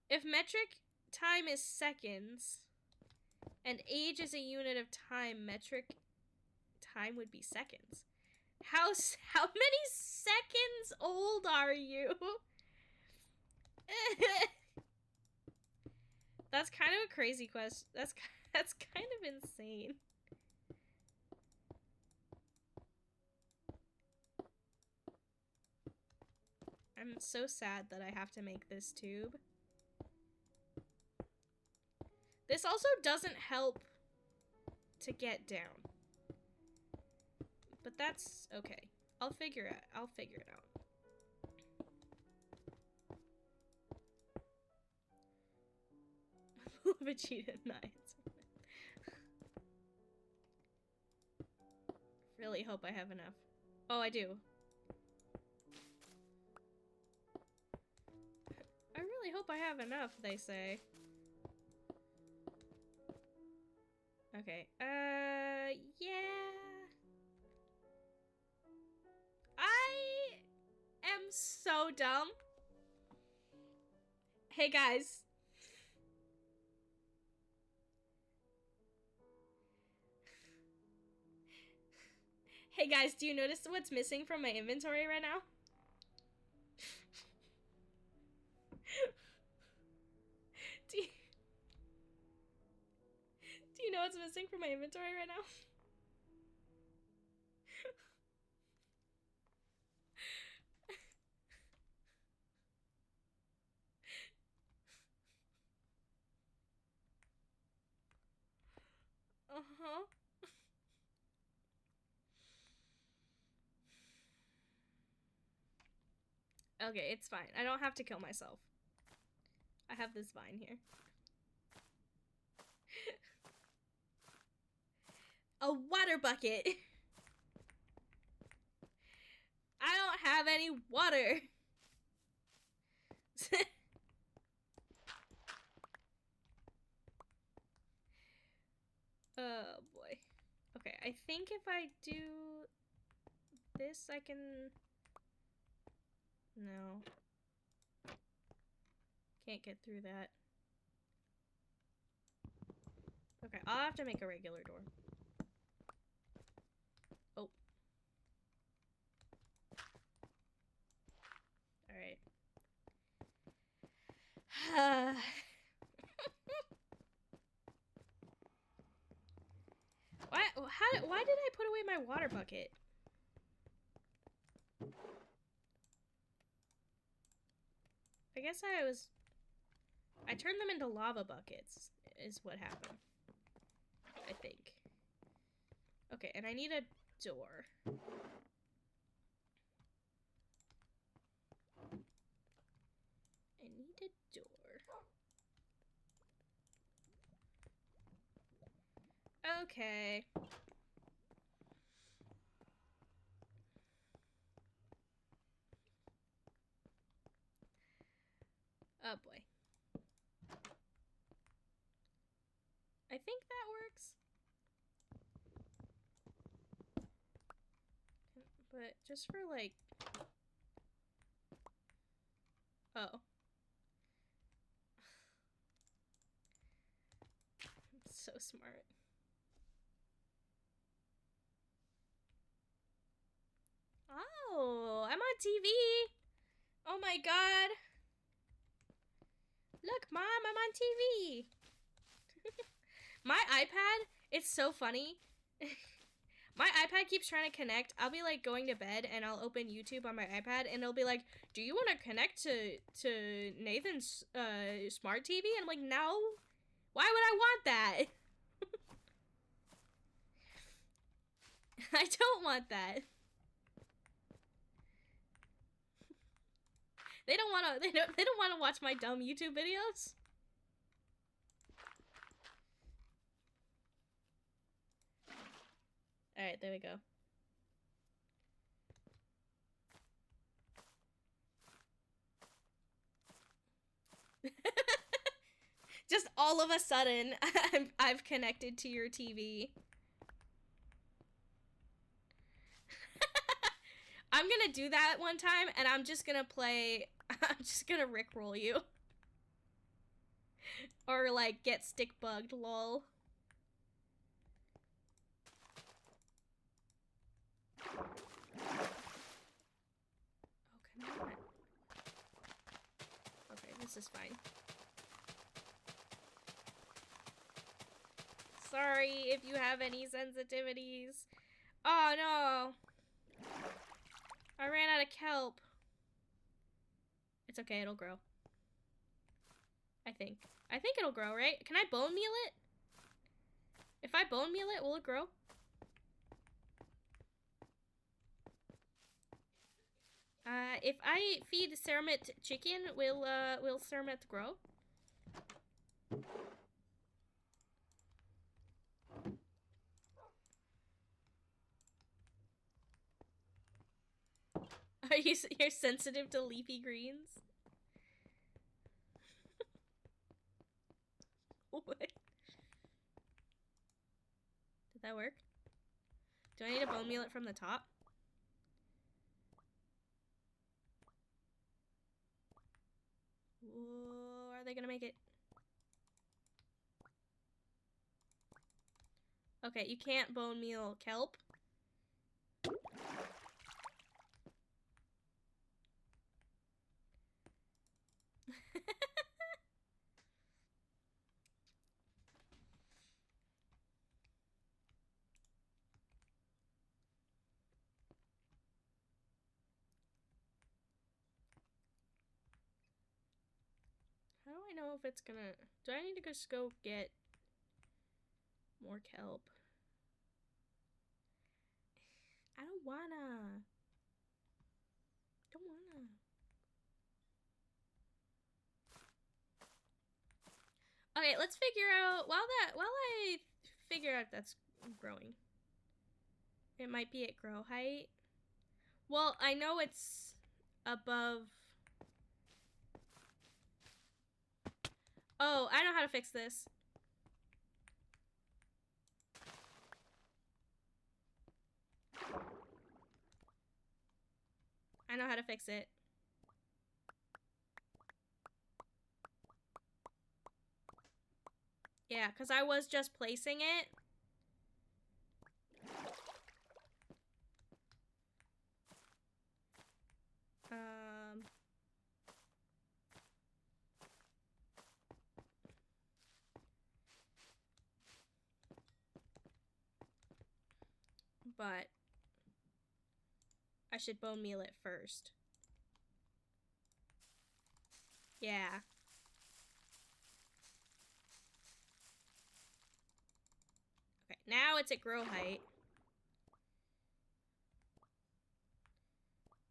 If metric time is seconds and age is a unit of time, metric time would be seconds. How many seconds old are you? That's kind of a crazy question. That's kind of insane. I'm so sad that I have to make this tube. This also doesn't help to get down. But that's okay. I'll figure it out. Vegeta 9. Really hope I have enough. Oh, I do. I really hope I have enough, they say. Okay, yeah. I am so dumb. Hey, guys. Hey, guys, do you notice what's missing from my inventory right now? Do you know what's missing from my inventory right now? Uh-huh. Okay, it's fine. I don't have to kill myself. I have this vine here. A water bucket! I don't have any water! Oh boy. Okay, I think if I do this, I can... No. Can't get through that. Okay, I'll have to make a regular door. Oh. Alright. Why did I put away my water bucket? I guess I turned them into lava buckets, is what happened. I think. Okay, and I need a door. I need a door. Okay. Oh boy. I think that works. But just for like... Oh. So smart. Oh, I'm on TV. Oh my god! Look, Mom, I'm on TV! My iPad, it's so funny. My iPad keeps trying to connect. I'll be like going to bed and I'll open YouTube on my iPad and it'll be like, do you want to connect to Nathan's smart TV? And I'm like, no. Why would I want that? I don't want that. They don't want to. They don't want to watch my dumb YouTube videos. All right, there we go. Just all of a sudden, I've connected to your TV. I'm gonna do that one time, and I'm just gonna play. I'm just gonna rickroll you, or like get stick bugged, lol. Oh, come on. Okay, this is fine. Sorry if you have any sensitivities. Oh no. I ran out of kelp. It's okay, it'll grow. I think. I think it'll grow, right? Can I bone meal it? If I bone meal it, will it grow? If I feed Ceramit chicken, will Ceramit grow? You're sensitive to leafy greens? What? Did that work? Do I need to bone meal it from the top? Whoa, are they gonna make it? Okay, you can't bone meal kelp. How do I know if it's gonna... Do I need to just go get more kelp? I don't wanna. Don't wanna. Okay, let's figure out... While I figure out that's growing. It might be at grow height. Well, I know it's above... Oh, I know how to fix this. I know how to fix it. Yeah, because I was just placing it. But I should bone meal it first. Yeah. Okay, now it's at grow height.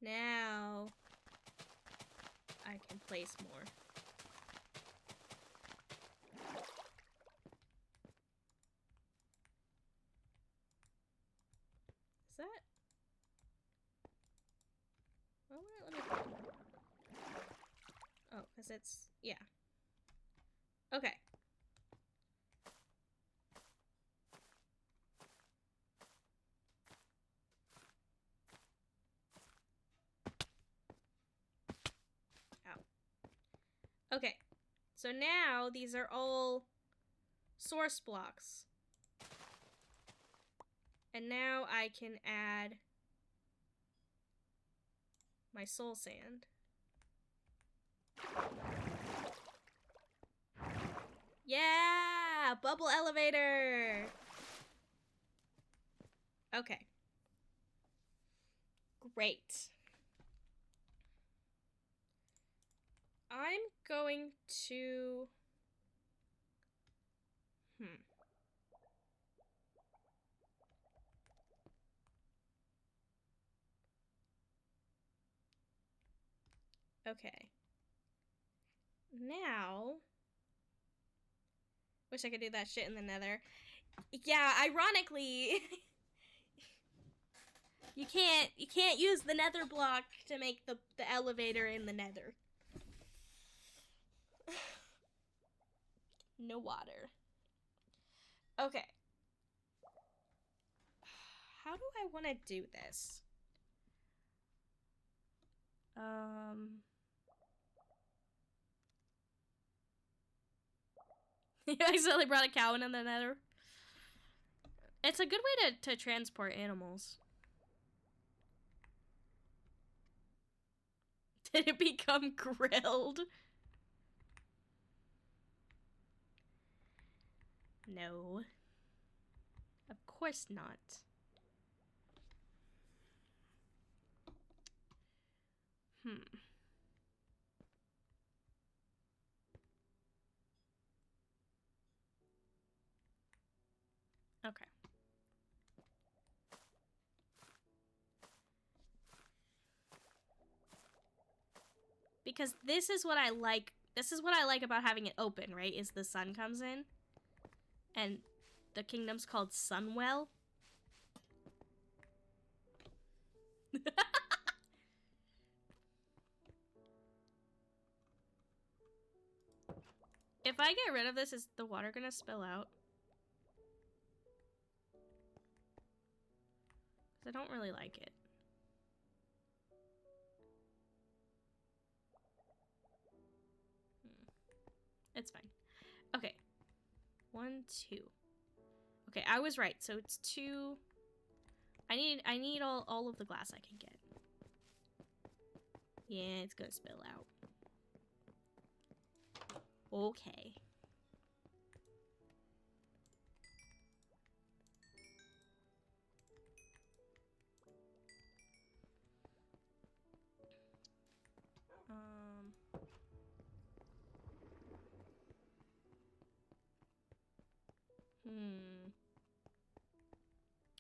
Now I can place more. Is that? Why won't it let me? Oh, because it's, yeah. Okay. Ow. Okay. So now these are all source blocks. And now I can add my soul sand. Yeah! Bubble elevator! Okay. Great. I'm going to... Okay. Now... Wish I could do that shit in the nether. Yeah, ironically... you can't use the nether block to make the elevator in the nether. No water. Okay. How do I want to do this? You accidentally brought a cow into the nether. It's a good way to transport animals. Did it become grilled? No. Of course not. Okay. Because this is what I like. This is what I like about having it open, right? Is the sun comes in. And the kingdom's called Sunwell. If I get rid of this, is the water gonna spill out? Because I don't really like it. It's fine. Okay. 1, 2. Okay, I was right. So it's 2. I need all of the glass I can get. Yeah, it's gonna spill out. Okay.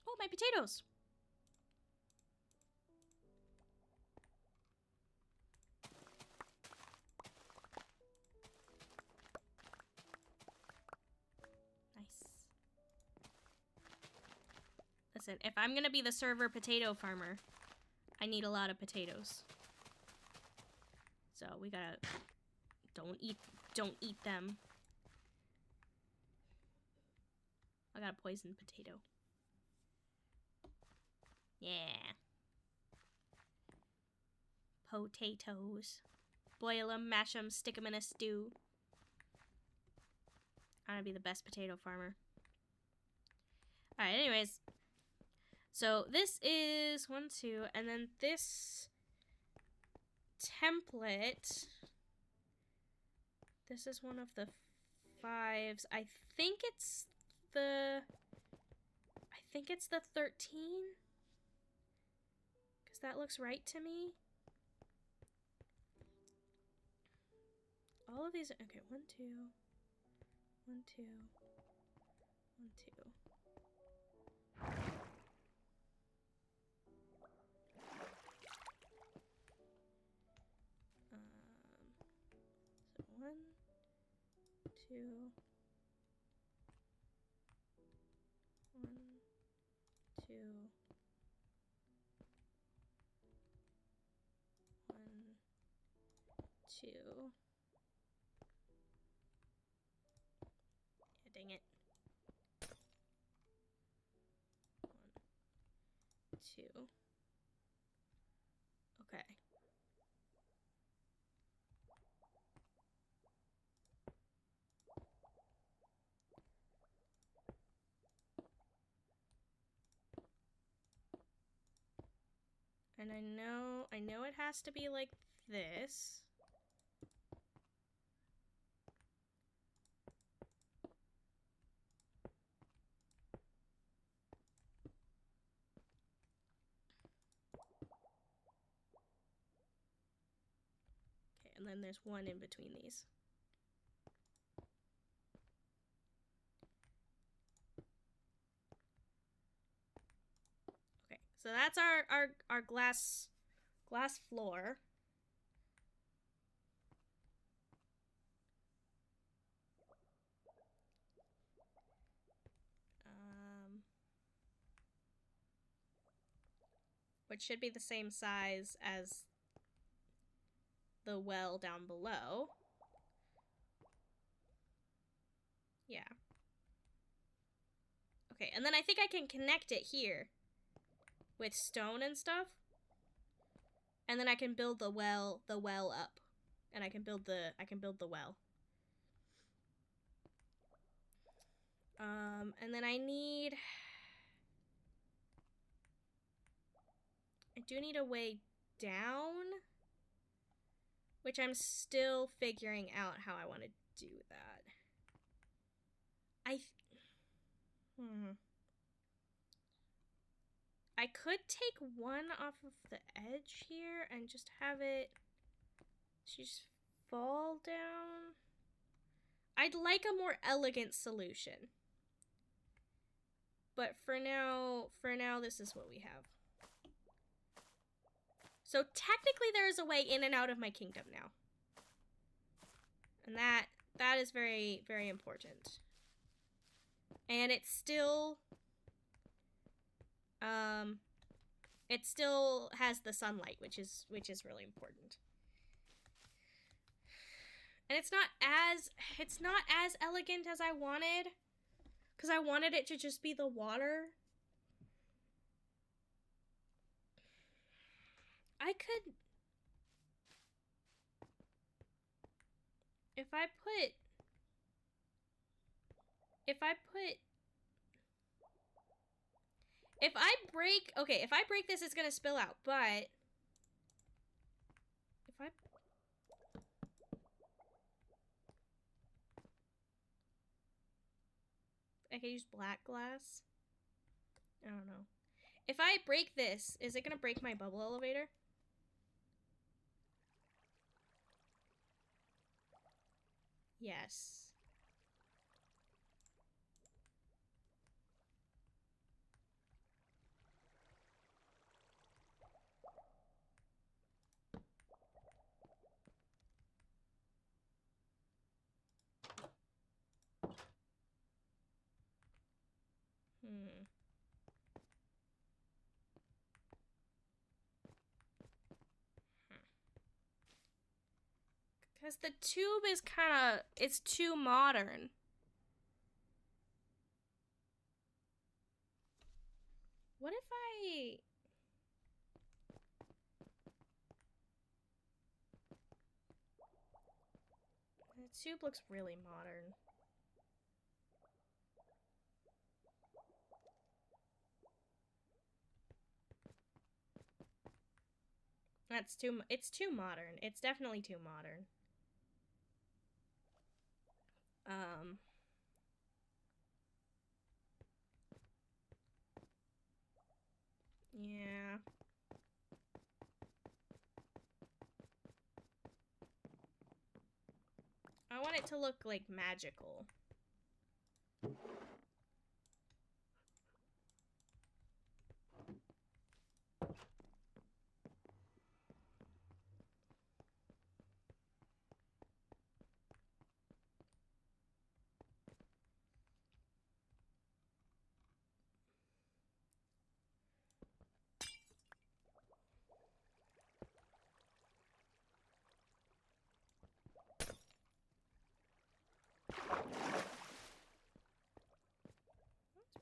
Oh, my potatoes. Nice. Listen, if I'm gonna be the server potato farmer, I need a lot of potatoes. So we gotta don't eat them. I got a poisoned potato. Yeah. Potatoes. Boil them, mash them, stick them in a stew. I'm gonna be the best potato farmer. Alright, anyways. So this is 1, 2, and then this template. This is one of the 5s. I think it's the 13. Because that looks right to me. All of these, okay, 1, 2, 1, 2, 1, 2. So 1, 2, 1, 2, 1, 2. Yeah, dang it. 1, 2. Okay. And I know it has to be like this. and then there's one in between these. Okay, so that's our glass floor. Which should be the same size as the well down below. Yeah. Okay, and then I think I can connect it here with stone and stuff. And then I can build the well up. And I can build the well. And then I do need a way down, which I'm still figuring out how I want to do that. I could take one off of the edge here and just have it just fall down. I'd like a more elegant solution. But for now, this is what we have. So technically there is a way in and out of my kingdom now. And that is very, very important. And it still has the sunlight, which is really important. And it's not as elegant as I wanted, because I wanted it to just be the water. I could, if I break this, it's gonna spill out, but if I could use black glass. I don't know. If I break this, is it gonna break my bubble elevator? Yes. Because the tube is it's too modern. What if I... The tube looks really modern. It's too modern. It's definitely too modern. Yeah. I want it to look like magical.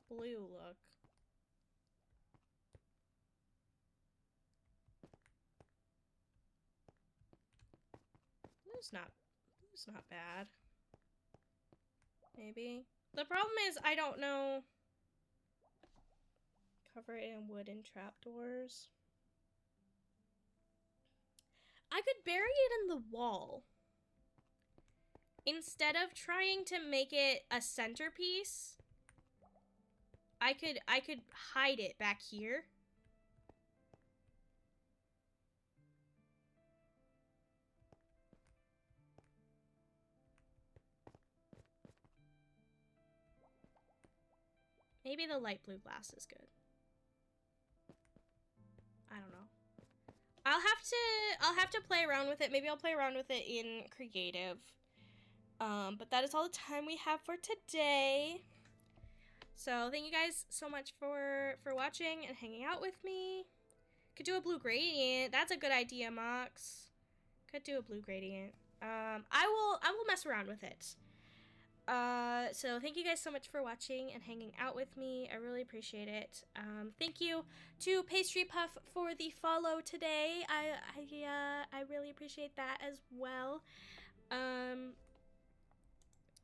Blue look. Blue's not bad. Maybe. The problem is I don't know. Cover it in wooden trapdoors. I could bury it in the wall. Instead of trying to make it a centerpiece, I could hide it back here. Maybe the light blue glass is good. I don't know. I'll have to play around with it. Maybe I'll play around with it in creative. But that is all the time we have for today. So thank you guys so much for watching and hanging out with me. Could do a blue gradient. That's a good idea, Mox. Could do a blue gradient. I will mess around with it. So thank you guys so much for watching and hanging out with me. I really appreciate it. Thank you to Pastry Puff for the follow today. I really appreciate that as well.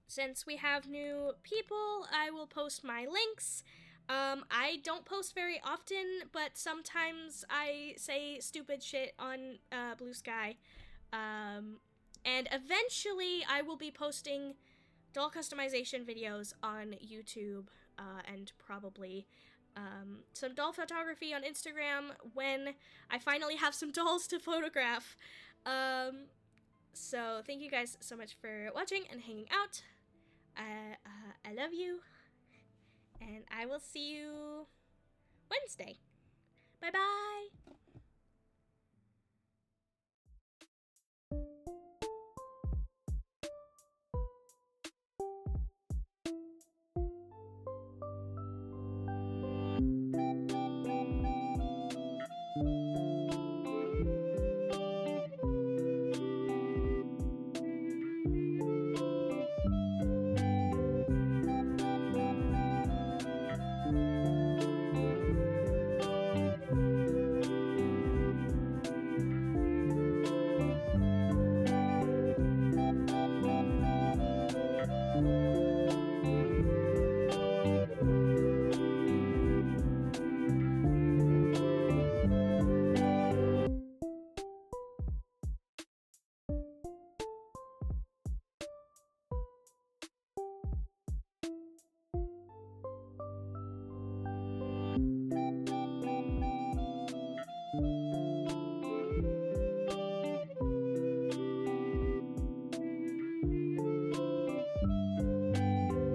Since we have new people, I will post my links. I don't post very often, but sometimes I say stupid shit on Blue Sky. And eventually I will be posting doll customization videos on YouTube, and probably some doll photography on Instagram when I finally have some dolls to photograph. So thank you guys so much for watching and hanging out. I love you, and I will see you Wednesday. Bye bye.